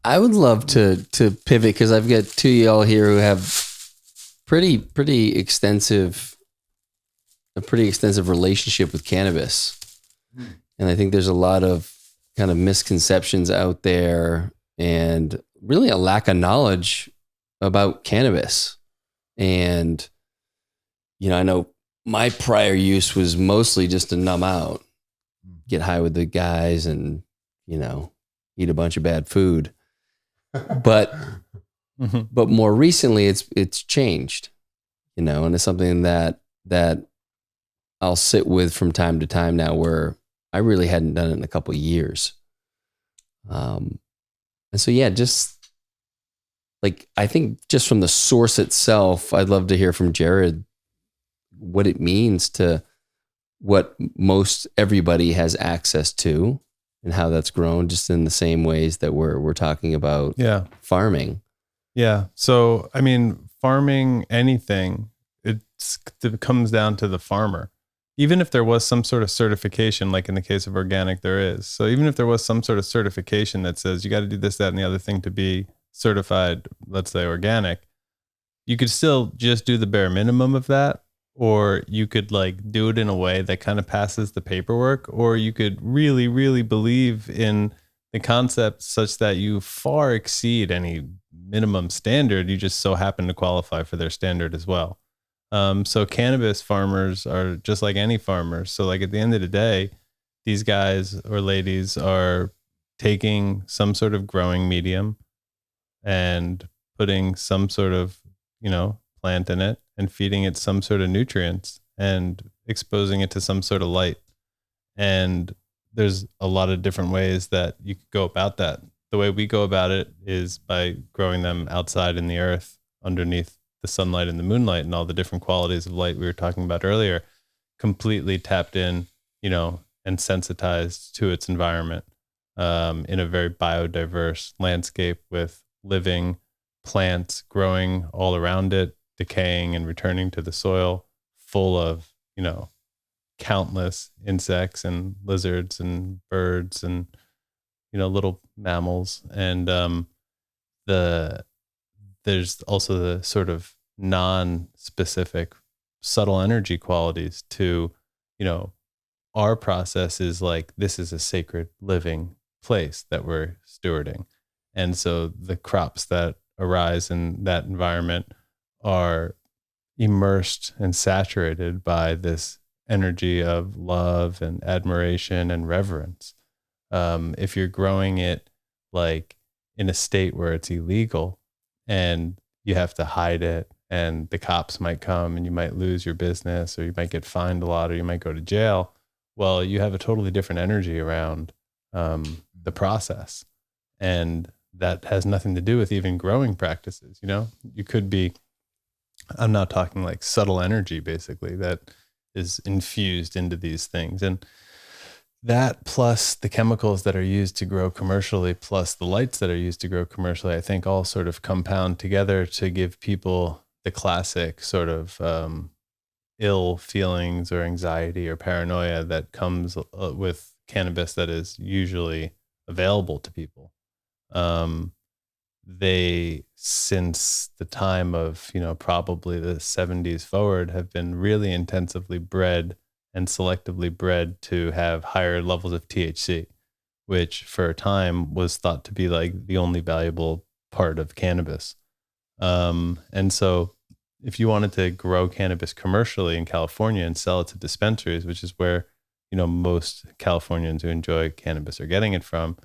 I would love to pivot, because I've got two of y'all here who have a pretty extensive relationship with cannabis. And I think there's a lot of kind of misconceptions out there and really a lack of knowledge about cannabis. And, I know my prior use was mostly just to numb out, get high with the guys and, eat a bunch of bad food. But more recently it's changed, and it's something that I'll sit with from time to time now, where I really hadn't done it in a couple of years. And so, yeah, just like, I think just from the source itself, I'd love to hear from Jared what it means to what most everybody has access to, and how that's grown, just in the same ways that we're talking about farming. Yeah. So, I mean, farming anything, it comes down to the farmer. Even if there was some sort of certification, like in the case of organic, there is. So even if there was some sort of certification that says you got to do this, that, and the other thing to be certified, let's say organic, you could still just do the bare minimum of that. Or you could like do it in a way that kind of passes the paperwork, or you could really, really believe in the concept such that you far exceed any minimum standard. You just so happen to qualify for their standard as well. So cannabis farmers are just like any farmers. So like at the end of the day, these guys or ladies are taking some sort of growing medium and putting some sort of, plant in it and feeding it some sort of nutrients and exposing it to some sort of light. And there's a lot of different ways that you could go about that. The way we go about it is by growing them outside in the earth underneath the sunlight and the moonlight and all the different qualities of light we were talking about earlier, completely tapped in, and sensitized to its environment, in a very biodiverse landscape with living plants growing all around it, decaying and returning to the soil, full of, countless insects and lizards and birds and, little mammals. And there's also the sort of non-specific subtle energy qualities to, our process is like, this is a sacred living place that we're stewarding. And so the crops that arise in that environment are immersed and saturated by this energy of love and admiration and reverence. If you're growing it like in a state where it's illegal and you have to hide it and the cops might come and you might lose your business, or you might get fined a lot, or you might go to jail, well, you have a totally different energy around the process. And that has nothing to do with even growing practices. You could be, I'm not talking like subtle energy, basically, that is infused into these things. And that plus the chemicals that are used to grow commercially, plus the lights that are used to grow commercially, I think all sort of compound together to give people the classic sort of ill feelings or anxiety or paranoia that comes with cannabis that is usually available to people. They, since the time of, probably the 70s forward, have been really intensively bred and selectively bred to have higher levels of THC, which for a time was thought to be like the only valuable part of cannabis. And so if you wanted to grow cannabis commercially in California and sell it to dispensaries, which is where, most Californians who enjoy cannabis are getting it from,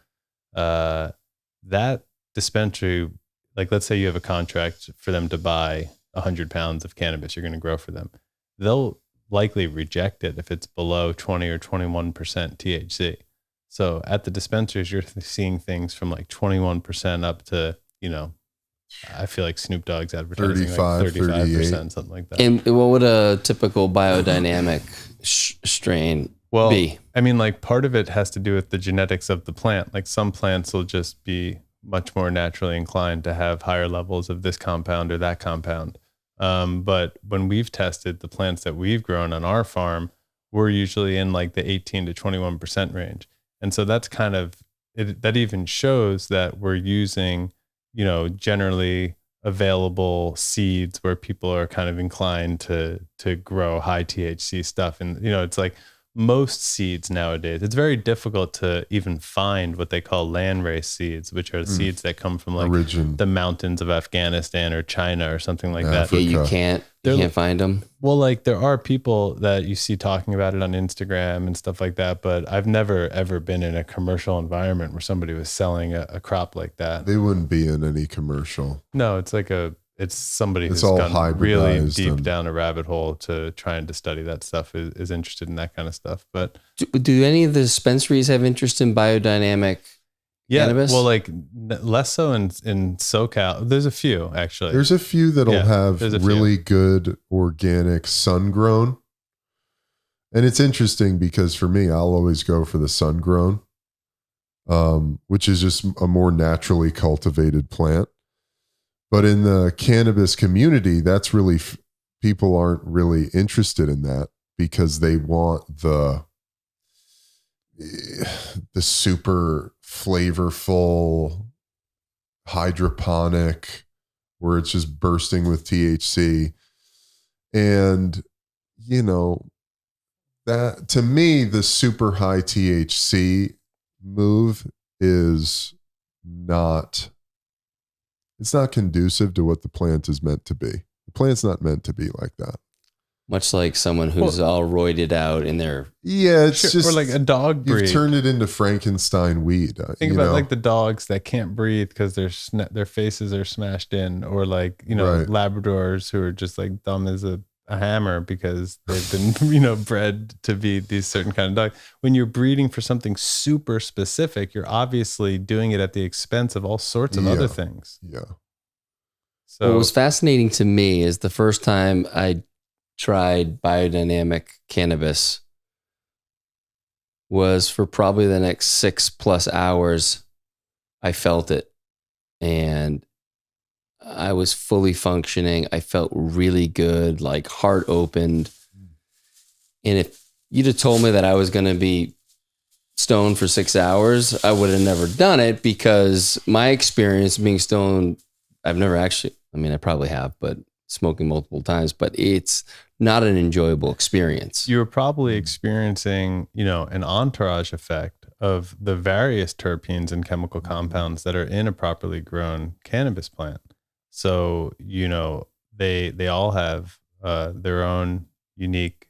that dispensary, like let's say you have a contract for them to buy 100 pounds of cannabis you're going to grow for them. They'll likely reject it if it's below 20 or 21% THC. So at the dispensaries, you're seeing things from like 21% up to, I feel like Snoop Dogg's advertising 35%, something like that. And what would a typical biodynamic strain be? I mean, like part of it has to do with the genetics of the plant. Like some plants will just be much more naturally inclined to have higher levels of this compound or that compound. But when we've tested the plants that we've grown on our farm, we're usually in like the 18 to 21% range. And so that's kind of it, that even shows that we're using, generally available seeds where people are kind of inclined to grow high THC stuff. And, it's like most seeds nowadays, it's very difficult to even find what they call landrace seeds, which are seeds that come from like the mountains of Afghanistan or China or something like that. Yeah, you can't find them. Well, like there are people that you see talking about it on Instagram and stuff like that, but I've never ever been in a commercial environment where somebody was selling a crop like that. They wouldn't be in any commercial. No, it's like it's somebody who's gone really deep down a rabbit hole to trying to study that stuff, is interested in that kind of stuff. But do any of the dispensaries have interest in biodynamic cannabis? Well, like less so in SoCal. There's a few actually. There's a few that'll have really good organic sun grown. And it's interesting because for me, I'll always go for the sun grown, which is just a more naturally cultivated plant. But in the cannabis community, that's really, people aren't really interested in that because they want the super flavorful hydroponic where it's just bursting with THC. And, that to me, the super high THC move is not, it's not conducive to what the plant is meant to be. The plant's not meant to be like that. Much like someone who's all roided out in their... Yeah, it's just... Or like a dog breed. You've turned it into Frankenstein weed. Think about like the dogs that can't breathe because their faces are smashed in, or like, Labradors who are just like dumb as a hammer because they've been, bred to be these certain kind of dogs. When you're breeding for something super specific, you're obviously doing it at the expense of all sorts of other things. Yeah. So what was fascinating to me is the first time I tried biodynamic cannabis was for probably the next 6+ hours. I felt it and I was fully functioning. I felt really good, like heart opened. And if you'd have told me that I was going to be stoned for 6 hours, I would have never done it because my experience being stoned, I've never actually, I probably have, but smoking multiple times, but it's not an enjoyable experience. You were probably experiencing, an entourage effect of the various terpenes and chemical compounds that are in a properly grown cannabis plant. So, they all have their own unique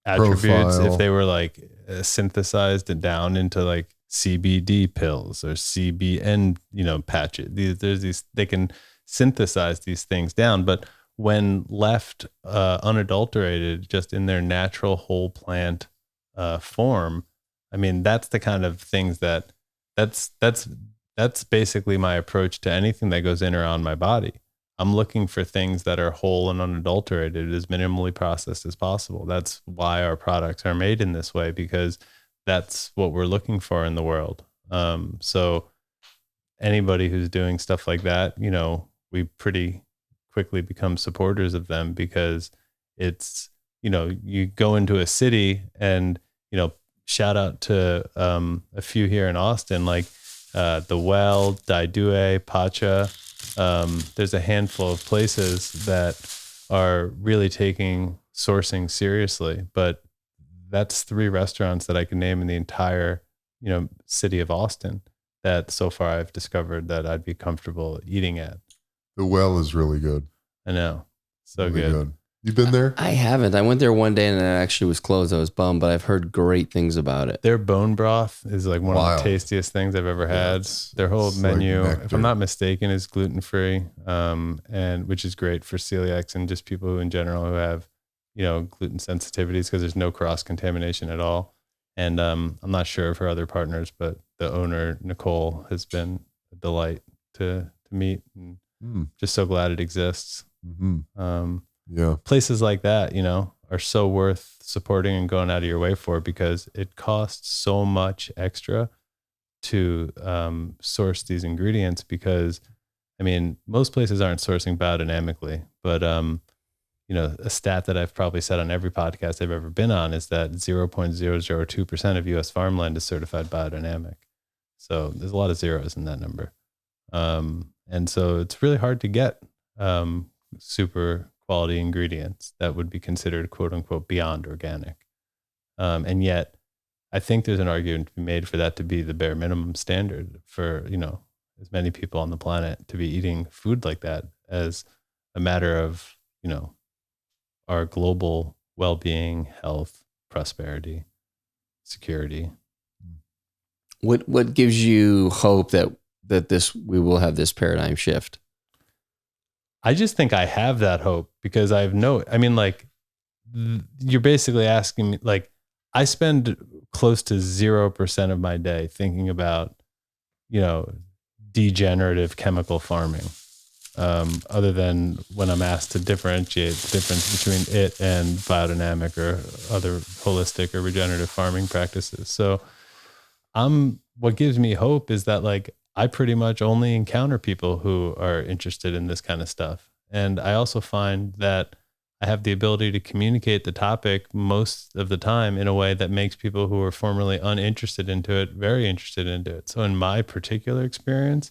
attributes. Profile. If they were like synthesized and down into like CBD pills or CBN, patches, they can synthesize these things down, but when left unadulterated, just in their natural whole plant form, that's the kind of things that's basically my approach to anything that goes in or on my body. I'm looking for things that are whole and unadulterated, as minimally processed as possible. That's why our products are made in this way, because that's what we're looking for in the world. So anybody who's doing stuff like that, we pretty quickly become supporters of them, because it's, you go into a city and, shout out to a few here in Austin, like The Well, Daidue, Pacha. There's a handful of places that are really taking sourcing seriously, but that's 3 restaurants that I can name in the entire, city of Austin that so far I've discovered that I'd be comfortable eating at. The Well is really good. I know. So Really good. You been there? I haven't. I went there one day and it actually was closed. I was bummed, but I've heard great things about it. Their bone broth is like one of the tastiest things I've ever had. Their whole menu, like if I'm not mistaken, is gluten-free, and which is great for celiacs and just people who in general who have, gluten sensitivities, because there's no cross-contamination at all. And I'm not sure of her other partners, but the owner, Nicole, has been a delight to meet, and just so glad it exists. Mm-hmm. Places like that, are so worth supporting and going out of your way for, because it costs so much extra to source these ingredients, because most places aren't sourcing biodynamically, but a stat that I've probably said on every podcast I've ever been on is that 0.002% of US farmland is certified biodynamic. So there's a lot of zeros in that number. And so it's really hard to get super quality ingredients that would be considered quote unquote beyond organic. And yet I think there's an argument to be made for that to be the bare minimum standard for, as many people on the planet to be eating food like that as a matter of, our global well-being, health, prosperity, security. What gives you hope that we will have this paradigm shift? I just think I have that hope, because you're basically asking me, like, I spend close to 0% of my day thinking about, degenerative chemical farming. Other than when I'm asked to differentiate the difference between it and biodynamic or other holistic or regenerative farming practices. So what gives me hope is that, like, I pretty much only encounter people who are interested in this kind of stuff. And I also find that I have the ability to communicate the topic most of the time in a way that makes people who are formerly uninterested into it very interested into it. So in my particular experience,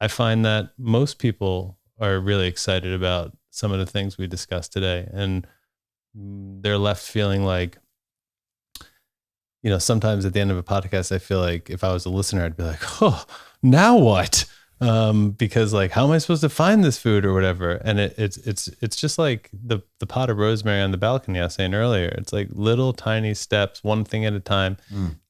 I find that most people are really excited about some of the things we discussed today. And they're left feeling like, sometimes at the end of a podcast, I feel like if I was a listener, I'd be like, oh, now what? Because, like, how am I supposed to find this food or whatever? And it's just like the pot of rosemary on the balcony I was saying earlier. It's like little tiny steps, one thing at a time.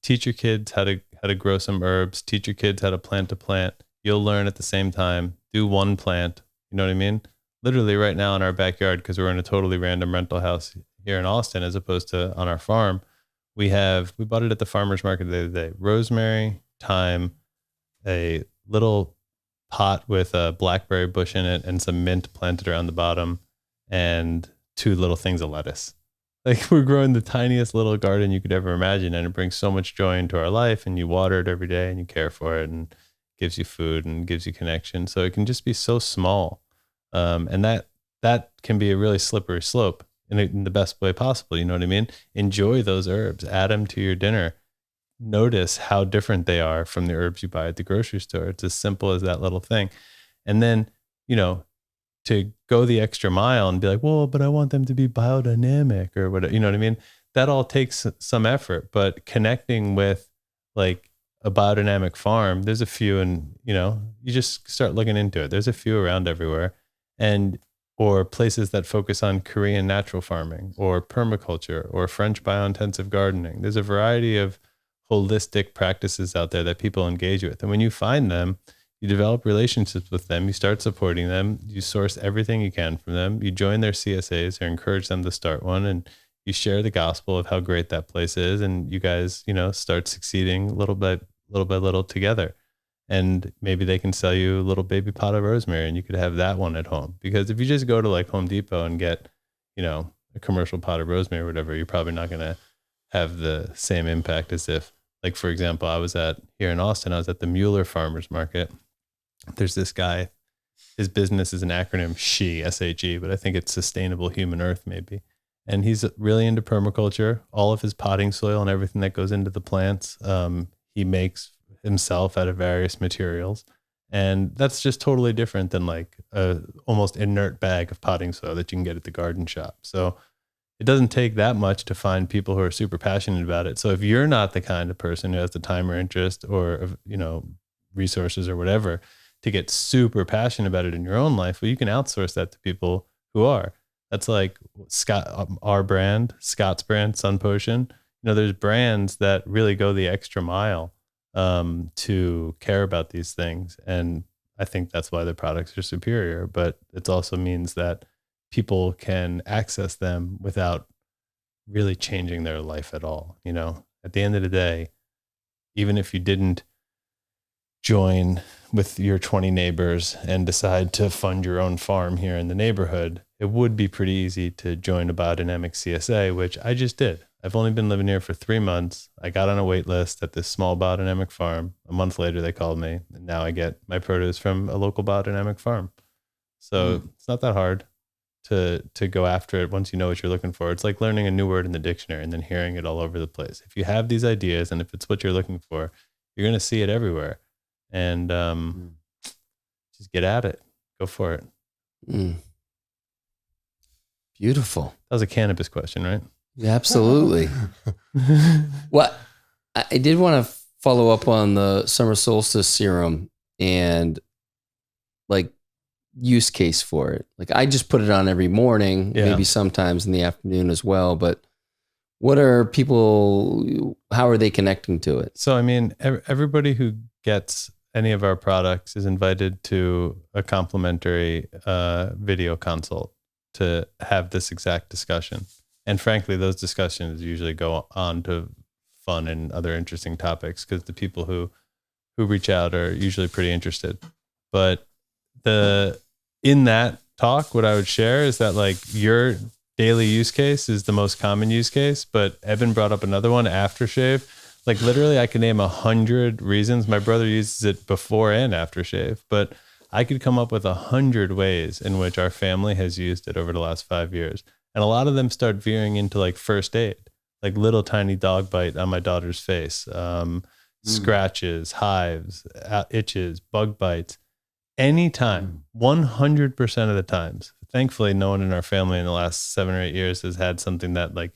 Teach your kids how to grow some herbs. Teach your kids how to plant a plant. You'll learn at the same time. Do one plant. You know what I mean? Literally right now in our backyard, because we're in a totally random rental house here in Austin, as opposed to on our farm, we bought it at the farmer's market the other day. Rosemary, thyme, a little pot with a blackberry bush in it, and some mint planted around the bottom, and 2 little things of lettuce. Like, we're growing the tiniest little garden you could ever imagine, and it brings so much joy into our life, and you water it every day and you care for it, and gives you food and gives you connection. So it can just be so small. And that can be a really slippery slope in the best way possible. You know what I mean? Enjoy those herbs, add them to your dinner. Notice how different they are from the herbs you buy at the grocery store. It's as simple as that little thing. And then, to go the extra mile and be like, well, but I want them to be biodynamic or whatever, you know what I mean? That all takes some effort, but connecting with, like, a biodynamic farm, there's a few, and you just start looking into it. There's a few around everywhere, or places that focus on Korean natural farming or permaculture or French biointensive gardening. There's a variety of holistic practices out there that people engage with. And when you find them, you develop relationships with them, you start supporting them, you source everything you can from them, you join their CSAs or encourage them to start one, and you share the gospel of how great that place is, and you guys, start succeeding little by little together. And maybe they can sell you a little baby pot of rosemary, and you could have that one at home. Because if you just go to, like, Home Depot and get, a commercial pot of rosemary or whatever, you're probably not going to have the same impact as if, like, for example, here in Austin, I was at the Mueller Farmers Market. There's this guy, his business is an acronym SHE, but I think it's Sustainable Human Earth maybe. And he's really into permaculture. All of his potting soil and everything that goes into the plants, he makes himself out of various materials. And that's just totally different than, like, a almost inert bag of potting soil that you can get at the garden shop. So it doesn't take that much to find people who are super passionate about it. So if you're not the kind of person who has the time or interest or, resources or whatever to get super passionate about it in your own life, well, you can outsource that to people who are. That's like our brand, Scott's brand, Sun Potion. There's brands that really go the extra mile to care about these things. And I think that's why their products are superior, but it also means that people can access them without really changing their life at all. At the end of the day, even if you didn't join with your 20 neighbors and decide to fund your own farm here in the neighborhood, it would be pretty easy to join a biodynamic CSA, which I just did. I've only been living here for 3 months. I got on a wait list at this small biodynamic farm. A month later, they called me, and now I get my produce from a local biodynamic farm. So it's not that hard to go after it once you know what you're looking for. It's like learning a new word in the dictionary and then hearing it all over the place. If you have these ideas and if it's what you're looking for, you're going to see it everywhere. And just get at it. Go for it. Beautiful. That was a cannabis question, right? Yeah, absolutely. Well, I did want to follow up on the summer solstice serum and like use case for it. Like I just put it on every morning, maybe sometimes in the afternoon as well. But what are people, how are they connecting to it? So, I mean, everybody who gets any of our products is invited to a complimentary video consult to have this exact discussion. And frankly, those discussions usually go on to fun and other interesting topics because the people who reach out are usually pretty interested. But in that talk, what I would share is that like your daily use case is the most common use case, but Eben brought up another one, aftershave. Like literally I could name 100 reasons. My brother uses it before and after shave, but I could come up with 100 ways in which our family has used it over the last 5 years. And a lot of them start veering into like first aid, like little tiny dog bite on my daughter's face, scratches, hives, itches, bug bites. Anytime, 100% of the times. Thankfully, no one in our family in the last 7 or 8 years has had something that like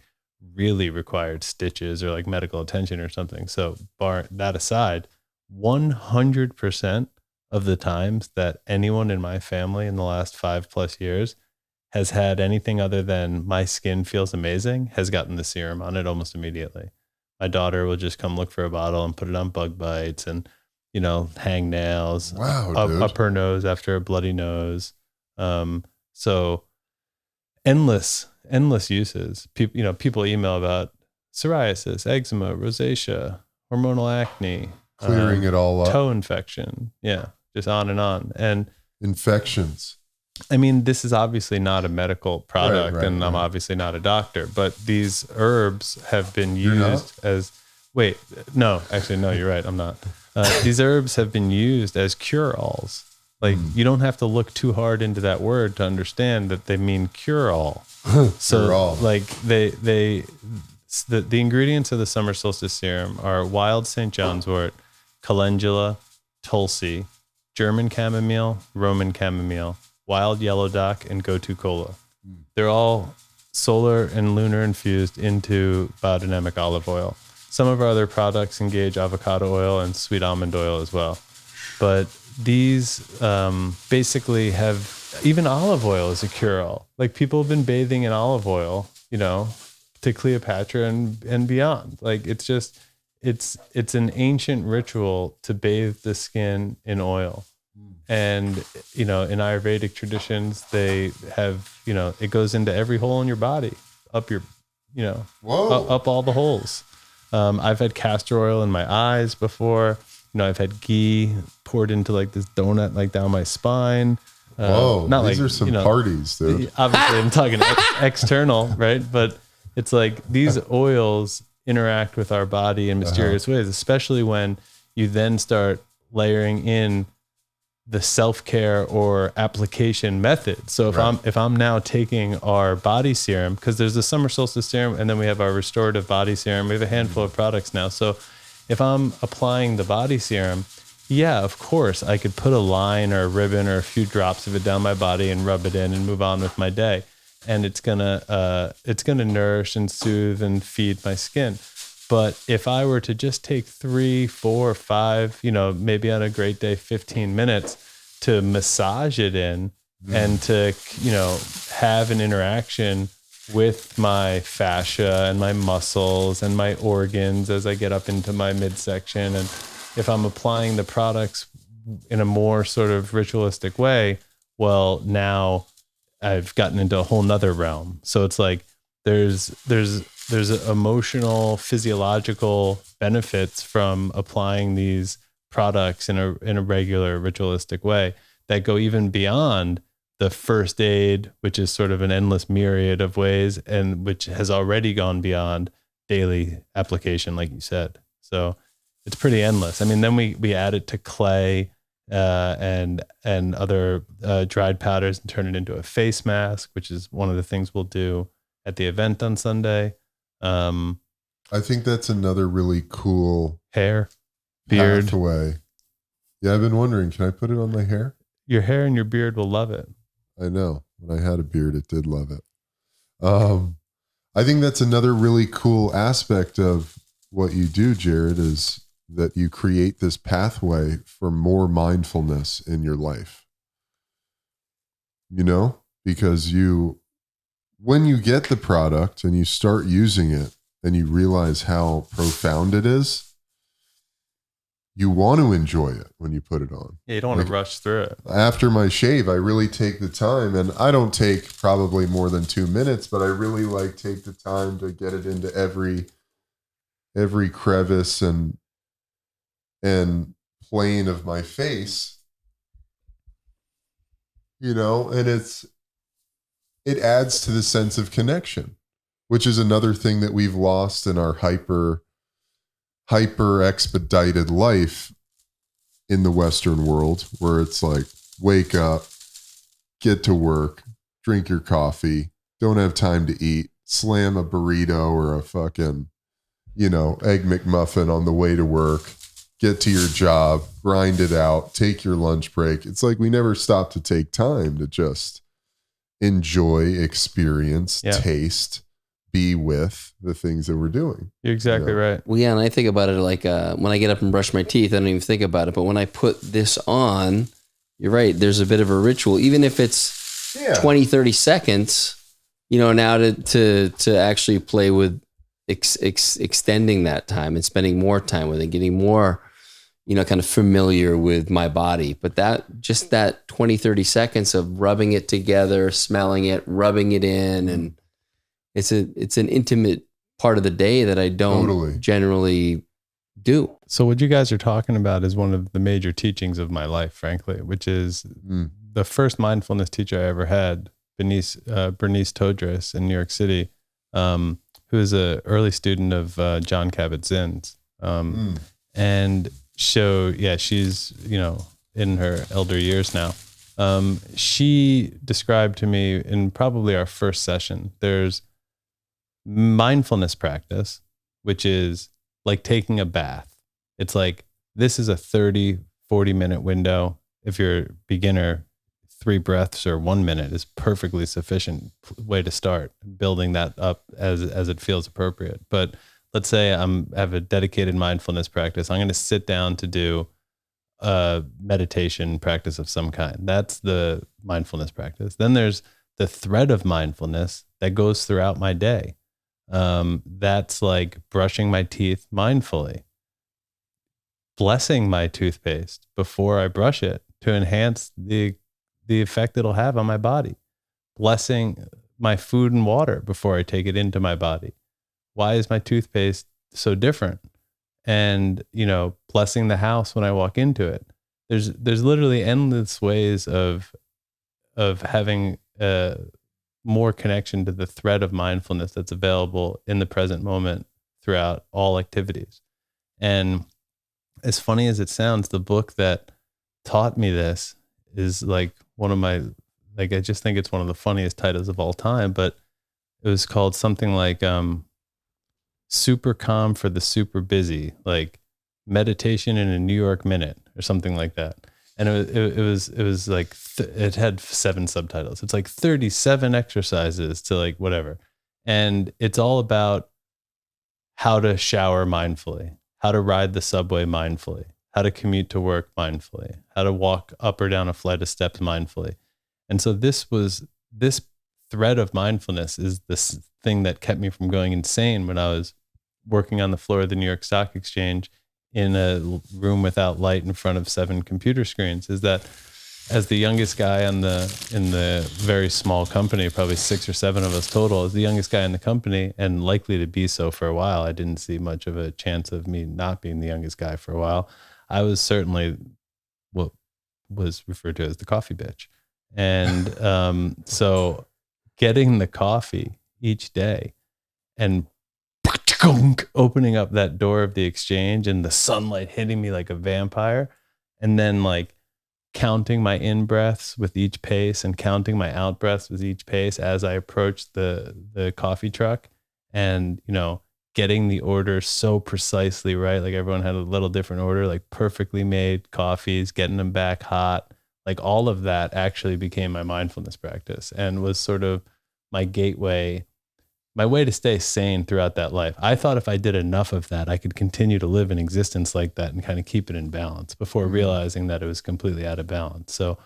really required stitches or like medical attention or something. So bar that aside, 100% of the times that anyone in my family in the last 5+ years has had anything other than my skin feels amazing has gotten the serum on it almost immediately. My daughter will just come look for a bottle and put it on bug bites and, hang nails up her nose after a bloody nose. So endless uses. People email about psoriasis, eczema, rosacea, hormonal acne, clearing it all up, toe infection. Yeah. Just on and on. And infections. I mean, this is obviously not a medical product, and I'm obviously not a doctor, but these herbs have been used as, no, you're right. I'm not. These herbs have been used as cure-alls. Like you don't have to look too hard into that word to understand that they mean cure-all. So cure-all. Like the ingredients of the summer solstice serum are wild St. John's wort, calendula, tulsi, German chamomile, Roman chamomile, wild yellow dock, and gotu kola. They're all solar and lunar infused into biodynamic olive oil. Some of our other products engage avocado oil and sweet almond oil as well. But these basically have, even olive oil is a cure-all. Like people have been bathing in olive oil, to Cleopatra and beyond. Like it's just, it's an ancient ritual to bathe the skin in oil. And, in Ayurvedic traditions, they have, it goes into every hole in your body, up your, up all the holes. I've had castor oil in my eyes before. I've had ghee poured into like this donut, like down my spine. Whoa, not these like, are some parties, dude. Obviously, I'm talking external, right? But it's like these oils interact with our body in mysterious ways, especially when you then start layering in the self-care or application method. So if I'm now taking our body serum, because there's the summer solstice serum and then we have our restorative body serum, we have a handful of products now. So if I'm applying the body serum, of course I could put a line or a ribbon or a few drops of it down my body and rub it in and move on with my day. And it's gonna nourish and soothe and feed my skin. But if I were to just take 3, 4, 5, maybe on a great day, 15 minutes to massage it in, and to, have an interaction with my fascia and my muscles and my organs as I get up into my midsection. And if I'm applying the products in a more sort of ritualistic way, well, now I've gotten into a whole nother realm. So it's like there's emotional, physiological benefits from applying these products in a regular ritualistic way that go even beyond the first aid, which is sort of an endless myriad of ways, and which has already gone beyond daily application, like you said. So it's pretty endless. I mean, then we add it to clay and other dried powders and turn it into a face mask, which is one of the things we'll do at the event on Sunday. I think that's another really cool hair, beard. pathway. Yeah, I've been wondering, can I put it on my hair? Your hair and your beard will love it. I know. When I had a beard, it did love it. I think that's another really cool aspect of what you do, Jared, is that you create this pathway for more mindfulness in your life. Because when you get the product and you start using it and you realize how profound it is, you want to enjoy it when you put it on. Yeah, you don't want to rush through it. After my shave, I really take the time, and I don't take probably more than 2 minutes, but I really take the time to get it into every crevice and plane of my face, and it adds to the sense of connection, which is another thing that we've lost in our hyper expedited life in the Western world, where it's like, wake up, get to work, drink your coffee, don't have time to eat, slam a burrito or a fucking, Egg McMuffin on the way to work, get to your job, grind it out, take your lunch break. It's like we never stop to take time to just enjoy, experience, taste, be with the things that we're doing. You're exactly right. Well, yeah, and I think about it like when I get up and brush my teeth, I don't even think about it. But when I put this on, you're right, there's a bit of a ritual, even if it's 20, 30 seconds, now to actually play with extending that time and spending more time with it, getting more, kind of familiar with my body. But that 20, 30 seconds of rubbing it together, smelling it, rubbing it in, and it's an intimate part of the day that I don't generally do. So what you guys are talking about is one of the major teachings of my life, frankly, which is the first mindfulness teacher I ever had, Bernice Todris in New York City, who is an early student of John Kabat-Zinn's. And she's, in her elder years now. She described to me in probably our first session, there's mindfulness practice, which is like taking a bath. It's like, this is a 30, 40-minute window. If you're a beginner, 3 breaths or 1 minute is perfectly sufficient way to start building that up as it feels appropriate. But let's say I have a dedicated mindfulness practice. I'm going to sit down to do a meditation practice of some kind. That's the mindfulness practice. Then there's the thread of mindfulness that goes throughout my day. That's like brushing my teeth mindfully, blessing my toothpaste before I brush it to enhance the effect it'll have on my body, blessing my food and water before I take it into my body. Why is my toothpaste so different? And, blessing the house when I walk into it. There's literally endless ways of having more connection to the thread of mindfulness that's available in the present moment throughout all activities. And as funny as it sounds, the book that taught me this is like one of my, I just think it's one of the funniest titles of all time, but it was called something like Super Calm for the Super Busy, like Meditation in a New York Minute or something like that. And it was like, it had 7 subtitles. It's like 37 exercises to like whatever. And it's all about how to shower mindfully, how to ride the subway mindfully, how to commute to work mindfully, how to walk up or down a flight of steps mindfully. And so this thread of mindfulness is this thing that kept me from going insane when I was working on the floor of the New York Stock Exchange in a room without light in front of 7 computer screens, is that as the youngest guy in the very small company, probably 6 or 7 of us total, as the youngest guy in the company and likely to be so for a while, I didn't see much of a chance of me not being the youngest guy for a while. I was certainly what was referred to as the coffee bitch. And so getting the coffee each day and opening up that door of the exchange and the sunlight hitting me like a vampire, and then like counting my in breaths with each pace and counting my out breaths with each pace as I approached the coffee truck, and getting the order so precisely right, like everyone had a little different order, like perfectly made coffees, getting them back hot, like all of that actually became my mindfulness practice and was sort of my gateway, my way to stay sane throughout that life. I thought if I did enough of that, I could continue to live an existence like that and kind of keep it in balance before realizing that it was completely out of balance. So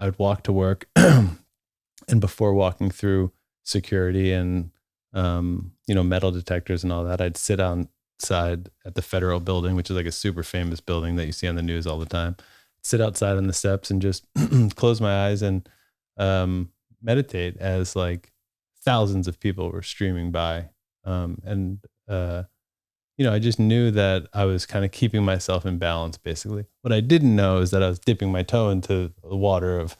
I would walk to work and before walking through security and, metal detectors and all that, I'd sit outside at the Federal Building, which is like a super famous building that you see on the news all the time. Sit outside on the steps and just close my eyes and meditate as like thousands of people were streaming by. I just knew that I was kind of keeping myself in balance, basically. What I didn't know is that I was dipping my toe into the water of,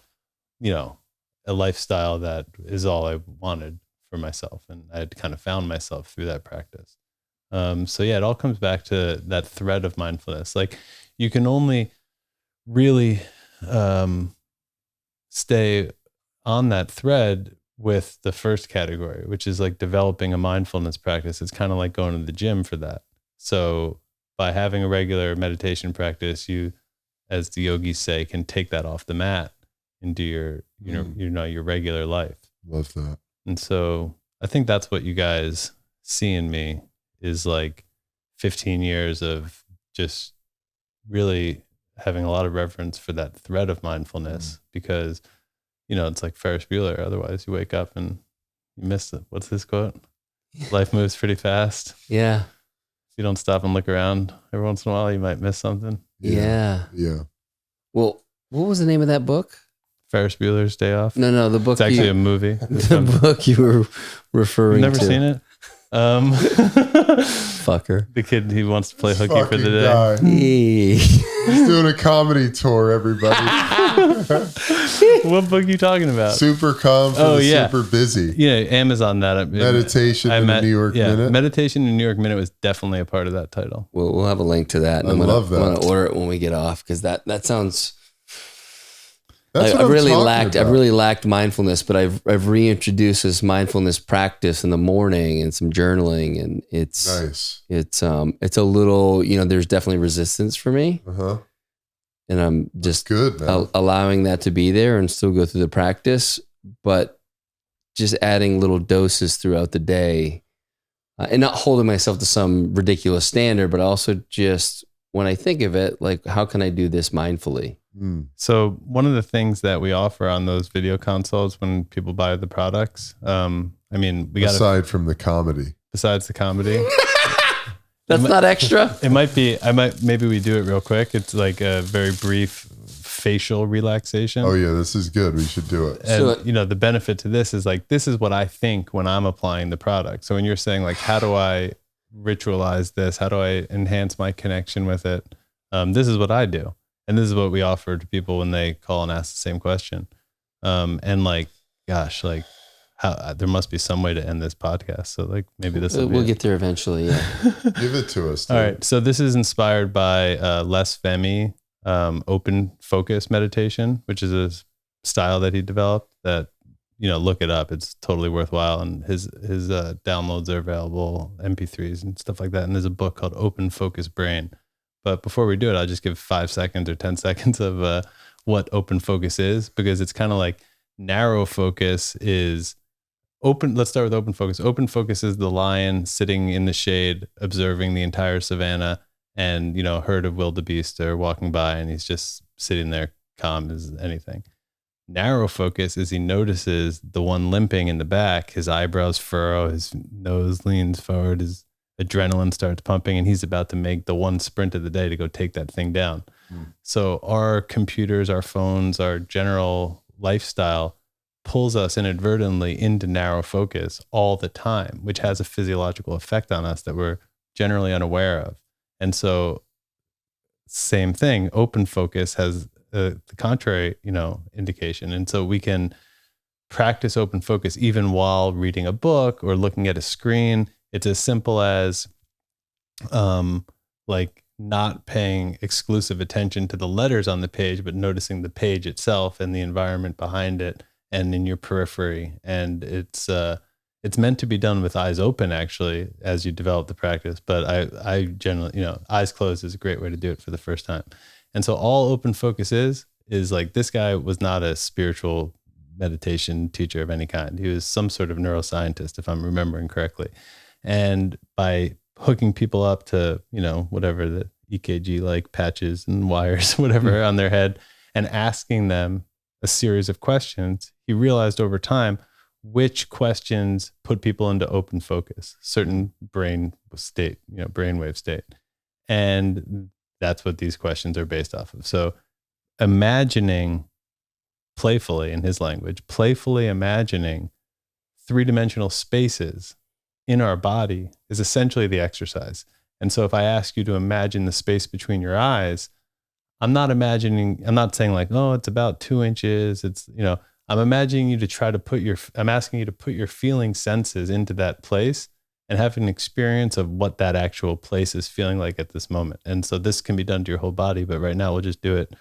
a lifestyle that is all I wanted for myself. And I had kind of found myself through that practice. It all comes back to that thread of mindfulness. Like you can only really stay on that thread with the first category, which is like developing a mindfulness practice. It's kind of like going to the gym for that. So by having a regular meditation practice, you, as the yogis say, can take that off the mat and do your regular life. Love that. And so I think that's what you guys see in me is like 15 years of just really having a lot of reverence for that thread of mindfulness because, it's like Ferris Bueller. Otherwise you wake up and you miss it. What's this quote? Life moves pretty fast. Yeah. If you don't stop and look around every once in a while, you might miss something. Yeah. Well, what was the name of that book? Ferris Bueller's Day Off. No, the book. It's actually a movie. The book you were referring to. Never seen it. Fucker. The kid who wants to play hooky for the day. Guy. He's doing a comedy tour, everybody. What book are you talking about? Super calm for super busy. Yeah, Amazon that. Meditation in the New York Minute. Meditation in the New York Minute was definitely a part of that title. We'll have a link to that. And I'm going to order it when we get off because that sounds... I've really lacked mindfulness, but I've reintroduced this mindfulness practice in the morning and some journaling, and it's nice. It's a little, there's definitely resistance for me, and I'm just allowing that to be there and still go through the practice, but just adding little doses throughout the day, and not holding myself to some ridiculous standard, but also just when I think of it, like how can I do this mindfully? So one of the things that we offer on those video consults when people buy the products, aside from the comedy, besides the comedy, that's not extra. It might be, maybe we do it real quick. It's like a very brief facial relaxation. Oh yeah, this is good. We should do it. And the benefit to this is like, this is what I think when I'm applying the product. So when you're saying like, how do I ritualize this? How do I enhance my connection with it? This is what I do. And this is what we offer to people when they call and ask the same question. And like, gosh, like how there must be some way to end this podcast. So like maybe we'll get there eventually. Yeah. Give it to us. Dude. All right. So this is inspired by Les Femi, open focus meditation, which is a style that he developed that, look it up. It's totally worthwhile. And his downloads are available, MP3s and stuff like that. And there's a book called Open Focus Brain. But before we do it, I'll just give 5 seconds or 10 seconds of what open focus is, because it's kind of like narrow focus is open. Let's start with open focus. Open focus is the lion sitting in the shade, observing the entire savannah, and, herd of wildebeest are walking by and he's just sitting there calm as anything. Narrow focus is he notices the one limping in the back, his eyebrows furrow, his nose leans forward, his adrenaline starts pumping, and he's about to make the one sprint of the day to go take that thing down. So our computers, our phones, our general lifestyle pulls us inadvertently into narrow focus all the time, which has a physiological effect on us that we're generally unaware of. And so same thing, open focus has the contrary, indication. And so we can practice open focus even while reading a book or looking at a screen. It's as simple as like not paying exclusive attention to the letters on the page, but noticing the page itself and the environment behind it and in your periphery. And it's meant to be done with eyes open, actually, as you develop the practice. But I generally, eyes closed is a great way to do it for the first time. And so all open focus is like, this guy was not a spiritual meditation teacher of any kind. He was some sort of neuroscientist, if I'm remembering correctly. And by hooking people up to, whatever the EKG like patches and wires, whatever on their head, and asking them a series of questions, he realized over time which questions put people into open focus, certain brain state, brainwave state. And that's what these questions are based off of. So imagining playfully, in his language, playfully imagining three-dimensional spaces in our body is essentially the exercise. And so if I ask you to imagine the space between your eyes, I'm not saying like, oh, it's about 2 inches. It's, I'm imagining you to I'm asking you to put your feeling senses into that place and have an experience of what that actual place is feeling like at this moment. And so this can be done to your whole body, but right now we'll just do it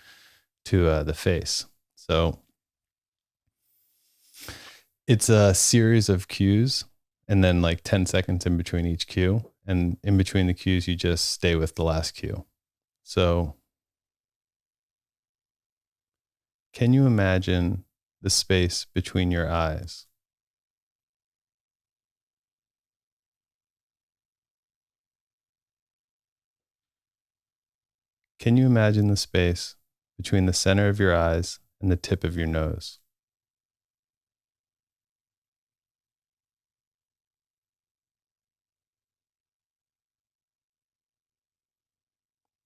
to the face. So it's a series of cues and then like 10 seconds in between each cue. And in between the cues, you just stay with the last cue. So can you imagine the space between your eyes? Can you imagine the space between the center of your eyes and the tip of your nose?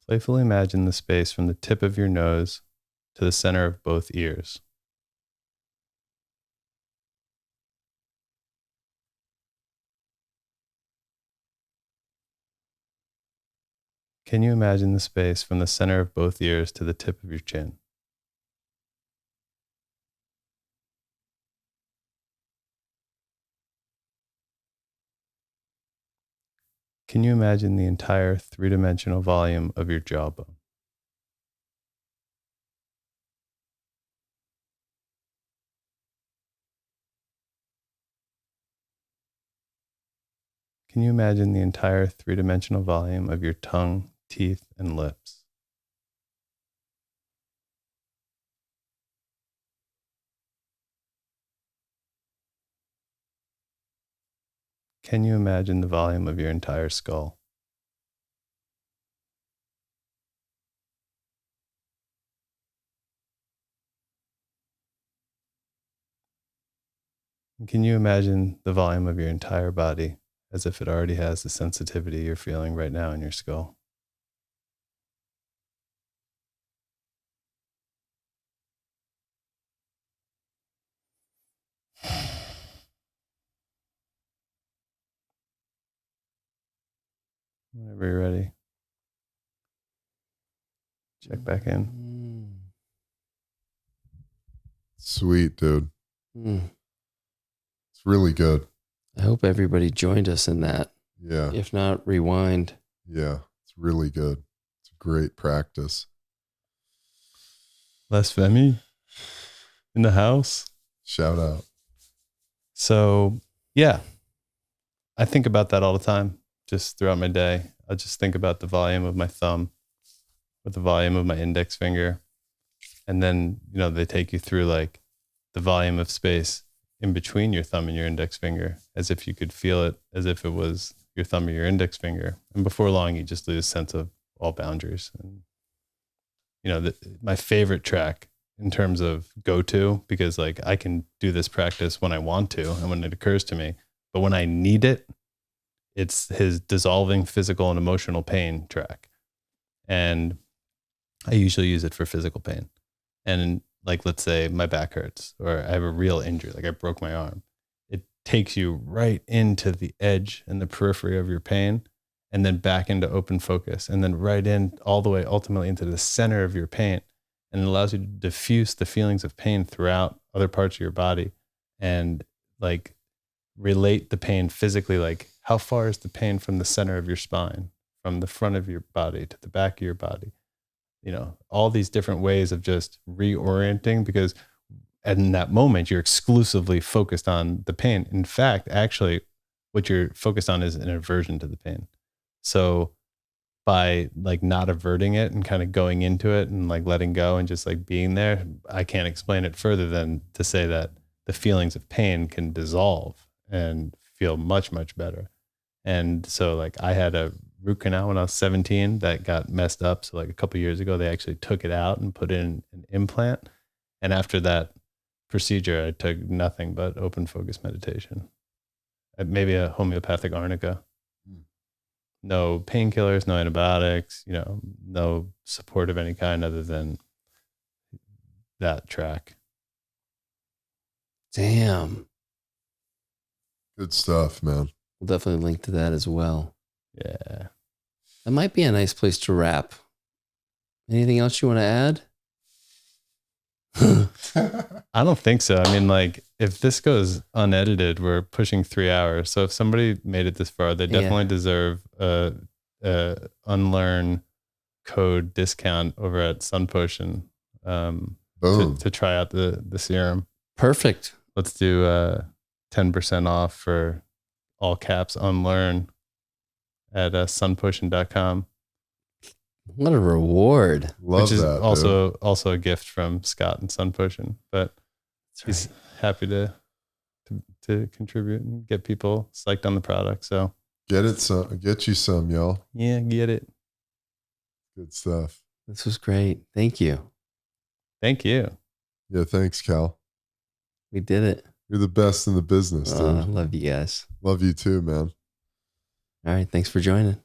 Playfully imagine the space from the tip of your nose to the center of both ears. Can you imagine the space from the center of both ears to the tip of your chin? Can you imagine the entire three-dimensional volume of your jawbone? Can you imagine the entire three-dimensional volume of your tongue, teeth, and lips? Can you imagine the volume of your entire skull? And can you imagine the volume of your entire body as if it already has the sensitivity you're feeling right now in your skull? Whenever you're ready, check back in. Sweet, dude. Mm. It's really good. I hope everybody joined us in that. Yeah. If not, rewind. Yeah. It's really good. It's a great practice. Les Femi in the house. Shout out. So, yeah, I think about that all the time, just throughout my day. I just think about the volume of my thumb with the volume of my index finger. And then, they take you through like the volume of space in between your thumb and your index finger, as if you could feel it, as if it was your thumb or your index finger. And before long, you just lose sense of all boundaries. And, my favorite track in terms of go-to, because like I can do this practice when I want to and when it occurs to me, but when I need it, it's his dissolving physical and emotional pain track. And I usually use it for physical pain. And like, let's say my back hurts or I have a real injury, like I broke my arm. It takes you right into the edge and the periphery of your pain, and then back into open focus, and then right in all the way ultimately into the center of your pain. And it allows you to diffuse the feelings of pain throughout other parts of your body and like relate the pain physically. Like, how far is the pain from the center of your spine, from the front of your body to the back of your body? You know, all these different ways of just reorienting, because in that moment, you're exclusively focused on the pain. In fact, actually, what you're focused on is an aversion to the pain. So by like not averting it and kind of going into it and like letting go and just like being there, I can't explain it further than to say that the feelings of pain can dissolve and feel much, much better. And so like I had a root canal when I was 17 that got messed up. So like a couple of years ago, they actually took it out and put in an implant. And after that procedure, I took nothing but open focus meditation, maybe a homeopathic arnica. No painkillers, no antibiotics, you know, no support of any kind other than that track. Damn. Good stuff, man. We'll definitely link to that as well. Yeah. That might be a nice place to wrap. Anything else you want to add? I don't think so. I mean, like, if this goes unedited, we're pushing 3 hours. So if somebody made it this far, they definitely deserve a unlearn code discount over at Sun Potion to try out the serum. Perfect. Let's do 10% off for all caps unlearn at sunpotion.com. What a reward. Love which is that, also a gift from Scott and Sun Potion, but he's happy to contribute and get people psyched on the product. So get you some, y'all. Yeah, get it. Good stuff. This was great. Thank you. Thank you. Yeah, thanks, Cal. We did it. You're the best in the business, dude. I love you guys. Love you too, man. All right. Thanks for joining.